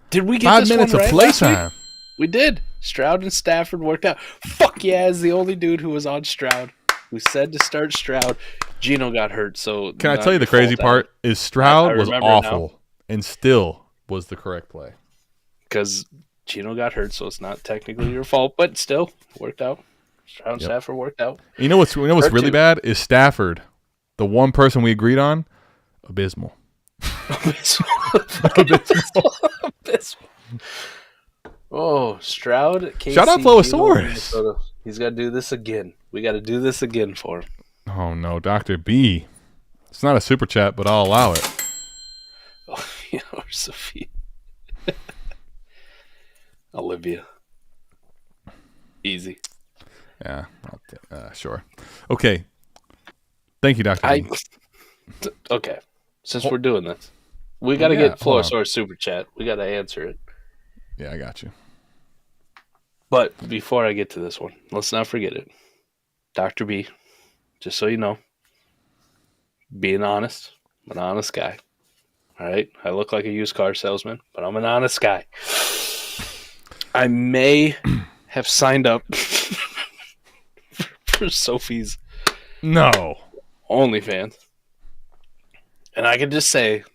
Did we get 5 this minutes one of right playtime? We did. Stroud and Stafford worked out. Fuck yeah, is the only dude who was on Stroud, who said to start Stroud. Gino got hurt, so can I tell you the crazy part is Stroud was awful and still was the correct play because Gino got hurt, so it's not technically your fault, but still worked out. Stroud and Stafford worked out. You know what's really bad is Stafford, the one person we agreed on, abysmal. Abysmal. Oh, Stroud. KC, shout out Flowosaurus. He's got to do this again. We got to do this again for him. Oh no, Dr. B. It's not a super chat, but I'll allow it. Oh, or Sophia. Olivia. Easy. Yeah, sure. Okay. Thank you, Dr. B. Okay. Since we're doing this, we got to get Flowosaurus super chat. We got to answer it. Yeah, I got you. But before I get to this one, let's not forget it. Dr. B, just so you know, being honest, I'm an honest guy. All right? I look like a used car salesman, but I'm an honest guy. I may have signed up for Sophie's OnlyFans. And I can just say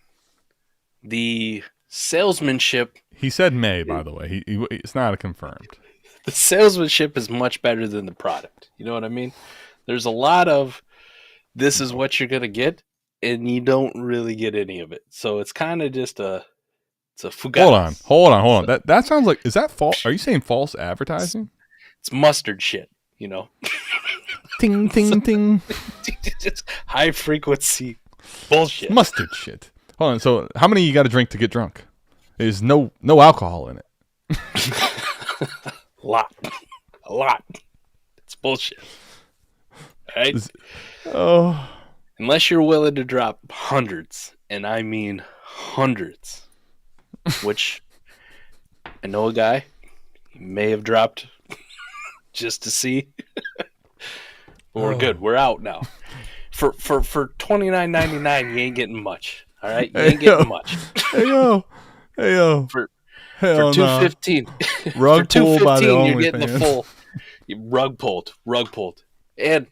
the salesmanship. He said may, by the way. It's not confirmed. The salesmanship is much better than the product. You know what I mean? There's a lot of this is what you're going to get, and you don't really get any of it. So it's kind of just it's a fugazi. Hold on. That sounds like, is that false? Are you saying false advertising? It's mustard shit, you know? Ting, ting, ting. Just high frequency bullshit. Mustard shit. Hold on. So how many you got to drink to get drunk? There's no alcohol in it. A lot. It's bullshit. All right? Unless you're willing to drop hundreds, and I mean hundreds, which I know a guy, he may have dropped just to see. But we're good. We're out now. For $29.99, you ain't getting much. All right? You ain't getting much. Hey yo. For $2.15. Rug pull by the you're getting the full rug pulled. And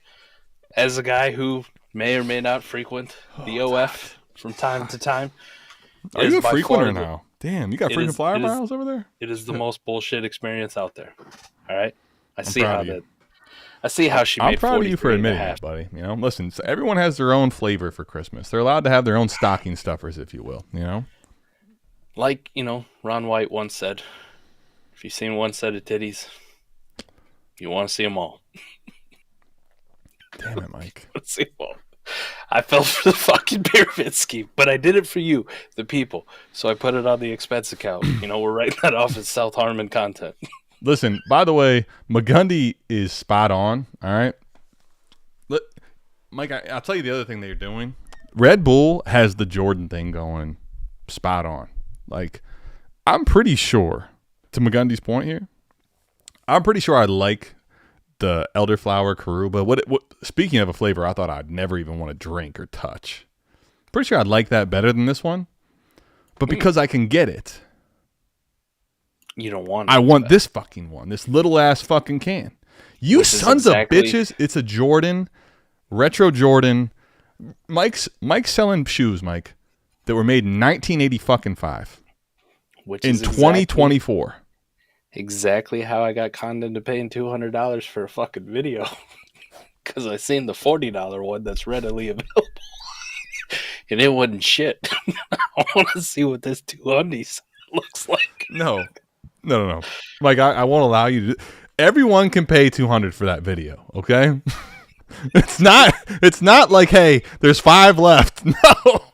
as a guy who may or may not frequent the OF from time to time. Are you a frequenter now? Damn, you got It freaking is- flyer it is- miles over there? It is the most bullshit experience out there. All right, I see proud how of you. that. I see how she I'm made. proud of you for 43 and a admitting half. it, buddy. You know, listen, so everyone has their own flavor for Christmas. They're allowed to have their own stocking stuffers, if you will. You know, Like, Ron White once said, if you've seen one set of titties, you want to see them all. damn it, Mike. See 'em all. I fell for the fucking pyramid scheme, but I did it for you, the people. So I put it on the expense account. We're writing that off as South Harmon content. Listen, by the way, McGundy is spot on. All right, Mike, I'll tell you the other thing they're doing. Red Bull has the Jordan thing going spot on. Like, I'm pretty sure, to McGundy's point here, I'm pretty sure I like the elderflower Karoo, but what speaking of a flavor I thought I'd never even want to drink or touch. Pretty sure I'd like that better than this one. But because I can get it, You don't want I want this fucking one, this little ass fucking can. You Which is sons exactly- of bitches, it's a Jordan, retro Jordan. Mike's selling shoes, Mike, that were made in 1985 which in is 2024. Exactly how I got conned into paying $200 for a fucking video. Because I seen the $40 one that's readily available. And it wasn't shit. I want to see what this 200s looks like. No. Mike, I won't allow you to. Everyone can pay $200 for that video, okay? It's not like, hey, there's 5 left. No.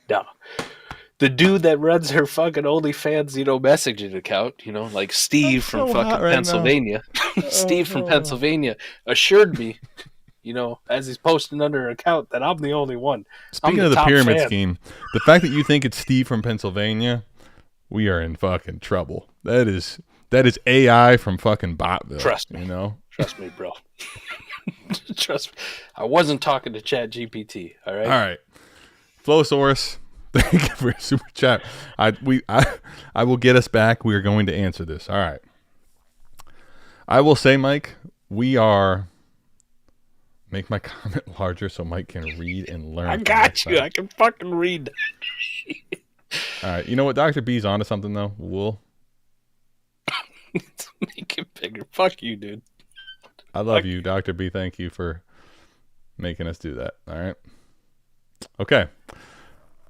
No. The dude that runs her fucking OnlyFans, messaging account, like Steve That's from so fucking hot right Pennsylvania. Steve from Pennsylvania assured me, as he's posting under her account, that I'm the only one. Speaking of the pyramid scheme, the fact that you think it's Steve from Pennsylvania, we are in fucking trouble. That is AI from fucking Botville. Trust me. Trust me, bro. Trust me. I wasn't talking to Chat GPT, all right? All right. Flowsaurus, thank you for your super chat. I will get us back. We are going to answer this. All right. I will say, Mike, we are. Make my comment larger so Mike can read and learn. I from got next you. time. I can fucking read. All right. You know what? Dr. B's onto something, though. Wool. Make it bigger. Fuck you, dude. I love you, Dr. B. Thank you for making us do that. All right. Okay.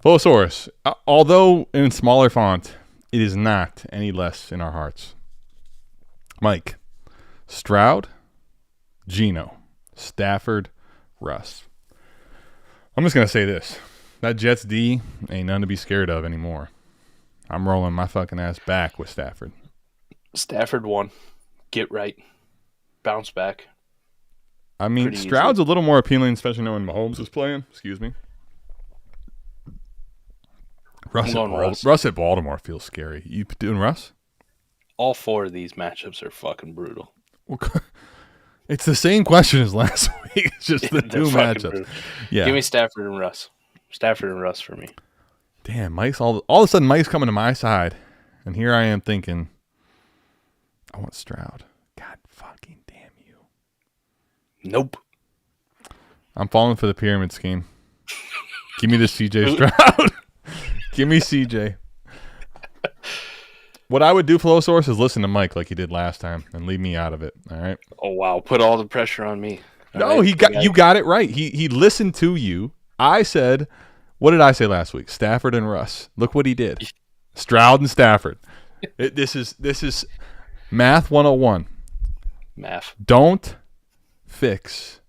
Flowsaurus. Although in smaller font, it is not any less in our hearts. Mike. Stroud. Geno. Stafford. Russ. I'm just going to say this. That Jets D ain't none to be scared of anymore. I'm rolling my fucking ass back with Stafford. Stafford won. Get right. Bounce back. I mean, Pretty Stroud's a little more appealing, especially knowing Mahomes is playing. Excuse me. Russ at Baltimore feels scary. You doing Russ? All 4 of these matchups are fucking brutal. It's the same question as last week. It's just the They're two fucking matchups. brutal. Yeah. Give me Stafford and Russ. Stafford and Russ for me. Damn, Mike's all of a sudden Mike's coming to my side, and here I am thinking, I want Stroud. God fucking damn you. Nope. I'm falling for the pyramid scheme. Give me the CJ Stroud. Give me CJ. What I would do, Flowsource, is listen to Mike like he did last time and leave me out of it. All right. Oh wow, put all the pressure on me. All No, right? you got it right. He listened to you. I said, what did I say last week? Stafford and Russ. Look what he did. Stroud and Stafford. This is math 101. Math. Don't fix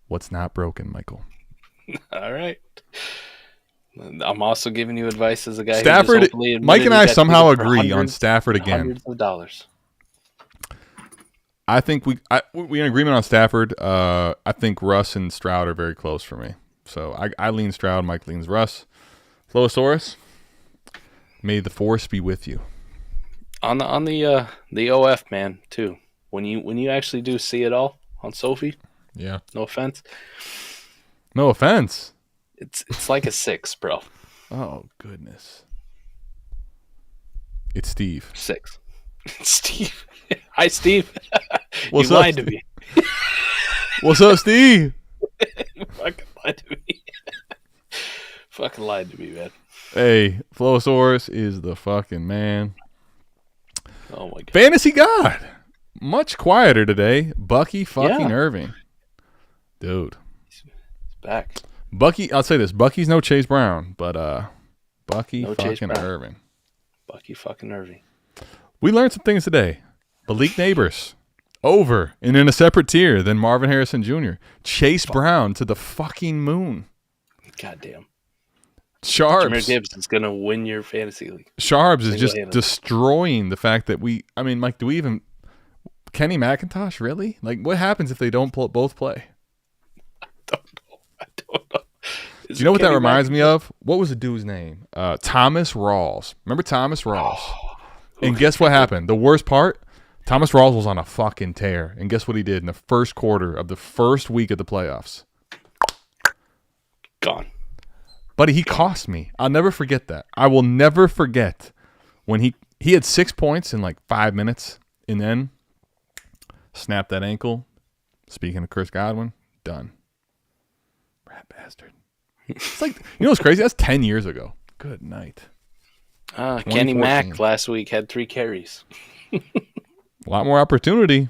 what's not broken, Michael. All right. I'm also giving you advice as a guy. Stafford, who just openly admitted Mike and he I got somehow traded for agree on hundreds Stafford and again. Hundreds of dollars. I think we in agreement on Stafford. I think Russ and Stroud are very close for me. So I lean Stroud. Mike leans Russ. Flowsaurus, may the force be with you. On the OF man too. When you actually do see it all on Sophie, Yeah. no offense, No offense. it's like a 6, bro. Oh goodness. It's Steve. 6. Steve. Hi, Steve. What's you up, lied to Steve? me. What's up, Steve? You fucking lied to me. Fucking lied to me, man. Hey, Flosaurus is the fucking man. Oh my god. Fantasy God. Much quieter today. Bucky fucking Irving. Dude. He's back. Bucky, I'll say this. Bucky's no Chase Brown, but Bucky No Chase fucking Brown. Irving. Bucky fucking Irving. We learned some things today. Malik Neighbors. Over and in a separate tier than Marvin Harrison Jr. Chase Brown to the fucking moon. Goddamn. Sharps. Jameer Gibbs is going to win your fantasy league. Sharps is just Single-handed. destroying the fact that Mike, do we even Kenny McIntosh, really? Like, what happens if they don't both play? I don't know. Do you know what that reminds me of? What was the dude's name? Thomas Rawls. Remember Thomas Rawls? And guess what happened? The worst part? Thomas Rawls was on a fucking tear. And guess what he did in the first quarter of the first week of the playoffs? Gone. Buddy, he cost me. I'll never forget that. I will never forget when he had 6 points in like 5 minutes and then snapped that ankle. Speaking of Chris Godwin, done. Rat bastard. It's like, you know what's crazy? That's 10 years ago. Good night. Kenny 2014. Mack last week had 3 carries. A lot more opportunity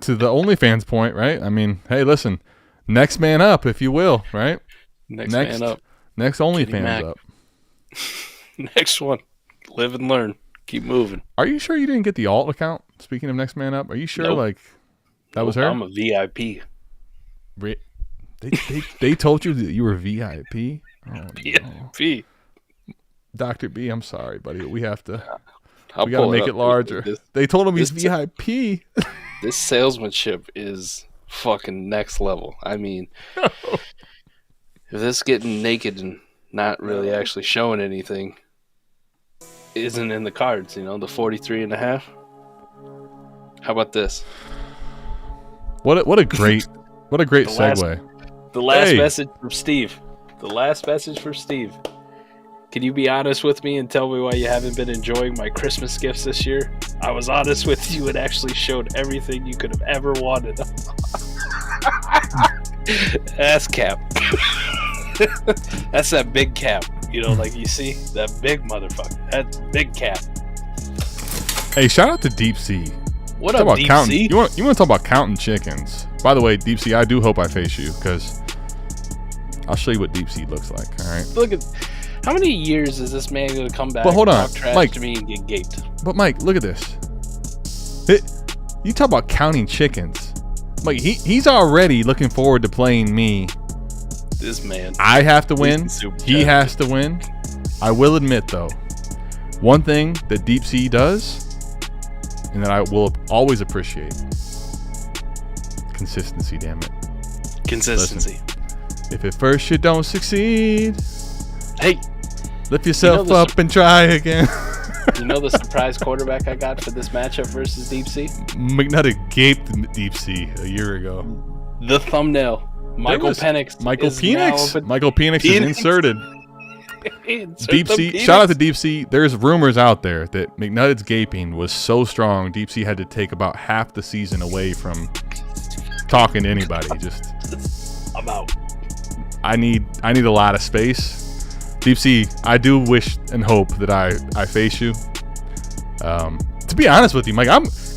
to the OnlyFans point, right? I mean, hey, listen, next man up, if you will, right? Next man up. Next Mack. OnlyFans up. Next one. Live and learn. Keep moving. Are you sure you didn't get the alt account? Speaking of next man up, are you sure? Nope. Like that was her? I'm a VIP. They told you that you were VIP. Oh, no. VIP. Dr. B, I'm sorry, buddy. We have to. I'll We got to pull make it up. larger. They told him he's this- VIP. This salesmanship is fucking next level. I mean, if this getting naked and not really actually showing anything isn't in the cards, you know, the 43.5. How about this? What a great segue. The last Hey. message from Steve. The last message from Steve. Can you be honest with me and tell me why you haven't been enjoying my Christmas gifts this year? I was honest with you and actually showed everything you could have ever wanted. That's cap. That's that big cap. You know, like you see? That big motherfucker. That's big cap. Hey, shout out to Deep Sea. What Talk up, about Deep counting. Sea? You want to talk about counting chickens? By the way, Deep Sea, I do hope I face you because I'll show you what Deep Sea looks like. All right. Look at how many years is this man going to come back But hold and on, talk trash Mike. to me and get gaped? But Mike, look at this. You talk about counting chickens. Mike, he's already looking forward to playing me. This man. I have to win. Super He chat. has to win. I will admit, though, one thing that Deep Sea does, and that I will always appreciate, consistency, damn it. Consistency. If at first you don't succeed, Hey, lift yourself the up and try again. you know the surprise quarterback I got for this matchup versus Deep Sea? McNutted gaped Deep Sea a year ago. The thumbnail. Michael Penix. Michael is now Penix. up Michael Penix is inserted. Insert Deep the Sea. Penix. Shout out to Deep Sea. There's rumors out there that McNuggets gaping was so strong, Deep Sea had to take about half the season away from talking to anybody. Just, I'm out. I need a lot of space. Deep Sea, I do wish and hope that I face you. To be honest with you, Mike,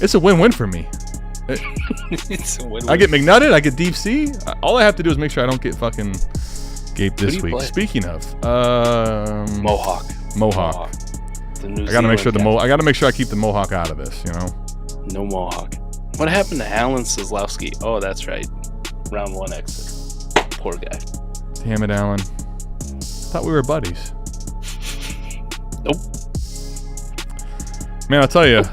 it's a win-win for me. It's a win-win. I get McNutted, I get Deep Sea. All I have to do is make sure I don't get fucking gaped Who this do you week. play? Speaking of, Mohawk. Mohawk. The New I gotta make sure Zealand I gotta make sure I keep the Mohawk out of this. You know. cat. No Mohawk. What happened to Alan Seslowski? Oh, that's right. Round 1 exit. Poor guy. Damn it, Alan. Thought we were buddies. Nope. Man, I'll tell you.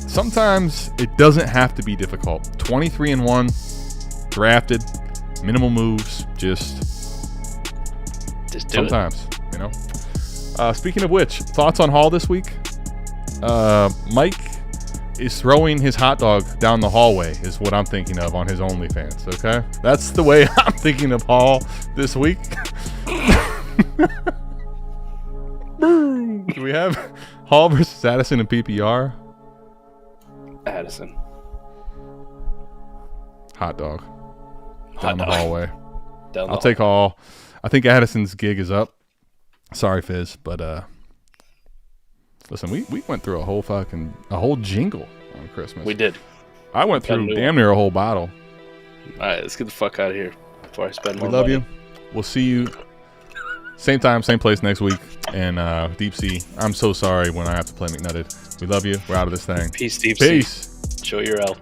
Sometimes it doesn't have to be difficult. 23-1, drafted, minimal moves, just do it. sometimes, you know. Speaking of which, thoughts on Hall this week? Mike is throwing his hot dog down the hallway is what I'm thinking of on his OnlyFans, okay? That's the way I'm thinking of Hall this week. Do we have Hall versus Addison in PPR? Addison. Hot dog. Hot Down the dog. hallway. Down the I'll take Hall. I think Addison's gig is up. Sorry, Fizz, but listen, we went through a whole jingle on Christmas. We did. I went through damn near a whole bottle. All right, let's get the fuck out of here before I spend more We love money. you. We'll see you same time, same place next week. And Deep Sea, I'm so sorry when I have to play McNutted. We love you. We're out of this thing. Peace, Deep Sea. Peace. Show your L.